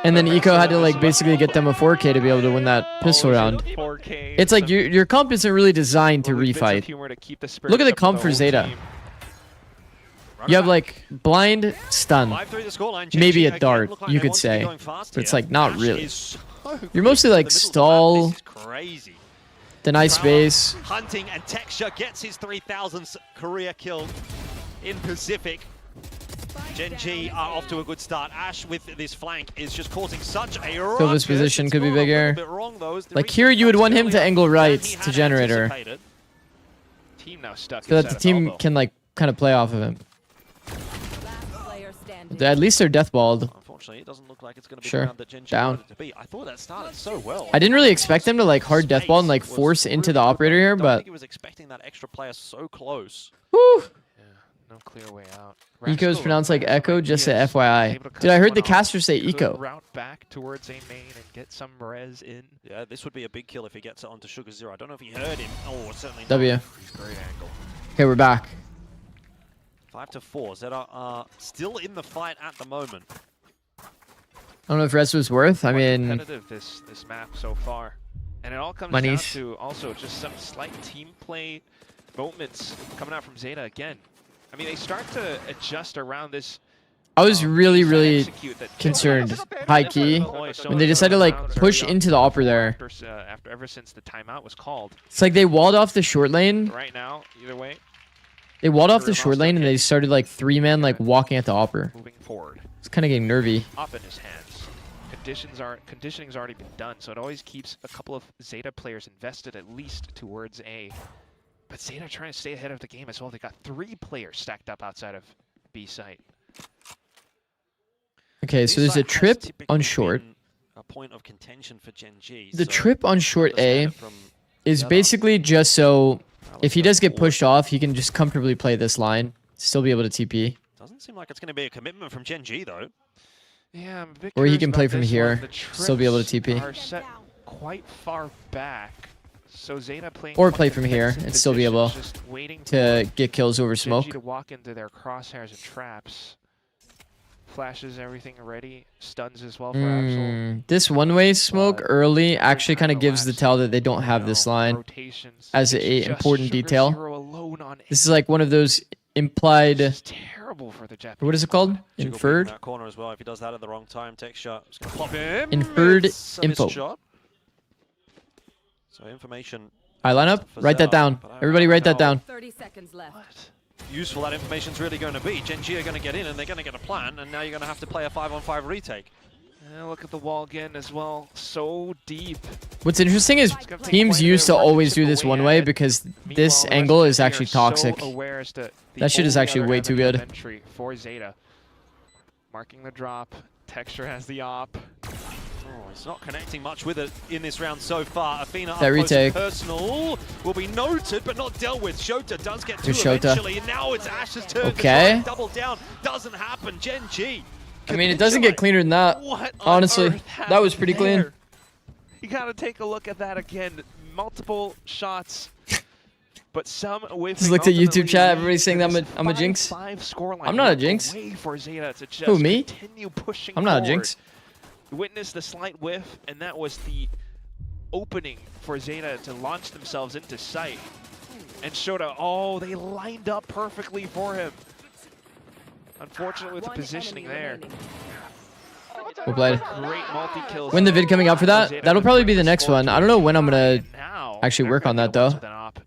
and then Eco had to like basically get them a 4K to be able to win that pistol round. It's like your comp isn't really designed to refight. Look at the comp for ZETA. You have like blind, stun, maybe a dart, you could say, but it's like not really. You're mostly like stall, deny space. Hunting and Texture gets his 3000th career kill in Pacific. Genji are off to a good start. Ash with this flank is just causing such a ruckus. Feel this position could be bigger. Like here, you would want him to angle right to generator, Team now stuck so that the team can like kind of play off of him. At least they're deathballed. Unfortunately, it doesn't look like it's going to be Sure. the round that Genji Down. wanted it to be. I thought that started so well. I didn't really expect them to like hard deathball and like force into the operator here, I don't but think he was expecting that extra player so close. whew. No clear way out. Eco is pronounced like Echo, just a FYI. Dude, I heard the caster say Eco. Route back towards A main and get some res in. Yeah, this would be a big kill if he gets it onto Sugar Zero. I don't know if he heard him. Oh, certainly not. W. Great angle. Okay, we're back. 5-4. ZETA are still in the fight at the moment. I don't know if res was worth. I mean, competitive this map so far, and it all comes down to also just some slight team play moments coming out from ZETA again. I mean, they start to adjust around this. I was really concerned, high key, when they decided to like push into the opera there. Ever since the timeout was called. It's like they walled off the short lane. Right now, either way. They walled off the short lane and they started like 3-man like walking at the opera. Moving forward. It's kind of getting nervy. Up in his hands. Conditioning's already been done, so it always keeps a couple of ZETA players invested at least towards A. But ZETA trying to stay ahead of the game as well. They got 3 players stacked up outside of B site. Okay, so there's a trip on short. A point of contention for Genji. The trip on short A is basically just so if he does get pushed off, he can just comfortably play this line, still be able to TP. Doesn't seem like it's going to be a commitment from Genji though. Yeah, I'm a bit or he curious can play about from this here, one. The still be able to trips TP. Are set quite far back. So ZETA playing Or quite play from here defensive and still be able positions, just waiting to for get kills over Genji smoke. to walk into their crosshairs and traps. Flashes everything ready. Stuns as well for Absol. This one-way smoke early actually kind of gives the tell that they don't have this line as a important detail. This is like one of those implied. Terrible for the Japanese. What is it called? Jiggle Inferred. in that corner as well. If he does that at the wrong time, Texture is going to pop him. Inferred It's a missed info. shot. So information. All right, lineup. Write that down. Everybody, write that down. 30 seconds left. Useful that information's really going to be. Genji are going to get in and they're going to get a plan, and now you're going to have to play a 5-on-5 retake. Yeah, look at the wall again as well. So deep. What's interesting is teams used to always do this one way because this angle is actually toxic. That shit is actually way too good. For ZETA. Marking the drop. Texture has the op. Oh, it's not connecting much with it in this round so far. Athena That up close retake. and personal will be noted, but not dealt with. Shota does get two Shota. eventually, and now it's Ash's turn. Okay. To double down doesn't happen. Genji. I mean, it doesn't get cleaner than that. What on Honestly, earth that was happened pretty clean. there? You gotta take a look at that again. Multiple shots, but some with. Just looked at YouTube chat. Everybody's saying that I'm a jinx. I'm not a jinx. For ZETA to just Who, me? continue pushing I'm not a forward. jinx. Witnessed the slight whiff, and that was the opening for ZETA to launch themselves into sight. And Shota, oh, they lined up perfectly for him. Unfortunately, with the positioning there. Well played. Great multi-kills. When the vid coming out for that? That'll probably be the next one. I don't know when I'm gonna actually work on that though.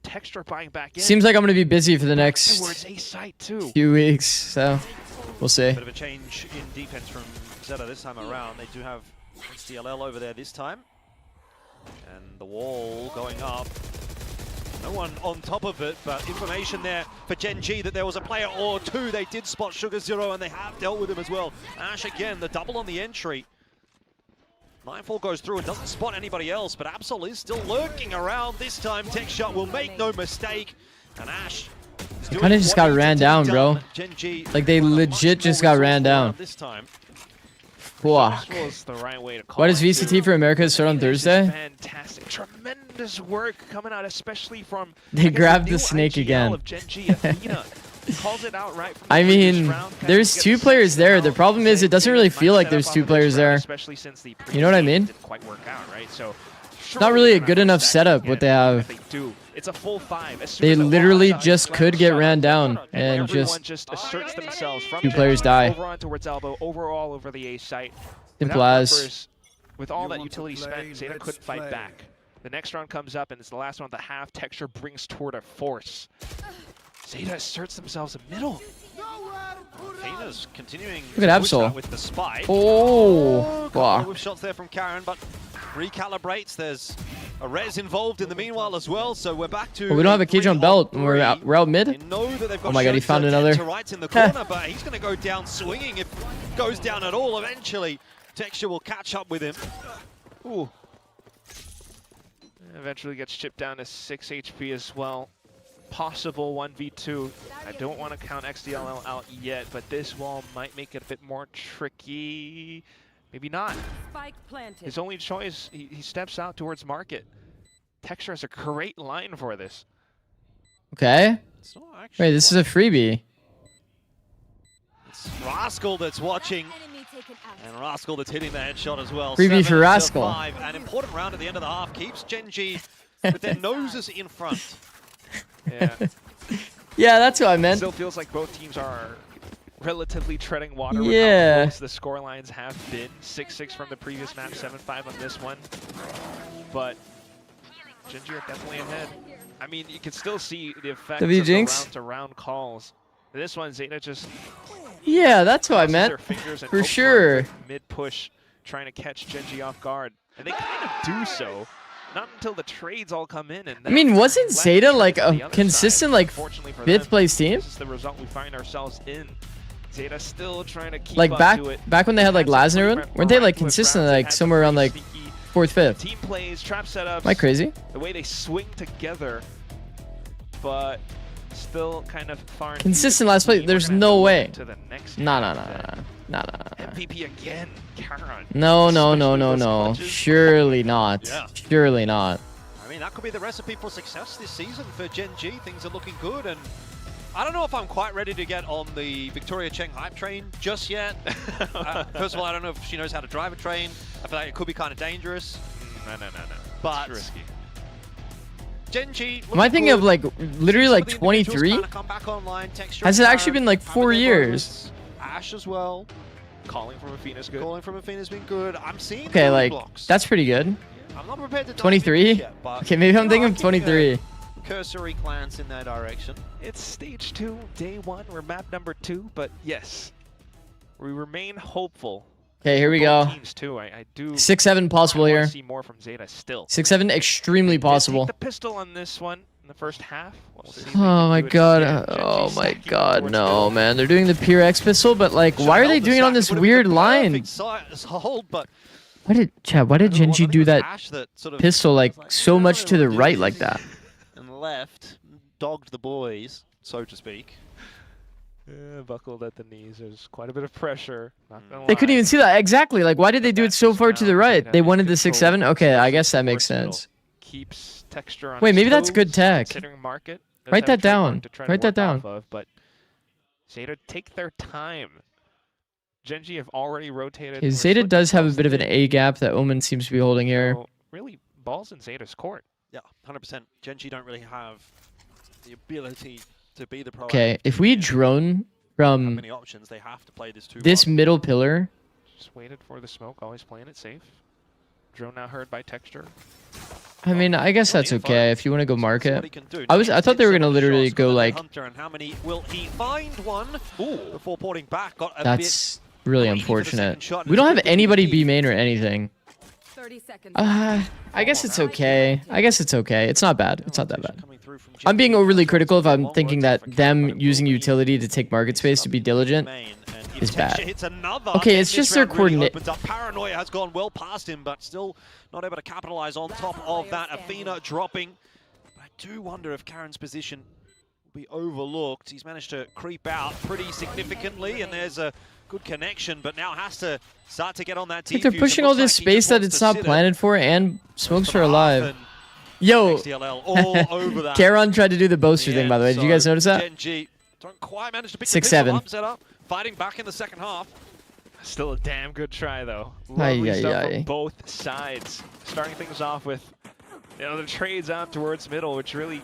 Texture buying back in. Seems like I'm gonna be busy for the next Towards A site too. few weeks, so we'll see. Bit of a change in defense from ZETA this time around. They do have HDLL over there this time. And the wall going up. No one on top of it, but information there for Genji that there was a player or two. They did spot Sugar Zero and they have dealt with him as well. Ash again, the double on the entry. Nightfall goes through and doesn't spot anybody else, but Absol is still lurking around. This time, Tech Shot will make no mistake. And Ash They kind of just got ran down, bro. Like they legit just got ran down. Fuck. Why does VCT for America start on Thursday? Fantastic, tremendous work coming out, especially from. They grabbed the snake again. Calls it out right I mean, there's two players there. The problem is it doesn't really feel like there's two players there. You know what I mean? It's not really a good enough setup what they have. It's a full 5. They literally just could get ran down and just asserts themselves from two players die. Over on towards elbow, overall over the A site. Simple as. With all that utility spent, ZETA couldn't fight back. The next round comes up and it's the last one of the half. Texture brings toward a force. ZETA asserts themselves in middle. Zeeta's continuing Look at Absol. with the spike. Oh, couple of shots there from Karen, but recalibrates. There's a res involved in the meanwhile as well, so we're back to. Well, we don't have a cage on belt. We're out mid. Oh my god, he found another. Right in the corner, but he's going to go down swinging. If it goes down at all, eventually Texture will catch up with him. Ooh. Eventually gets chipped down to 6 HP as well. Possible 1v2. I don't want to count XDLL out yet, but this wall might make it a bit more tricky. Maybe not. His only choice, he steps out towards market. Texture has a great line for this. Okay. Wait, this is a freebie. It's Rascal that's watching. And Rascal that's hitting the headshot as well. Freebie for Rascal. 5. An important round at the end of the half keeps Gen G with their noses in front. Yeah. Yeah, that's what I meant. Still feels like both teams are relatively treading water with Yeah. how close the score lines have been. 6-6 from the previous map, 7-5 on this one. But Gen G are definitely ahead. I mean, you can still see the effects of the round-to-round calls. This one, ZETA just Yeah, that's what I meant. For sure. Mid-push, trying to catch Gen G off guard. And they kind of do so. Not until the trades all come in. And I mean, wasn't ZETA like a consistent like 5th place team? This is the result we find ourselves in. ZETA still trying to keep like up to it. back when they had like Laz and everyone, weren't they like consistently like somewhere around like 4th, 5th? Team plays, trap setups. Am I crazy? The way they swing together, but still kind of far. Consistent last place. There's no way. To the next No. MVP again, Karen. No. Surely not. Yeah. Surely not. I mean, that could be the recipe for success this season for Gen G. Things are looking good, and I don't know if I'm quite ready to get on the Victoria Cheng hype train just yet. First of all, I don't know if she knows how to drive a train. I feel like it could be kind of dangerous. No. But it's risky. Gen G. Am I thinking of like literally like 23? Has it actually been like 4 years? Ash as well. Calling from Athena's good. Calling from Athena's been good. I'm seeing Okay, like blocks. that's pretty good. I'm not prepared to 23? yet, but Okay, maybe I'm thinking of 23. Cursory glance in that direction. It's stage 2, day 1. We're map number 2, but yes, we remain hopeful. Okay, here we go. Teams too. I do 6-7 possible here. See more from ZETA still. 6-7 extremely possible. Take the pistol on this one in the first half. We'll see Oh my god. Oh my god. No, man. They're doing the Pure X pistol, but like, why are they doing it on this weird line? Why did Gen G do that pistol like so much to the right like that? And left, dogged the boys, so to speak. Buckled at the knees. There's quite a bit of pressure. Not gonna They lie. couldn't even see that. Exactly. Like, why did they do it so far to the right? They wanted the 6-7? Okay, I guess that makes sense. Keeps Texture on Wait, his maybe that's good toes, tech. considering market. Does Write have that a trademark down. to try to Write that work down. off of, but ZETA take their time. Gen G have already rotated. Okay, We're ZETA slipping does have a close bit of an in. A gap that Omen seems to be holding here. So, really, balls in ZETA's court. Yeah, 100%. Gen G don't really have the ability to be the pro. Okay, if we drone from many options, they have to play this 2-1. this middle pillar, Just waited for the smoke, always playing it safe. Drone now heard by Texture. I mean, I guess that's okay if you want to go market. I thought they were gonna literally go like. Hunter, and how many will he find one before porting back? Got a That's really greedy for the second unfortunate. shot, and We don't it's have good for anybody VP. B main or anything. 30 seconds. I guess it's okay. It's not bad. It's not that bad. I'm being overly critical if I'm thinking that them using utility to take market space to be diligent is bad. Okay, it's just their coordinate. Paranoia has gone well past him, but still not able to capitalize on top of that. Athena dropping. I do wonder if Karen's position be overlooked. He's managed to creep out pretty significantly, and there's a good connection, but now has to start to get on that Like they're pushing all this space that it's not planted for, and smokes are alive. Yo, Karon tried to do the boaster thing, by the way. Did you guys notice that? Gen.G don't quite manage to pick 6-7. the up, fighting back in the second half. Still a damn good try, though. Aye, Lovely aye, stuff aye. from both sides. Starting things off with, the trades out towards middle, which really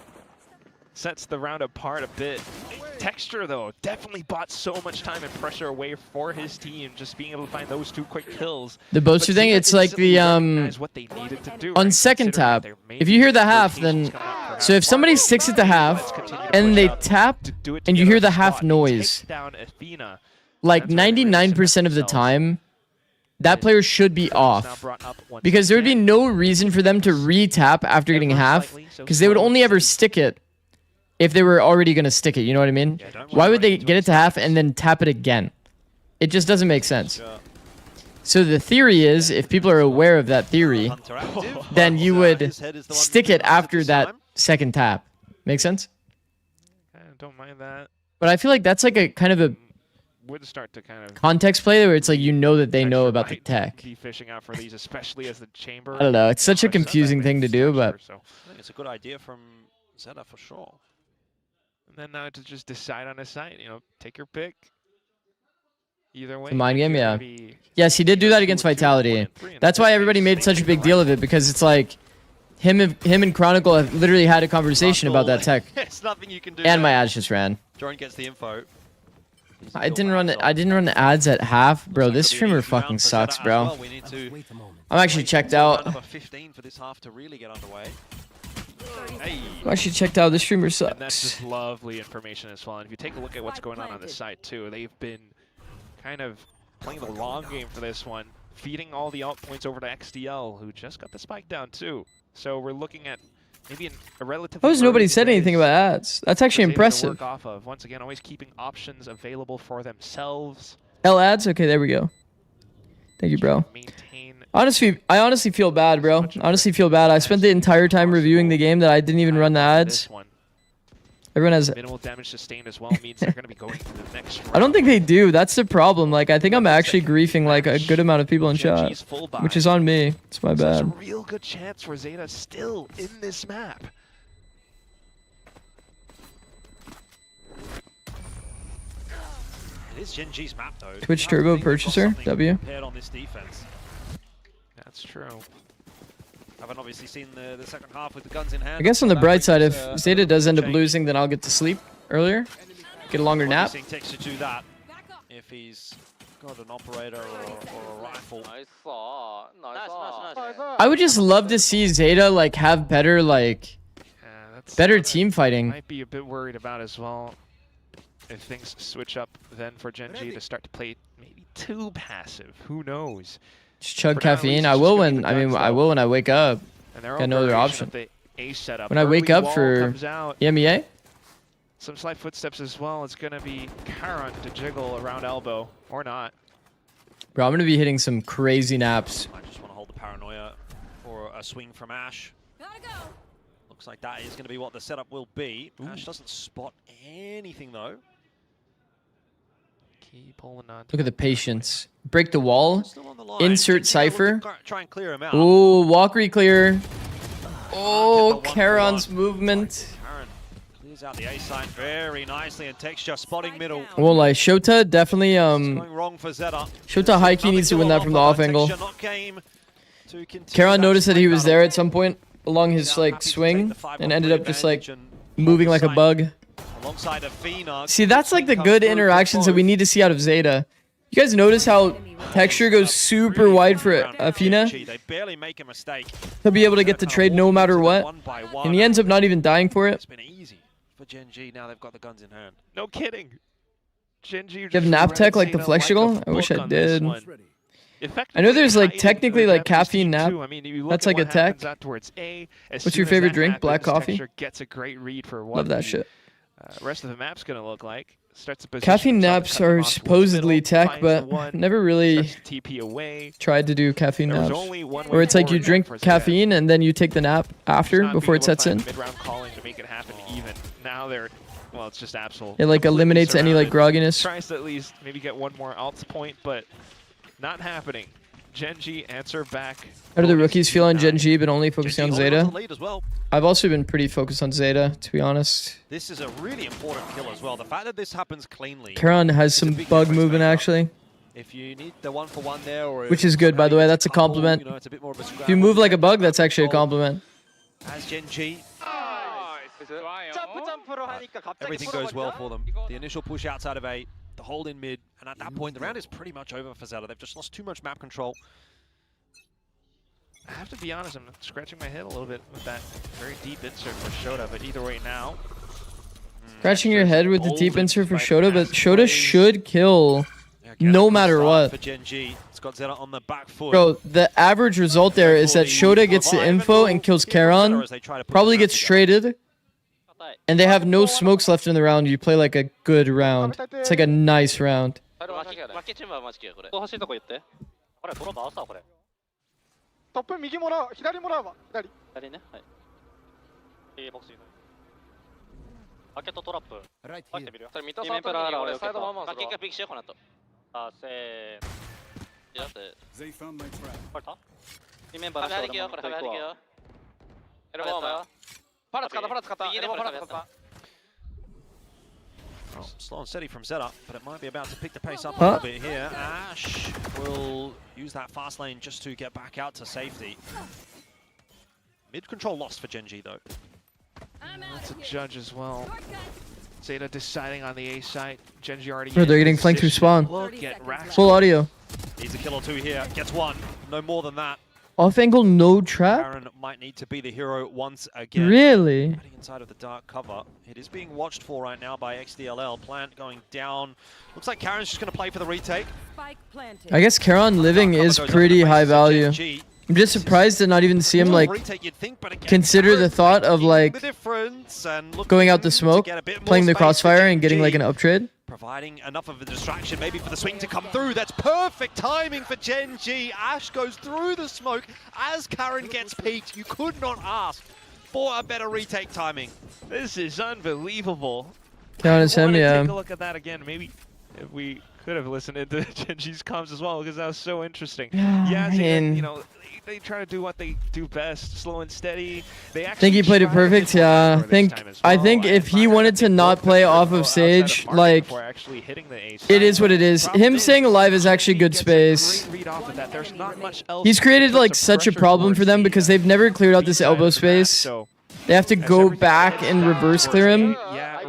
sets the round apart a bit. Texture, though, definitely bought so much time and pressure away for his team, just being able to find those 2 quick kills. The boaster thing, it's like the what they needed to do, on right? second tap. Considering there may If be you hear the half, rotations then coming up perhaps. so if somebody sticks it to half and they tap and you hear the half noise, Down Athena, like 99% of the time, that player should be off, because there would be no reason for them to re-tap after getting half, because they would only ever stick it if they were already going to stick it, you know what I mean? Why would they get it to half and then tap it again? It just doesn't make sense. So the theory is, if people are aware of that theory, then you would stick it after that second tap. Make sense? I don't mind that. But I feel like that's like a kind of a Would start to kind of context play where it's like you know that they know about the might tech. be fishing out for these, especially as the chamber. I don't know. It's such a confusing thing to do, but I think it's a good idea from ZETA for sure. And then now to just decide on a site, take your pick. Either way. the mind it's game, gonna yeah. be Yes, he did do that against Vitality. That's why everybody made such a big deal of it, because it's like him and Chronicle have literally had a conversation about that tech. There's nothing you can do. And my ads just ran. Drone gets the info. I didn't run the ads at half, bro. This streamer fucking sucks, bro. We need to I'm actually checked out. number 15 for this half to really get underway. Hey. I'm actually checked out. This streamer And that's sucks. just lovely information as well. And if you take a look at what's going on this side too, they've been kind of playing the long game for this one, feeding all the alt points over to XDL, who just got the spike down too. So we're looking at maybe a relatively. How has nobody said anything about ads? That's actually impressive. Work off of. Once again, always keeping options available for themselves. L ads? Okay, there we go. Thank you, bro. Honestly, I honestly feel bad, bro. Honestly feel bad. I spent the entire time reviewing the game that I didn't even run the ads. Everyone has minimal damage sustained as well means they're going to be going to the next round. I don't think they do. That's the problem. Like, I think I'm actually griefing like a good amount of people in chat, which is on me. It's my There's a bad. real good chance for ZETA still in this map. It is Gen.G's map though. Twitch Turbo Purchaser, W. Prepared on this defense. That's true. Haven't obviously seen the second half with the guns in hand. I guess on the bright side, if ZETA does end up losing, then I'll get to sleep earlier, get a longer nap. Seeing Texture do that if he's got an operator or a rifle. Nice. I would just love to see ZETA like have better better team fighting. Might be a bit worried about as well if things switch up then for Gen.G to start to play maybe too passive. Who knows? Just chug caffeine. I will when I will when I wake up. Got no other option. When I wake up for EMEA. Some slight footsteps as well. It's gonna be Karon to jiggle around elbow or not. Bro, I'm gonna be hitting some crazy naps. I just want to hold the paranoia for a swing from Ash. Looks like that is going to be what the setup will be. Ooh. Ash doesn't spot anything though. Keep holding on. Look at the patience. Break the wall. Insert Cypher. Try and clear him out. Ooh, walk clear. Oh, Karon's movement. Karon clears out the A side very nicely, and Texture spotting middle. Well, like Shota definitely Going wrong for ZETA. Shota high key needs to win that from the off angle. Karon noticed that he was there at some point along his like swing and ended up just like moving like a bug. Alongside Athena. See, that's like the good interactions that we need to see out of ZETA. You guys notice how Texture goes super wide for Athena? They barely make a mistake. He'll be able to get the trade no matter what. And he ends up not even dying for it. It's been easy for Gen.G. Now they've got the guns in hand. No kidding. Gen.G. You have nap tech like the Flexigal? I wish I did. I know there's like technically like caffeine nap. That's like a tech. What's your favorite drink? Black coffee? Gets a great read for what Love that shit. Rest of the map's gonna look like. Starts to caffeine naps are supposedly tech, but never really tried to do caffeine naps. Or it's like you drink caffeine and then you take the nap after before it sets in. Mid-round calling to make it happen even. Now they're well, it's just Absol. It like completely eliminates any like surrounded. grogginess. Tries to at least maybe get one more alt point, but not happening. Gen.G answer back. How do the rookies feel on Gen.G, but only focusing on Gen.G holding ZETA? on to lead as well. I've also been pretty focused on ZETA, to be honest. This is a really important kill as well. The fact that this happens cleanly. Karon has some bug movement actually, If you need the 1-for-1 there, or which is good, by the way. That's a compliment. you know, it's a bit more of a If you move like a bug, that's actually a compliment. As Gen.G, everything goes well for them. The initial push outside of A, the hold in mid, and at that point, the round is pretty much over for ZETA. They've just lost too much map control. I have to be honest, I'm scratching my head a little bit with that very deep insert for Shota, but either way now. Scratching your head with the deep insert for Shota, but Shota should kill no matter what. For Gen.G, it's got ZETA on the back foot. Bro, the average result there is that Shota gets the info and kills Karon, probably gets traded, and they have no smokes left in the round. You play like a good round. It's like a nice round. They found my trap. Well, slow and steady from ZETA, but it might be about to pick the pace up a little bit here. Ash will use that fast lane just to get back out to safety. Mid control lost for Gen.G though. That's a judge as well. ZETA deciding on the A site. Gen.G already. Bro, they're getting flanked through spawn. Look at Rax. Full audio. Needs a kill or two here. Gets one. No more than that. Off angle, no trap? Karon might need to be the hero once again. Really? Hiding inside of the dark cover. It is being watched for right now by XDLL. Plant going down. Looks like Karon's just going to play for the retake. I guess Karon living is pretty high value. I'm just surprised to not even see him like consider the thought of like going out the smoke, playing the crossfire and getting like an up trade. Providing enough of a distraction maybe for the swing to come through. That's perfect timing for Gen.G. Ash goes through the smoke as Karon gets peeked. You could not ask for a better retake timing. This is unbelievable. Count as him, yeah. Take a look at that again. Maybe if we could have listened into Gen.G's comms as well, because that was so interesting. Yeah, you know, they try to do what they do best, slow and steady. They actually think he played it perfect. Yeah, I think if he wanted to not play off of stage, like it is what it is. Him staying alive is actually good space. He's created like such a problem for them because they've never cleared out this elbow space. They have to go back and reverse clear him.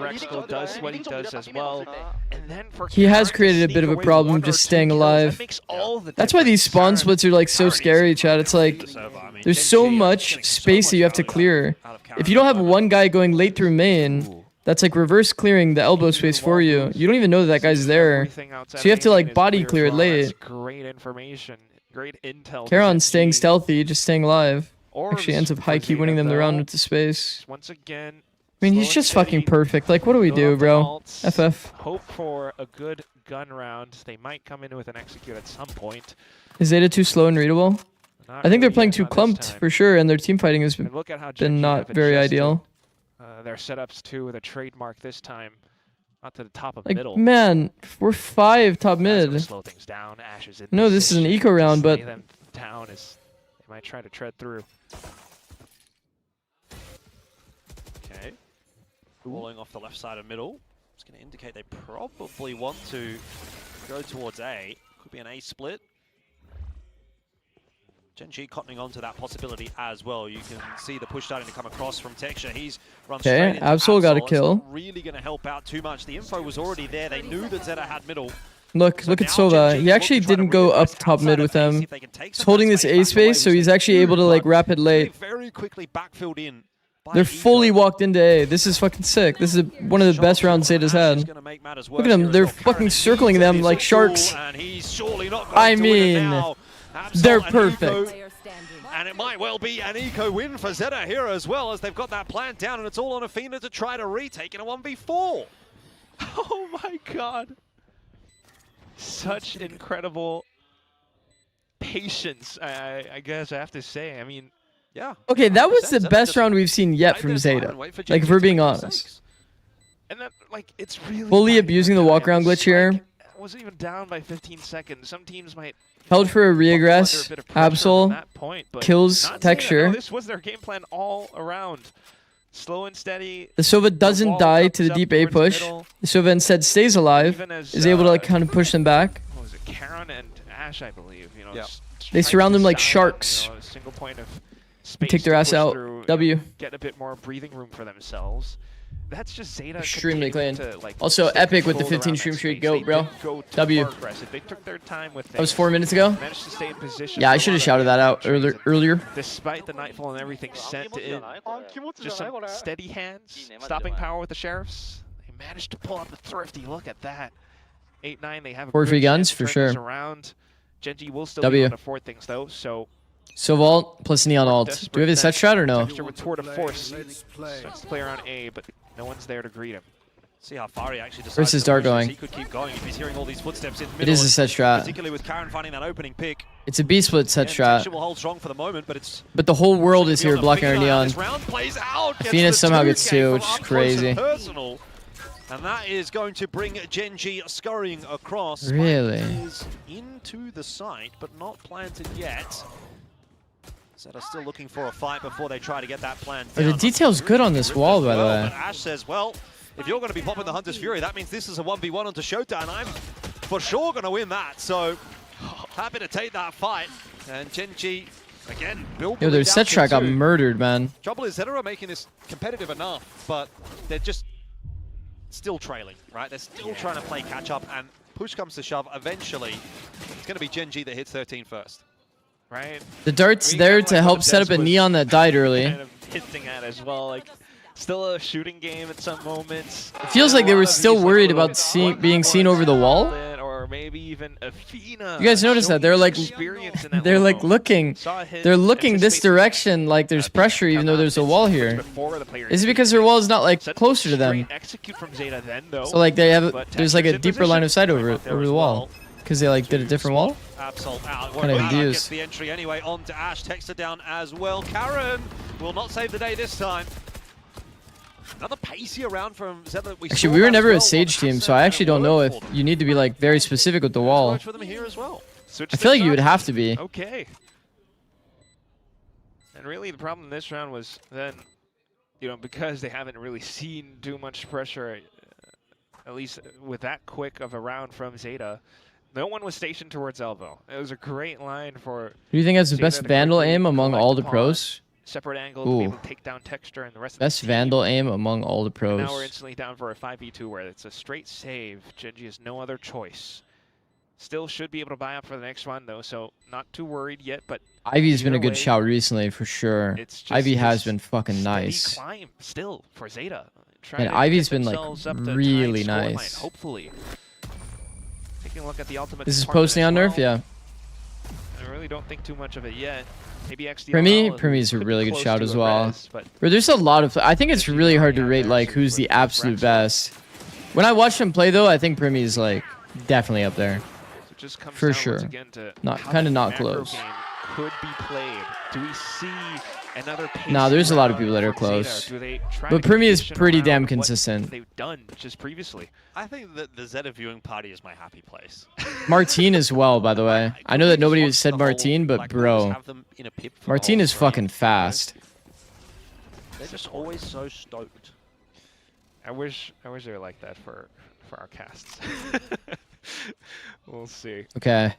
Rexco does what he does as well. And then for he has created a bit of a problem just staying alive. That's why these spawn splits are like so scary, Chad. It's like there's so much space that you have to clear. If you don't have one guy going late through main, that's like reverse clearing the elbow space for you. You don't even know that guy's there. So you have to like body clear it late. Great information, great intel. Karon's staying stealthy, just staying alive. Actually ends up high key winning them the round into space. Once again, I mean, he's just fucking perfect. Like, what do we do, bro? FF. Hope for a good gun round. They might come in with an execute at some point. Is ZETA too slow and readable? I think they're playing too clumped for sure, and their team fighting has been not very ideal. Their setups too with a trademark this time, not to the top of like, middle. Man, we're 5 top mid. Slow things down. Ash is in no, this is an eco round, but them down is they might try to tread through. Okay. Falling off the left side of middle. It's going to indicate they probably want to go towards A. Could be an A split. Gen.G cottoning onto that possibility as well. You can see the push starting to come across from Texture. He's run straight into Absol got a kill. It's not really going to help out too much. The info was already there. They knew that ZETA had middle. Look at Sova. He actually didn't go up top mid with them. He's holding this A space, so he's actually able to like wrap it late. Very quickly backfilled in. They're fully walked into A. This is fucking sick. This is one of the best rounds ZETA's had. Look at them. They're fucking circling them like sharks. I mean, they're perfect. And it might well be an eco win for ZETA here as well, as they've got that plan down, and it's all on Athena to try to retake in a 1v4. Oh my god. Such incredible patience, I guess I have to say. I mean, yeah. Okay, that was the best round we've seen yet from ZETA. Like, if we're being honest. And then, like, it's really Fully abusing the walk around glitch here. Wasn't even down by 15 seconds. Some teams might held for a regress. Absol kills Texture. No, this was their game plan all around. Slow and steady. The Sova doesn't die to the deep A push. The Sova instead stays alive. Is able to like kind of push them back. What was it? Karen and Ash, I believe. You know, they surround them like sharks. You know, a single point of Take their ass out. W. Get a bit more breathing room for themselves. That's just ZETA extremely clean. to, like, also, Epic with the 15 stream streak. Go, bro. W. They took their time with that was 4 minutes ago. Managed to stay in position. Yeah, I should have shouted that out earlier. Despite the nightfall and everything sent in, just some steady hands, stopping power with the Sheriffs. They managed to pull up the Thrifty. Look at that. 8-9. They have a 4 free good guns chance for to turn this sure. around. Genji will still W. be able to afford things though. So Vault plus Neon ult. Do we have a set strat or no? Texture with Tour de Force. Starts to play around A, but no one's there to greet him. See how far he actually decides. Versus Dart going. He could keep going if he's hearing all these footsteps in the middle. It is a set strat. Particularly with Karen finding that opening pick. It's a B split set strat. Will hold strong for the moment, but it's. But the whole world is here blocking our Neon. This round plays out. Phoenix somehow gets 2, which is crazy. And that is going to bring Genji scurrying across. Really? Is into the site, but not planted yet. ZETA still looking for a fight before they try to get that plan down. The detail's good on this wall, by the way. But Ash says, well, if you're going to be popping the Hunter's Fury, that means this is a 1v1 onto Showdown. I'm for sure going to win that, so happy to take that fight. And Genji, again, Yo, their set strat got murdered, man. Trouble is, ZETA are making this competitive enough, but they're just still trailing, right? They're still trying to play catch up, and push comes to shove. Eventually, it's going to be Genji that hits 13 first. Right. The Dart's there to help set up a Neon that died early. Kind of hinting at as well, like still a shooting game at some moments. It feels like they were still worried about being seen over the wall. Or maybe even Athena. You guys notice that they're like looking. They're looking this direction like there's pressure even though there's a wall here. Is it because their wall is not like closer to them? So like they have there's like a deeper line of sight over the wall. Because they like did a different wall? Kind of confused. The entry anyway onto Ash, takes it down as well. Karen will not save the day this time. Another pacey round from ZETA. Actually, we were never a Sage team, so I actually don't know if you need to be like very specific with the wall. I feel like you would have to be. Okay. And really the problem in this round was then, you know, because they haven't really seen too much pressure, at least with that quick of a round from ZETA, no one was stationed towards elbow. It was a great line for. Who do you think has the best Vandal aim among all the pros? Separate angle to be able to take down Texture and the rest of the best Vandal aim among all the pros. And now we're instantly down for a 5v2 where it's a straight save. Genji has no other choice. Still should be able to buy up for the next one though, so not too worried yet. But Ivy's been a good shout recently for sure. Ivy has been fucking nice. Climb still for ZETA. And Ivy's been like really nice. Hopefully. Taking a look at the ultimate. This is posting on nerf, yeah. I really don't think too much of it yet. Maybe Primy's a really good shout as well. But there's a lot of. I think it's really hard to rate like who's the absolute best. When I watch him play though, I think Primy's like definitely up there. For sure. Not kind of not close. Could be played. Do we see another? Nah, there's a lot of people that are close. But Primy is pretty damn consistent. They've done just previously. I think that the ZETA viewing party is my happy place. Martine as well, by the way. I know that nobody said Martine, but bro, Martine is fucking fast. They're just always so stoked. I wish they were like that for our casts. We'll see. Okay.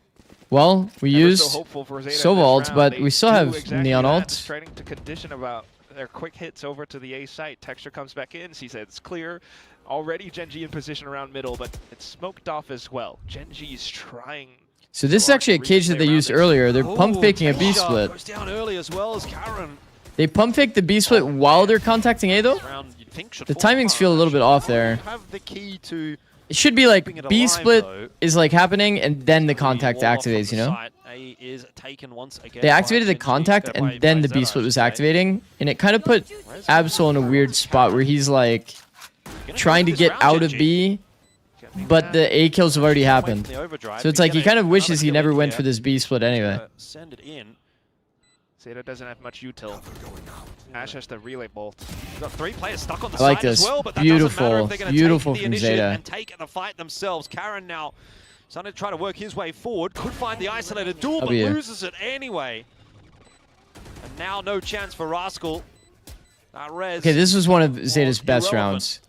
Well, we used Sova ult, but we still have Neon ult. Starting to condition about their quick hits over to the A site. Texture comes back in. He said it's clear. Already Genji in position around middle, but it's smoked off as well. Genji's trying. So this is actually a cage that they used earlier. They're pump faking a B split. Goes down early as well as Karen. They pump fake the B split while they're contacting A though. The timings feel a little bit off there. Have the key to. It should be like B split is like happening and then the contact activates, you know? They activated the contact and then the B split was activating, and it kind of put Absol in a weird spot where he's like trying to get out of B, but the A kills have already happened. So it's like he kind of wishes he never went for this B split anyway. Send it in. ZETA doesn't have much util. Ash has the relay bolt. We've got 3 players stuck on the I like side this. as well, but that Beautiful. doesn't matter if they're going to Beautiful take the from initiative ZETA. and take the fight themselves. Karen now starting to try to work his way forward. Could find the isolated duel, but loses it anyway. And now no chance for Rascal. Okay, this was one of ZETA's best rounds.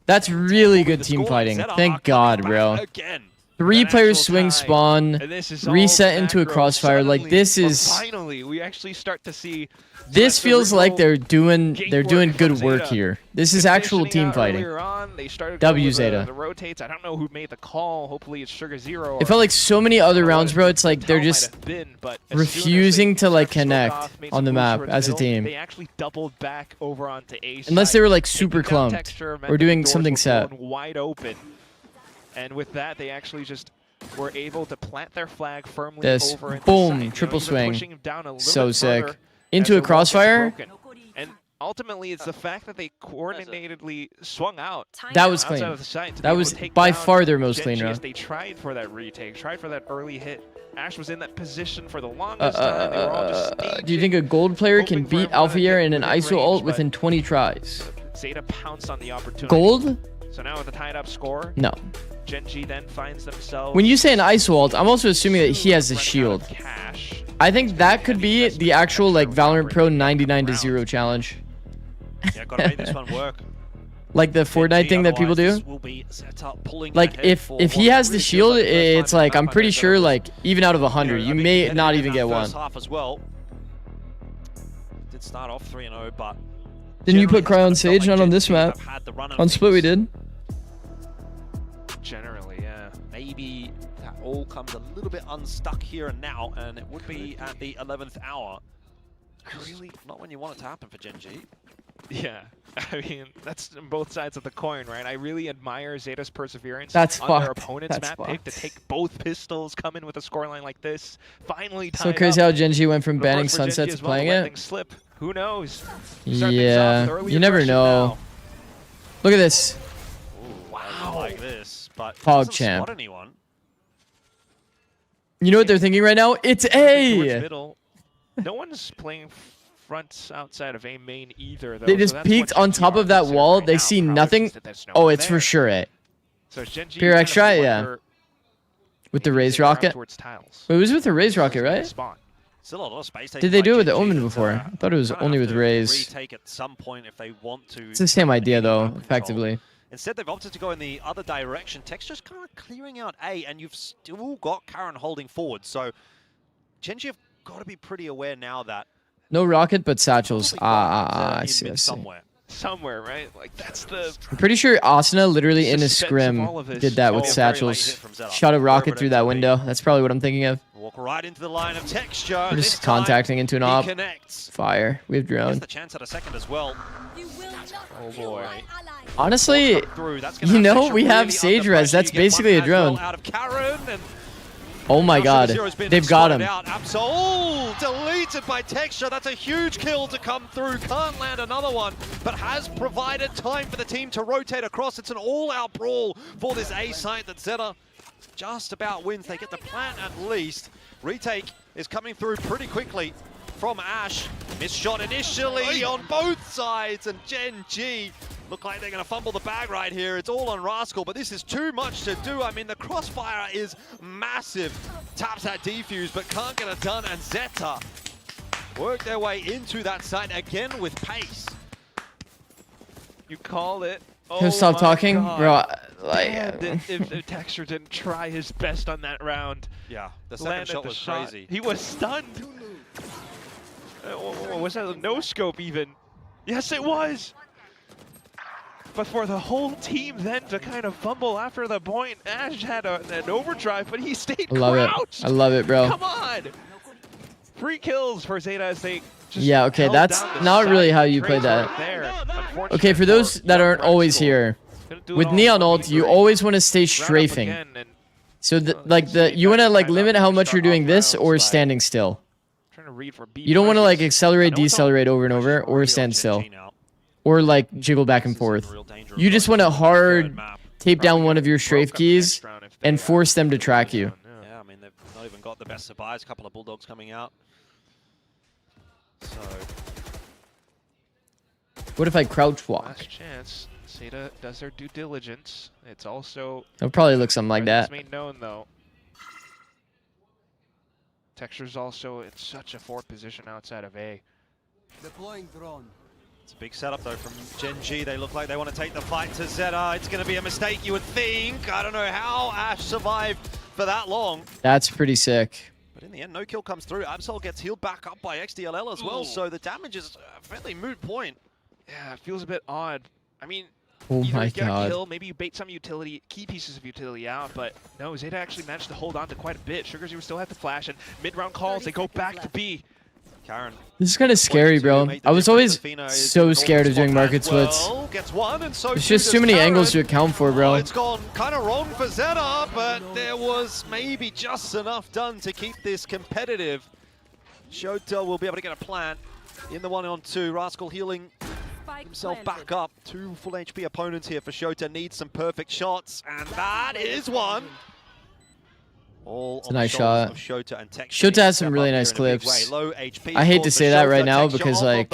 That's really good team fighting. Thank God, bro. Again. 3 players swing spawn, And this is reset all into a macro. crossfire. Like Suddenly, this is. finally, we actually start to see. This feels like they're doing work good from work ZETA. here. This is actual team fighting. Earlier on, they started W going with ZETA. the rotates. I don't know who made the call. Hopefully it's Sugar Zero. It felt like so many other rounds, bro. It's like they're might just have been, but as soon as refusing they to like started connect off, made on the some moves map towards as a middle, team. They actually doubled back over onto A Unless side, they were like taking super down clumped Texture, meant or that the doing doors something were set. blown wide open. And with that, they actually just were able to plant their flag firmly This over into boom, sight, triple even swing. pushing him down a little So bit sick. further Into as a the wall gets crossfire. broken. And ultimately, it's the fact that they coordinatedly swung out. That was outside clean. of the site to be That able was to take by down far their most Gen clean G round. as they tried for that retake, tried for that early hit. Ash was in that position for the longest time. They were all just Do you think a gold player can hoping for beat everyone to Alphier get in an within ISO range, ult but within 20 tries? ZETA pounced on the opportunity. Gold? So now with a tied up score, No. Gen G then finds themselves. When you say an ISO ult, I'm also assuming that he has a shield. Cash. I think that could be the actual like Valorant Pro 99-0 challenge. Yeah, gotta make this one work. Like the Fortnite thing that people do. Like if he has the shield, it's like I'm pretty sure like even out of 100, you may not even get one. Half as well. Did start off 3-0, but Didn't you put Cry on Sage? Not on this map. On Split we did. Generally, yeah. maybe that all comes a little bit unstuck here and now, and it would be at the 11th hour. Really not when you want it to happen for Gen G. Yeah, I mean, that's on both sides of the coin, right? I really admire ZETA's perseverance That's on their fucked. opponent's That's map pick to take both pistols, come in with a scoreline like this, finally tie So it crazy up. how Gen G went from But of banning course for Gen G Sunset to as well, playing let it. things slip. Who knows? Start things Yeah, off with early you never aggression know. now. Look at this. Wow, like this, but Pog doesn't champ. spot anyone. You know what they're thinking right now? It's Towards A. middle. No one's playing fronts outside of A main either, though. They so just that's peeked what on Gen G top are of that considering wall. right They now. see Problem nothing. is that there's no Oh, one it's for there. sure A. So it's Gen G Pure kind X of try, yeah. wonder With the maybe Raise they grab Rocket. towards tiles. Wait, it was with the Raise Rocket, right? Spawn. Still a lot of space. Did they do it with the Omen before? I thought it was Gonna only have with to Raise. retake at some point if they want to. It's the same idea though, control. effectively. Instead, they've opted to go in the other direction. Tex just kind of clearing out A, and you've still got Karen holding forward. So Gen G have got to be pretty aware now that No rocket, but satchels. I in see, I mid see. Somewhere, right? Like that's the. I'm pretty sure Asuna literally in a Suspense of scrim all of this. did that with Oh, very late hit satchels. from Zeta. Shot a rocket Wherever through it that ends up window. That's probably what I'm thinking of. walk right into the line of Texture. We're This just time, contacting into an he op. connects. Fire. We have Gets drone. the chance at a second as well. Oh boy. Honestly, Through. That's gonna you have know, Texture we have really Sage under Res. pressure. That's You get one basically a as well drone. out of Karen, and Oh my now god. Sugar Zero's been They've got spotted him. out. Oh, deleted by Texture. That's a huge kill to come through. Can't land another one, but has provided time for the team to rotate across. It's an all-out brawl for this A site that ZETA just about wins. They get the plant at least. Retake is coming through pretty quickly from Ash. Missed shot initially on both sides, and Gen G look like they're going to fumble the bag right here. It's all on Rascal, but this is too much to do. I mean, the crossfire is massive. Taps that defuse, but can't get it done, and ZETA work their way into that site again with pace. You call it. Can you Oh stop my talking? God. Bro, like... Damn, if Texture didn't try his best on that round. Yeah, the second landed shot the was shot. crazy. He was stunned. Was that a no scope even? Yes, it was. But for the whole team then to kind of fumble after the point, Ash had an overdrive, but he stayed I love crouched. it. I love it, bro. Come on. 3 kills for ZETA as they just Yeah, okay, held that's down the not side really how you play trades that. right there. Unfortunate Okay, for those that aren't always here, with Neon ult, you always want to stay strafing. So, you want to like limit how much you're doing this or standing still. You don't want to like accelerate, decelerate over and over, or stand still, or like jiggle back and forth. You just want to hard tape down one of your strafe keys and force them to track you. Yeah, I mean, they've not even got the best of buys. A couple of Bulldogs coming out. So What if I crouch walk? last chance. ZETA does their due diligence. It's also It'll probably look something like that. made known though. Texture's also in such a forward position outside of A. Deploying drone. It's a big setup though from Gen G. They look like they want to take the fight to ZETA. It's going to be a mistake, you would think. I don't know how Ash survived for that long. That's pretty sick. But in the end, no kill comes through. Absol gets healed back up by XDLL as well, so the damage is a fairly moot point. Yeah, it feels a bit odd. I mean, Oh either my you get a god. kill, maybe you bait some utility, key pieces of utility out, but no, ZETA actually managed to hold on to quite a bit. Sugars, you still have to flash, and mid-round calls, they go back to B. Karen. This is kind of scary, bro. I was always so scared of doing market splits. Gets one, and so There's just too many angles to account for, bro. It's gone kind of wrong for ZETA, but there was maybe just enough done to keep this competitive. Shota will be able to get a plant in the 1-on-2. Rascal healing himself back up. 2 full HP opponents here for Shota. Needs some perfect shots, and that is one. All It's a nice shot. Shota and Shota has some really nice clips. I hate to say that right now because like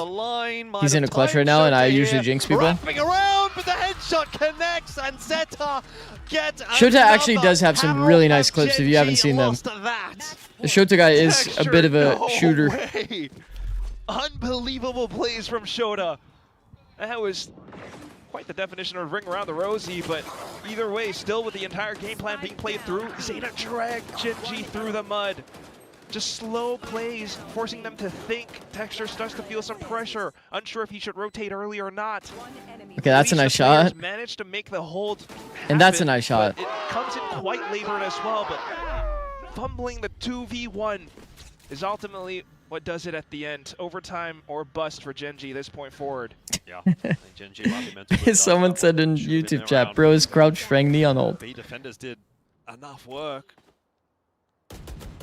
he's in a clutch right now and I usually jinx people. Wrapping around, but the headshot connects and ZETA get Shota actually does have some really nice clips if you haven't seen them. The Shota guy is a bit of a shooter. Way. Unbelievable plays from Shota. That was quite the definition of ring around the rosy, but either way, still with the entire game plan being played through, ZETA dragged Gen G through the mud. Just slow plays, forcing them to think. Texture starts to feel some pressure, unsure if he should rotate early or not. Okay, that's a nice shot. Managed to make the hold happen, And that's a nice shot. It comes in quite labored as well, but fumbling the 2v1 is ultimately what does it at the end. Overtime or bust for Gen G this point forward. Yeah, I think Gen G might be meant to Someone said in YouTube chat, bro, is crouch Frang Neon ult. B defenders did enough work.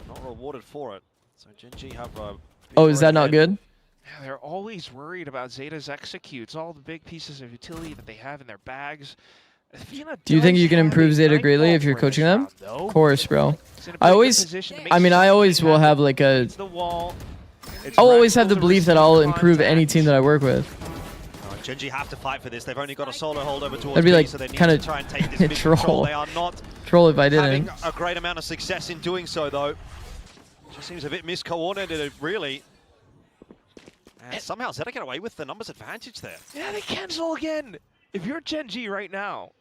Not rewarded for it. So Gen G have Oh, is that not good? Yeah, they're always worried about ZETA's executes, all the big pieces of utility that they have in their bags. Do you think you can improve ZETA greatly if you're coaching them? Of course, bro. I always will have like a... I'll always have the belief that I'll improve any team that I work with. Gen G have to fight for this. They've only got a solo hold over towards I'd be like, B, so they need kind to of try and take this troll. They are not Troll if I didn't. having a great amount of success in doing so, though. Just seems a bit miscoordinated, really. And somehow ZETA get away with the numbers advantage there. Yeah, they cancel again. If you're Gen G right now,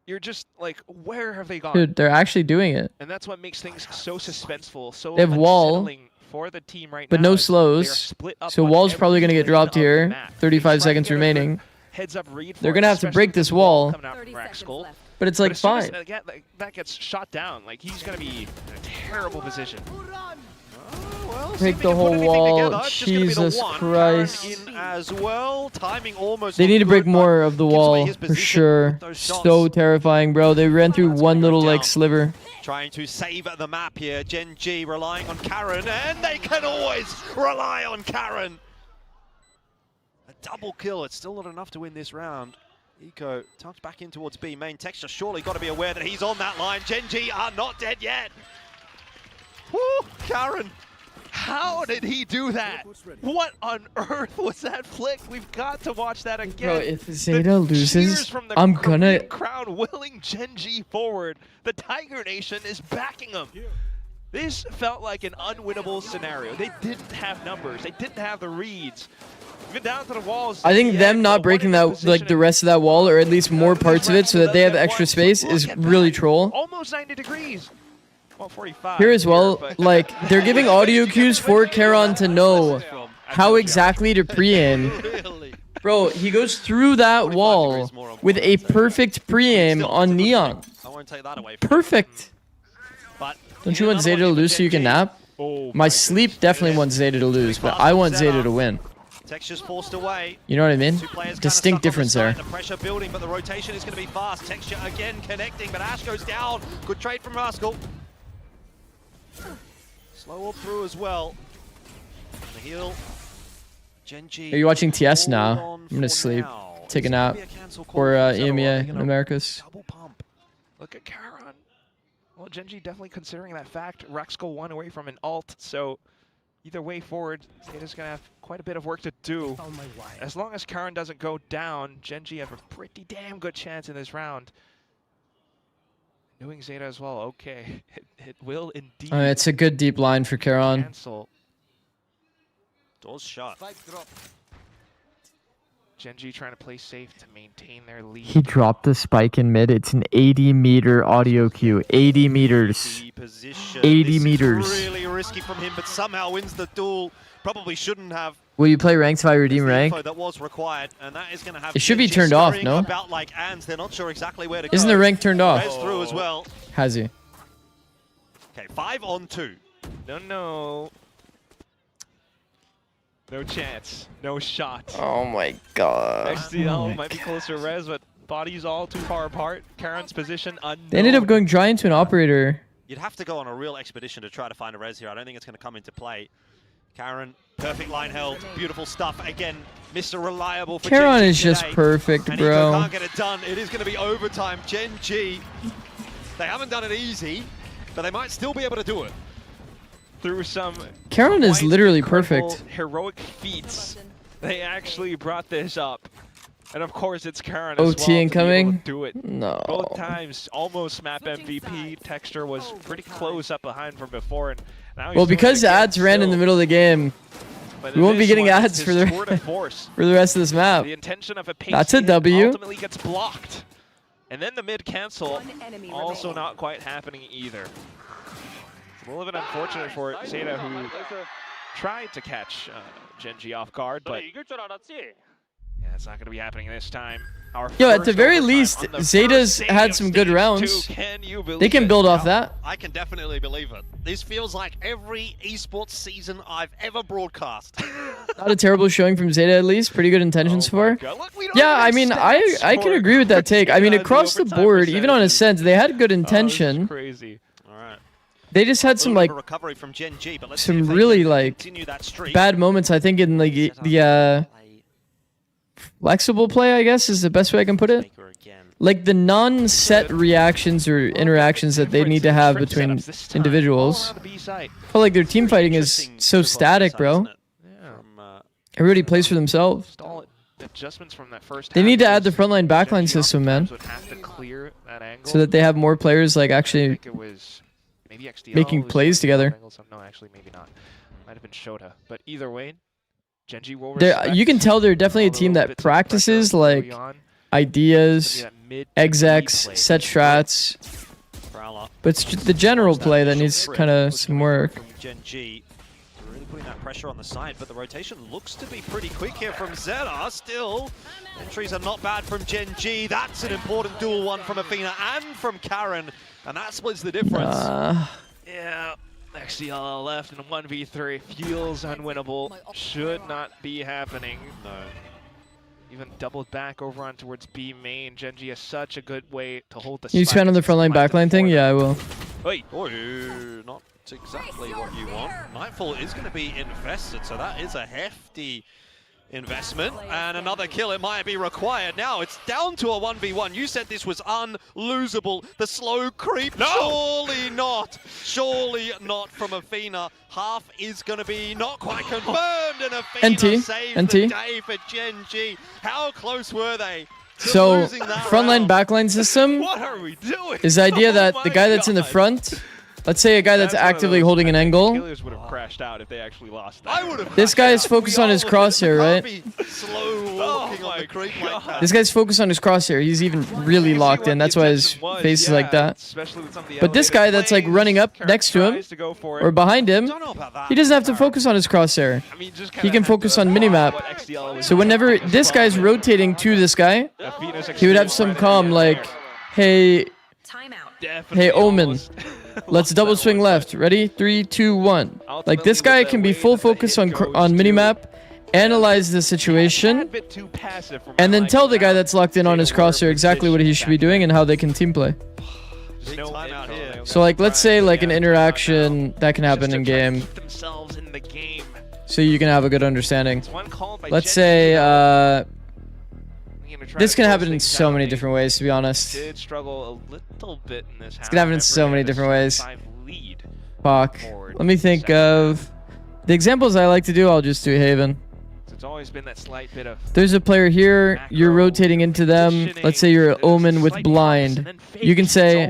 you're just like, where have they gone? Dude, they're actually doing it. And that's what makes things so suspenseful, so They have wall, unsettling for the team right but now. no slows. So wall's probably going to get dropped here. 35 seconds remaining. Heads up read. They're going to have to break this wall. But it's like, as soon as fine. that gets shot down, like he's going to be in a terrible position. Break the whole wall. Jesus Christ. In as well. Timing almost They need to break more of the wall, for sure. So terrifying, bro. They ran through one little, like, sliver. Trying to save the map here. Gen G relying on Karen, and they can always rely on Karen. A double kill. It's still not enough to win this round. Eco tucks back in towards B main. Texture surely got to be aware that he's on that line. Gen G are not dead yet. Woo, Karen. How did he do that? What on earth was that flick? We've got to watch that again. Bro, if ZETA loses, I'm gonna... crowd willing Gen G forward. The Tiger Nation is backing them. This felt like an unwinnable scenario. They didn't have numbers. They didn't have the reads. Even down to the walls. I think them not breaking that, like, the rest of that wall, or at least more parts of it so that they have extra space, is really troll. Almost 90 degrees. 145 Here as well, like, they're giving audio cues for Karon to know how exactly to pre-aim. Bro, he goes through that wall with a perfect pre-aim on Neon. Perfect. Don't you want ZETA to lose so you can nap? My sleep definitely wants ZETA to lose, but I want ZETA to win. Texture's forced away. You know what I mean? Distinct difference there. The pressure building, but the rotation is going to be fast. Texture again connecting, but Ash goes down. Good trade from Rascal. Slow all through as well. And the heal. Gen G. Are you watching TS now? I'm gonna sleep. Take a nap. Or EMEA in Americas. Look at Karon. Well, Gen G definitely considering that fact. Rexco 1 away from an ult, so Either way forward, Zeta's going to have quite a bit of work to do. As long as Karen doesn't go down, Gen.G have a pretty damn good chance in this round. Doing Zeta as well, okay. It will indeed. It's a good deep line for Karon. Cancel. Doors shut. Gen.G trying to play safe to maintain their lead. He dropped the spike in mid. It's an 80-meter audio cue. 80 meters. 80 meters. Really risky from him, but somehow wins the duel. Probably shouldn't have. Will you play ranked if I redeem rank? That was required, and that is going to have. It should be turned off, no? About like ants, they're not sure exactly where to Isn't go. the rank turned off? Rez through as well. Has he? Okay, 5 on 2. No. No chance. No shot. Oh my god. XDL might be closer to Rez, but bodies all too far apart. Karen's position unknown. They ended up going dry into an operator. You'd have to go on a real expedition to try to find a res here. I don't think it's going to come into play. Karen, perfect line held, beautiful stuff. Again, Mr. Reliable for Karon Gen.G is just today. perfect, And bro. Nico can't get it done. It is going to be overtime. Gen.G, they haven't done it easy, but they might still be able to do it. Through some Karon is literally incredible perfect. Heroic feats, they actually brought this up. And of course, it's Karen as OT well to be able incoming? to do it. No. Both times, almost map MVP. Texture was pretty close up behind from before. And now Well, because ads ran in the middle of the game, we won't be getting ads for the for the rest of this map. The intention of a pace That's a hit W. ultimately gets blocked. And then the mid cancel also not quite happening either. It's a little bit unfortunate for Zeta, who tried to catch Gen.G off guard, but yeah, it's not going to be happening this time. Yo, at the very least, Zeta's had some good rounds. They can build off that. I can definitely believe it. This feels like every esports season I've ever broadcast. Not a terrible showing from Zeta, at least. Pretty good intentions for. Yeah, I mean, I can agree with that take. I mean, across the board, even on Ascent, they had good intention. Crazy. They just had some like recovery from Gen.G, but let's some really like bad moments. I think in like the flexible play, I guess, is the best way I can put it. Like the non-set reactions or interactions that they need to have between individuals. I feel like their team fighting is so static, bro. Everybody plays for themselves. Adjustments from that first They need to add the frontline backline system, man, so that they have more players like actually making plays together. No, actually, maybe not. Might have been Shota, but either way, Gen.G will You can tell they're definitely a team that practices like ideas, execs, set strats, but it's just the general play that needs kind of some work. Gen.G really putting that pressure on the side, but the rotation looks to be pretty quick here from ZETA. Still, entries are not bad from Gen.G. That's an important dual one from Athena and from Karen, and that splits the difference. Yeah, XDL left in 1v3 feels unwinnable. Should not be happening. No. Even doubled back over on towards B main. Gen.G has such a good way to hold the. You expand on the frontline backline thing? Yeah, I will. Wait, not exactly what you want. Nightfall is going to be invested, so that is a hefty investment, and another kill, it might be required. Now it's down to a 1v1. You said this was unlosable. The slow creep, surely not from Athena. Half is going to be not quite confirmed, and Athena saves the day for Gen.G. How close were they? So, frontline backline system What are we doing? is the idea that the guy that's in the front, let's say a guy that's actively holding an angle, Killers would have crashed out if they actually lost that. this guy is focused on his crosshair, right? This guy's focused on his crosshair. He's even really locked in. That's why his face is like that. But this guy that's like running up next to him or behind him, he doesn't have to focus on his crosshair. He can focus on minimap. So whenever this guy's rotating to this guy, he would have some comm like, hey, Omen, let's double swing left. Ready? 3, 2, 1. Like this guy can be full focus on minimap, analyze the situation, and then tell the guy that's locked in on his crosshair exactly what he should be doing and how they can team play. So like, let's say like an interaction that can happen in game, so you can have a good understanding. Let's say this can happen in so many different ways, to be honest. Did struggle a little bit in this. It's gonna happen in so many different ways. Fuck. Let me think of The examples I like to do, I'll just do Haven. It's always been that slight bit of There's a player here, you're rotating into them. Let's say you're Omen with blind. You can say,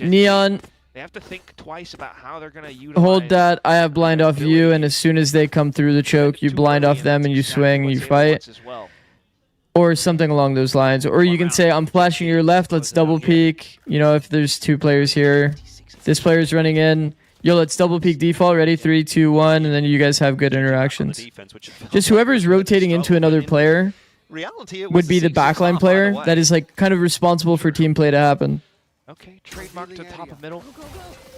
Neon, they have to think twice about how they're going to utilize. hold that, I have blind off you, and as soon as they come through the choke, you blind off them and you swing and you fight. Or something along those lines. Or you can say, I'm flashing your left, let's double peek. You know, if there's 2 players here, this player's running in. Yo, let's double peek default. Ready? 3, 2, 1, and then you guys have good interactions. Just whoever's rotating into another player would be the backline player that is like kind of responsible for team play to happen. Okay, trademark to top of middle.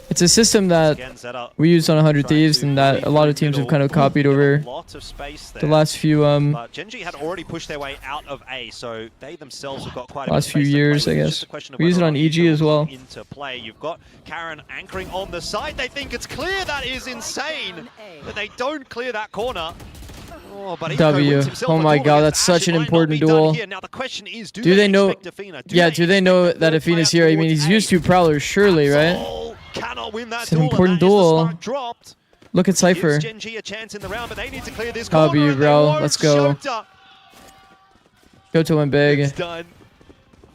It's a system that we used on 100 Thieves and that a lot of teams have kind of copied over the last few Gen.G had already pushed their way out of A, so they themselves have got quite a last few years, I guess. We use it on EG as well. Into play. You've got Karen anchoring on the side. They think it's clear. That is insane. But they don't clear that corner. Oh, but W. Oh my god, that's such an important duel. Now the question is, do they know? Yeah, do they know that Afina's here? I mean, he's used 2 Prowlers, surely, right? Cannot win that it's an important duel. Look at Cypher. W, bro. Let's go. Go to win big. It's done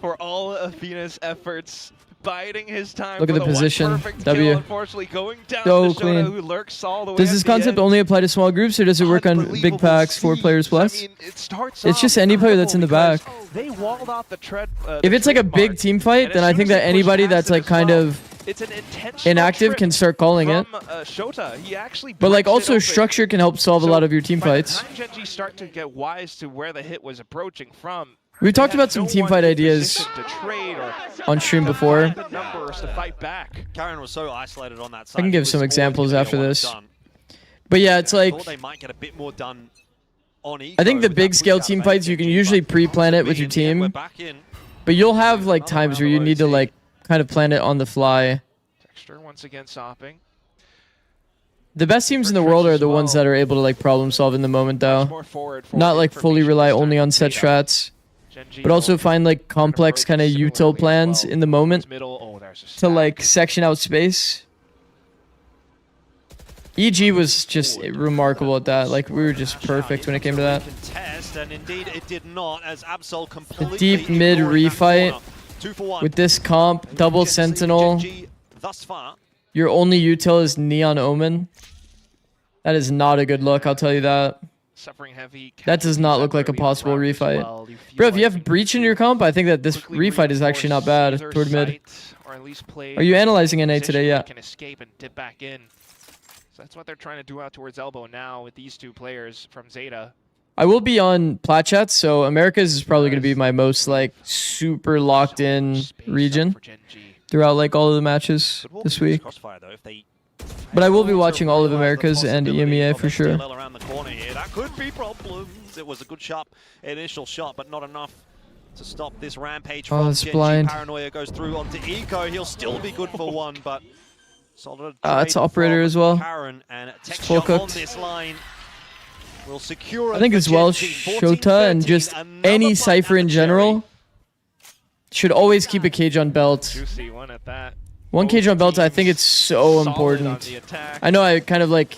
for all Afina's efforts. Biding his time. Look at the position. W. Kill, unfortunately, going down so to clean. Who lurks all the way does this concept only apply to small groups, or does it work on big packs, 4 players plus? I mean, it's just any player that's in the back. They walled off the tread. If it's like a big team fight, then I think that anybody that's like kind of inactive can start calling it. But like also structure can help solve a lot of your team fights. Gen.G start to get wise to where the hit was approaching from. We talked about some team fight ideas on stream before. Karen was so isolated on that side. I can give some examples after this. But yeah, it's like they might get a bit more done on Eco. I think the big scale team fights you can usually pre-plan it with your team. But you'll have like times where you need to like kind of plan it on the fly. Texture once again sopping. The best teams in the world are the ones that are able to like problem solve in the moment though. Not like fully rely only on set strats. But also find like complex kind of util plans in the moment to like section out space. EG was just remarkable at that. Like we were just perfect when it came to that. The deep mid refight with this comp, double sentinel. Your only util is Neon Omen. That is not a good look, I'll tell you that. That does not look like a possible refight. Bro, if you have Breach in your comp, I think that this refight is actually not bad toward mid. Are you analyzing NA today yet? Can escape and dip back in. So that's what they're trying to do out towards elbow now with these 2 players from ZETA. I will be on plat chat, so Americas is probably going to be my most like super locked in region throughout like all of the matches this week. But I will be watching all of Americas and EMEA for sure. That could be problems. It was a good shot, initial shot, but not enough to stop this rampage from it's blind. Paranoia goes through onto Eco. He'll still be good for 1, but solid. It's operator as well. Karen and Full cooked. on this line will secure I think as well Shota and just any Cypher in general should always keep a cage on belt. Juicy one at that. 1 cage on belt, I think it's so important. I know I kind of like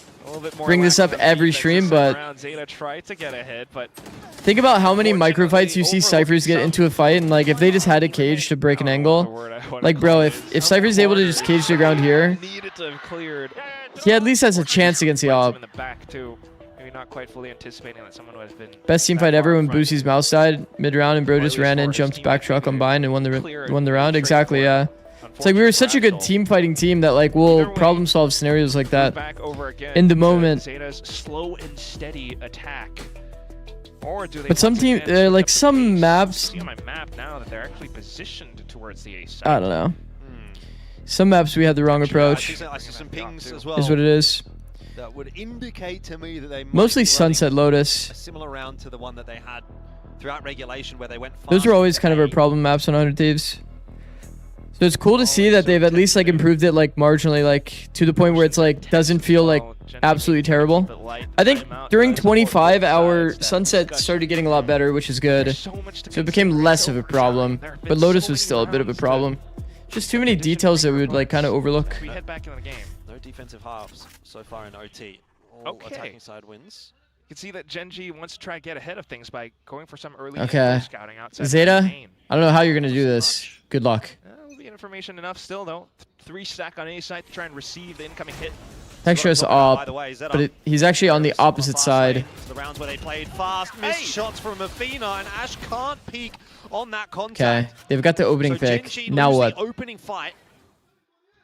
bring this up every stream, but think about how many micro fights you see Cyphers get into a fight, and like if they just had a cage to break an angle, like bro, if Cypher's able to just cage the ground here, he at least has a chance against the op. Not quite fully anticipating that someone would have been best team fight ever when Boosie's mouse died mid-round and bro just ran in, jumped back truck on bind and won the round. Exactly, yeah. It's like we were such a good team fighting team that like we'll problem solve scenarios like that in the moment. ZETA's slow and steady attack. Or do they but some team like some maps. See on my map now that they're actually positioned towards the A side. I don't know. Some maps we had the wrong approach. Is what it is. That would indicate to me that they mostly Sunset Lotus. A similar round to the one that they had throughout regulation where they went fast. Those were always kind of our problem maps on 100 Thieves. So it's cool to see that they've at least like improved it like marginally, like to the point where it's like doesn't feel like absolutely terrible. I think during 25 our Sunset started getting a lot better, which is good. So it became less of a problem, but Lotus was still a bit of a problem. Just too many details that we would like kind of overlook. No No defensive halves so far in OT. All attacking side wins. You can see that Gen.G wants to try to get ahead of things by going for some early scouting outside ZETA, main. I don't know how you're going to do this. Good luck. Will be information enough still, though. 3 stack on A side to try and receive the incoming hit. Texture's up, but he's actually on the opposite side. The rounds where they played fast, missed shots from Athena, and Ash can't peek on that contact. Okay, they've got the opening pick. Gen.G Now lose what? the opening fight.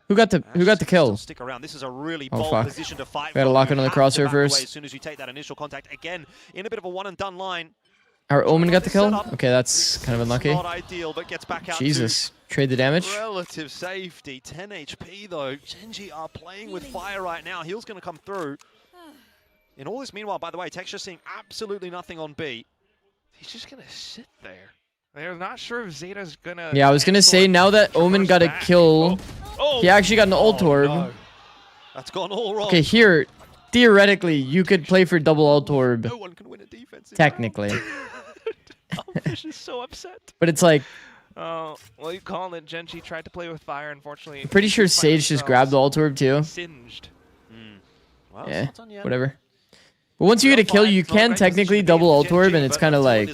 Who got the kill? Stick around. This is a really Oh, bold fuck. position to fight. Gotta from. lock You it on the have to crosshair back away first. As soon as you take that initial contact, again in a bit of a one and done line. Our Omen got the kill? Okay, that's kind of unlucky. Not ideal, but gets back out. Jesus, trade the damage. Relative safety, 10 HP though. Gen.G are playing with fire right now. Heal's going to come through. In all this meanwhile, by the way, Texture seeing absolutely nothing on B. He's just going to sit there. They're not sure if Zeta's going to... Yeah, I was going to say, now that Omen got a kill, he actually got an ult orb. No. That's gone all wrong. Okay, here, theoretically, you could play for double ult orb. No one can win a defensive Technically. Fish is so upset. But it's like, Oh, well, you call it. Gen.G tried to play with fire, unfortunately. I'm pretty sure Sage just grabbed the ult orb too. Singed. Well, Yeah, it's not done yet. whatever. But once you get a kill, you can technically double ult orb, and it's kind of like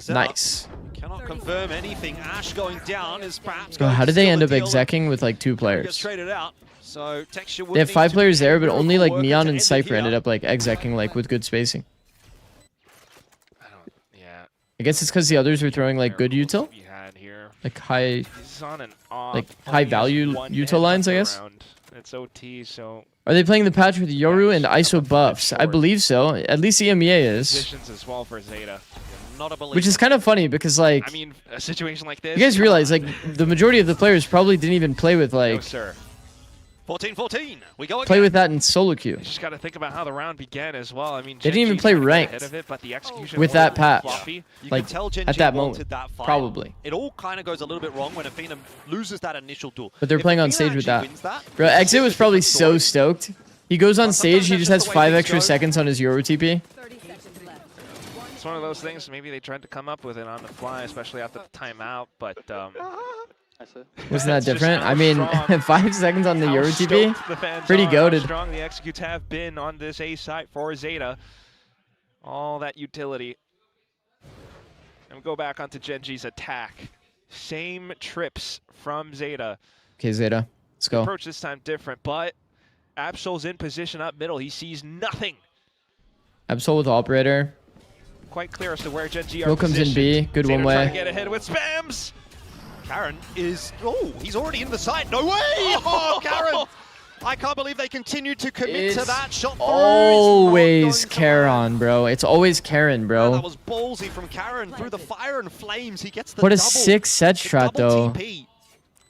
nice. Cannot confirm anything. Ash going down is perhaps. So how did they end up execing with like 2 players? Gets traded out. So Texture They have 5 players there, but only like Neon and Cypher ended up like execing like with good spacing. I guess it's because the others were throwing like good util, like high, high value util lines. I guess. It's OT, so. Are they playing the patch with Yoru and ISO buffs? I believe so. At least EMEA is. Positions as well for ZETA. Which is kind of funny because like. I mean, a situation like this. You guys realize like the majority of the players probably didn't even play with like. No, sir. 14-14. We go again. Play with that in solo queue. You just got to think about how the round began as well. I mean, they didn't even play ranked of it, but the execution with that patch. You like can tell at that moment, probably. It all kind of goes a little bit wrong when Athena loses that initial duel. But they're playing on stage with that. Bro, Exit was probably so stoked. He goes on stage, he just has 5 extra seconds on his Yoru TP. It's one of those things. Maybe they tried to come up with it on the fly, especially after the timeout, but. Wasn't that different? I mean, 5 seconds on the Yoru TP? Pretty goated. How strong the executes have been on this A site for ZETA. All that utility. And we go back onto Gen.G's attack. Same trips from ZETA. Okay, ZETA, let's go. Approach this time different, but Absol's in position up middle. He sees nothing. Absol with operator. Quite clear as to where Gen.G are Will comes in B. Good one way. Trying to get ahead with spams. Karen is... Oh, he's already in the site. No way! Oh, Karen! I can't believe they continued to commit to that shot through. Always Karen, bro. It's always Karen, bro. That was ballsy from Karen through the fire and flames. He gets the what a double, sick set shot, though. TP.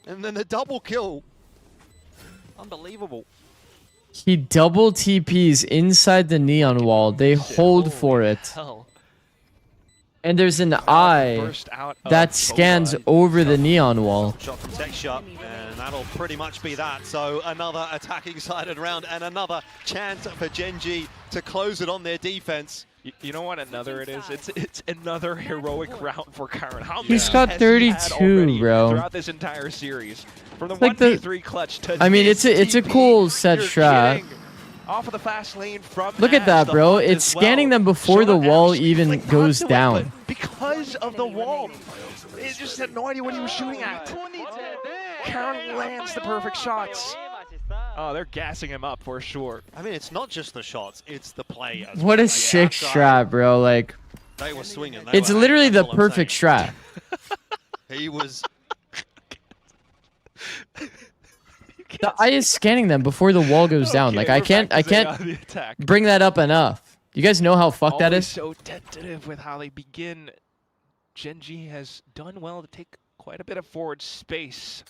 And then the double kill. Unbelievable. He double TPs inside the neon wall. They hold for it. And there's an eye that scans over the neon wall. Shot from Texture, and that'll pretty much be that. So another attacking sided round and another chance for Gen.G to close it on their defense. You know what another it is? It's another heroic round for Karen. How He's got 32, bro. Throughout this entire series. From the like 1v3 clutch to I mean, it's a cool set shot. Off of the fast lane from Look at that, bro. It's scanning them before the wall even goes down. Because of the wall. It just had no idea what he was shooting at. Karen lands the perfect shots. Oh, they're gassing him up for sure. I mean, it's not just the shots, it's the play as What well. a sick strat, bro. Like, They were swinging. it's literally the perfect strat. He was... The eye is scanning them before the wall goes down. Like, I can't bring that up enough. You guys know how fucked that is? So tentative with how they begin. Gen.G has done well to take quite a bit of forward space.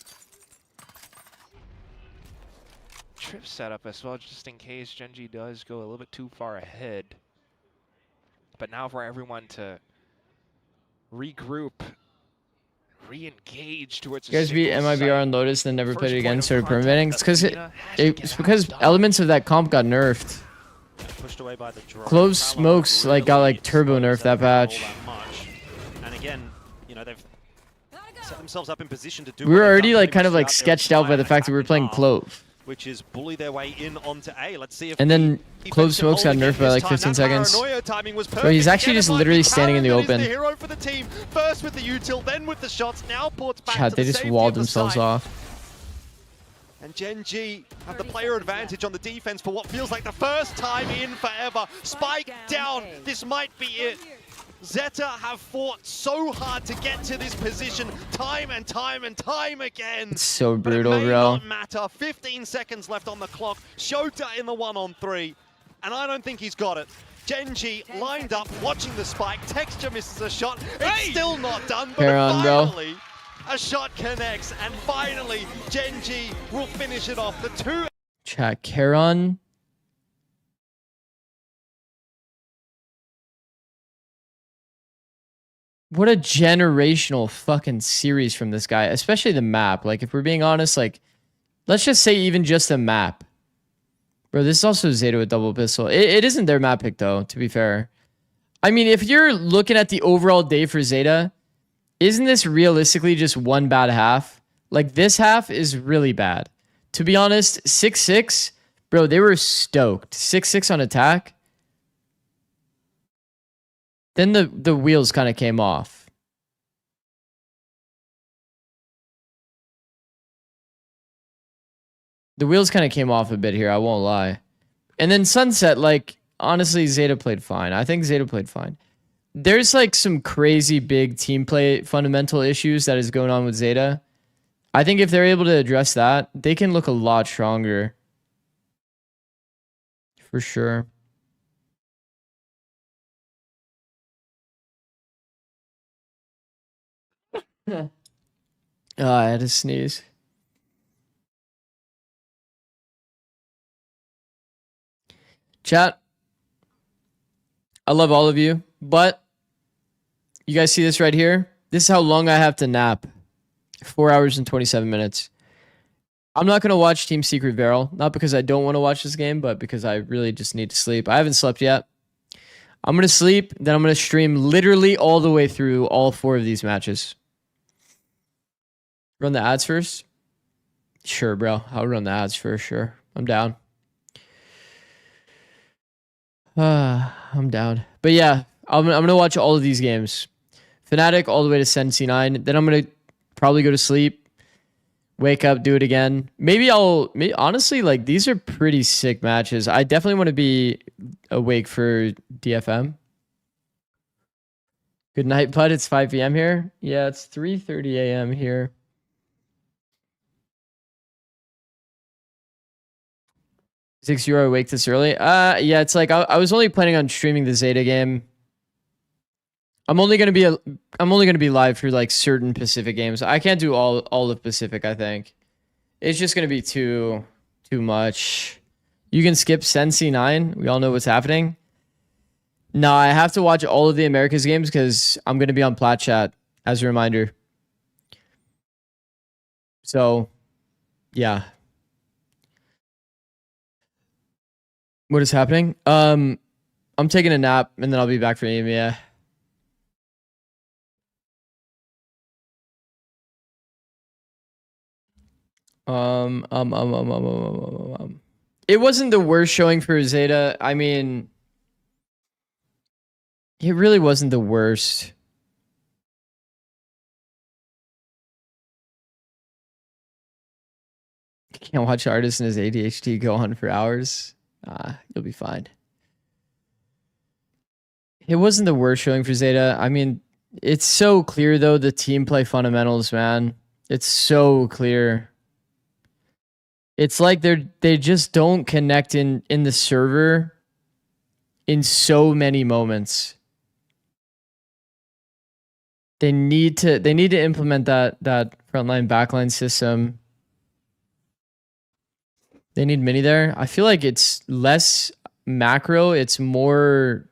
Trip setup as well, just in case Gen.G does go a little bit too far ahead. But now for everyone to regroup, re-engage towards. You guys beat MIBR on Lotus and then never played it again, started permitting. It's because elements of that comp got nerfed. Pushed away by the drone. Clove Smokes like got like turbo nerfed that patch. And again, you know, they've set themselves up in position to do. We were already like kind of like sketched out by the fact that we were playing Clove. which is bully their way in onto A. Let's see if and then Clove Smoke's got nerfed by like 15 seconds. Bro, he's actually just literally standing in the open. The hero for the team. First with the util, then with the shots. Now ports back Chat, to they the just safety walled of the themselves site. off. And Gen G have the player advantage on the defense for what feels like the first time in forever. Spike down. This might be it. ZETA have fought so hard to get to this position time and time and time again. It's so But brutal, it may bro. not matter. 15 seconds left on the clock. Shota in the 1-on-3. And I don't think he's got it. Gen G lined up, watching the spike. Texture misses a shot. It's still not done, but Heron, finally a shot connects. And finally, Gen G will finish it off. The two... Chat, Charon. What a generational fucking series from this guy, especially the map. Like, if we're being honest, like, let's just say even just the map. Bro, this is also ZETA with double pistol. It isn't their map pick, though, to be fair. I mean, if you're looking at the overall day for ZETA, isn't this realistically just one bad half? Like, this half is really bad. To be honest, 6-6, bro, they were stoked. 6-6 on attack. Then the wheels kind of came off. The wheels kind of came off a bit here, I won't lie. And then Sunset, like, honestly, ZETA played fine. I think ZETA played fine. There's, like, some crazy big team play fundamental issues that is going on with ZETA. I think if they're able to address that, they can look a lot stronger. For sure. Oh, I had to sneeze. Chat, I love all of you, but you guys see this right here? This is how long I have to nap. 4 hours and 27 minutes. I'm not going to watch Team Secret Barrel, not because I don't want to watch this game, but because I really just need to sleep. I haven't slept yet. I'm going to sleep, then I'm going to stream literally all the way through all 4 of these matches. Run the ads first? Sure, bro. I'll run the ads first, sure. I'm down. I'm down. But yeah, I'm going to watch all of these games. Fnatic all the way to Sensi 9. Then I'm going to probably go to sleep. Wake up, do it again. Honestly, like, these are pretty sick matches. I definitely want to be awake for DFM. Good night, bud. It's 5 p.m. here. Yeah, it's 3:30 a.m. here. Zikz, you are awake this early? Yeah, it's like I was only planning on streaming the ZETA game. I'm only gonna be live for like certain Pacific games. I can't do all of Pacific, I think. It's just gonna be too much. You can skip Sensi 9. We all know what's happening. No, I have to watch all of the Americas games because I'm gonna be on Plat Chat as a reminder. So yeah. What is happening? I'm taking a nap and then I'll be back for EMEA. It wasn't the worst showing for ZETA. I mean, it really wasn't the worst. Can't watch artists and his ADHD go on for hours. You'll be fine. It wasn't the worst showing for ZETA. I mean, it's so clear though, the team play fundamentals, man. It's so clear. It's like they just don't connect in the server in so many moments. They need to implement that frontline backline system. They need mini there. I feel like it's less macro, it's more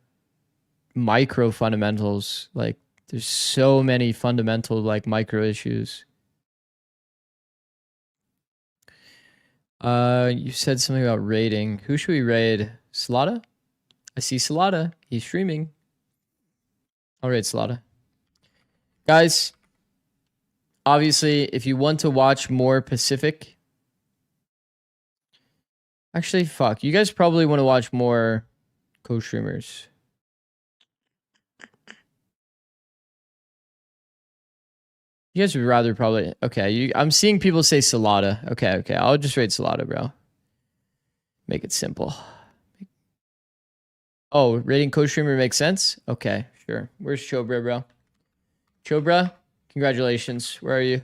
micro fundamentals. Like there's so many fundamental like micro issues. You said something about raiding. Who should we raid? Slada? I see Slada. He's streaming. I'll raid Slada. Guys, obviously, if you want to watch more Pacific, Actually, fuck. You guys probably want to watch more co-streamers. You guys would rather probably... Okay, I'm seeing people say Salada. Okay. I'll just rate Salada, bro. Make it simple. Oh, rating co-streamer makes sense? Okay, sure. Where's Chobra, bro? Chobra, congratulations. Where are you?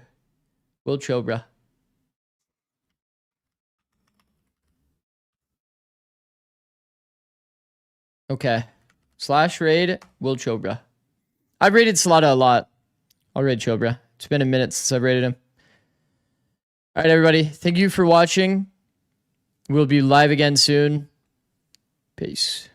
Will Chobra. Okay. Slash raid, Will Chobra. I've rated Salada a lot. I'll raid Chobra. It's been a minute since I've rated him. All right, everybody. Thank you for watching. We'll be live again soon. Peace.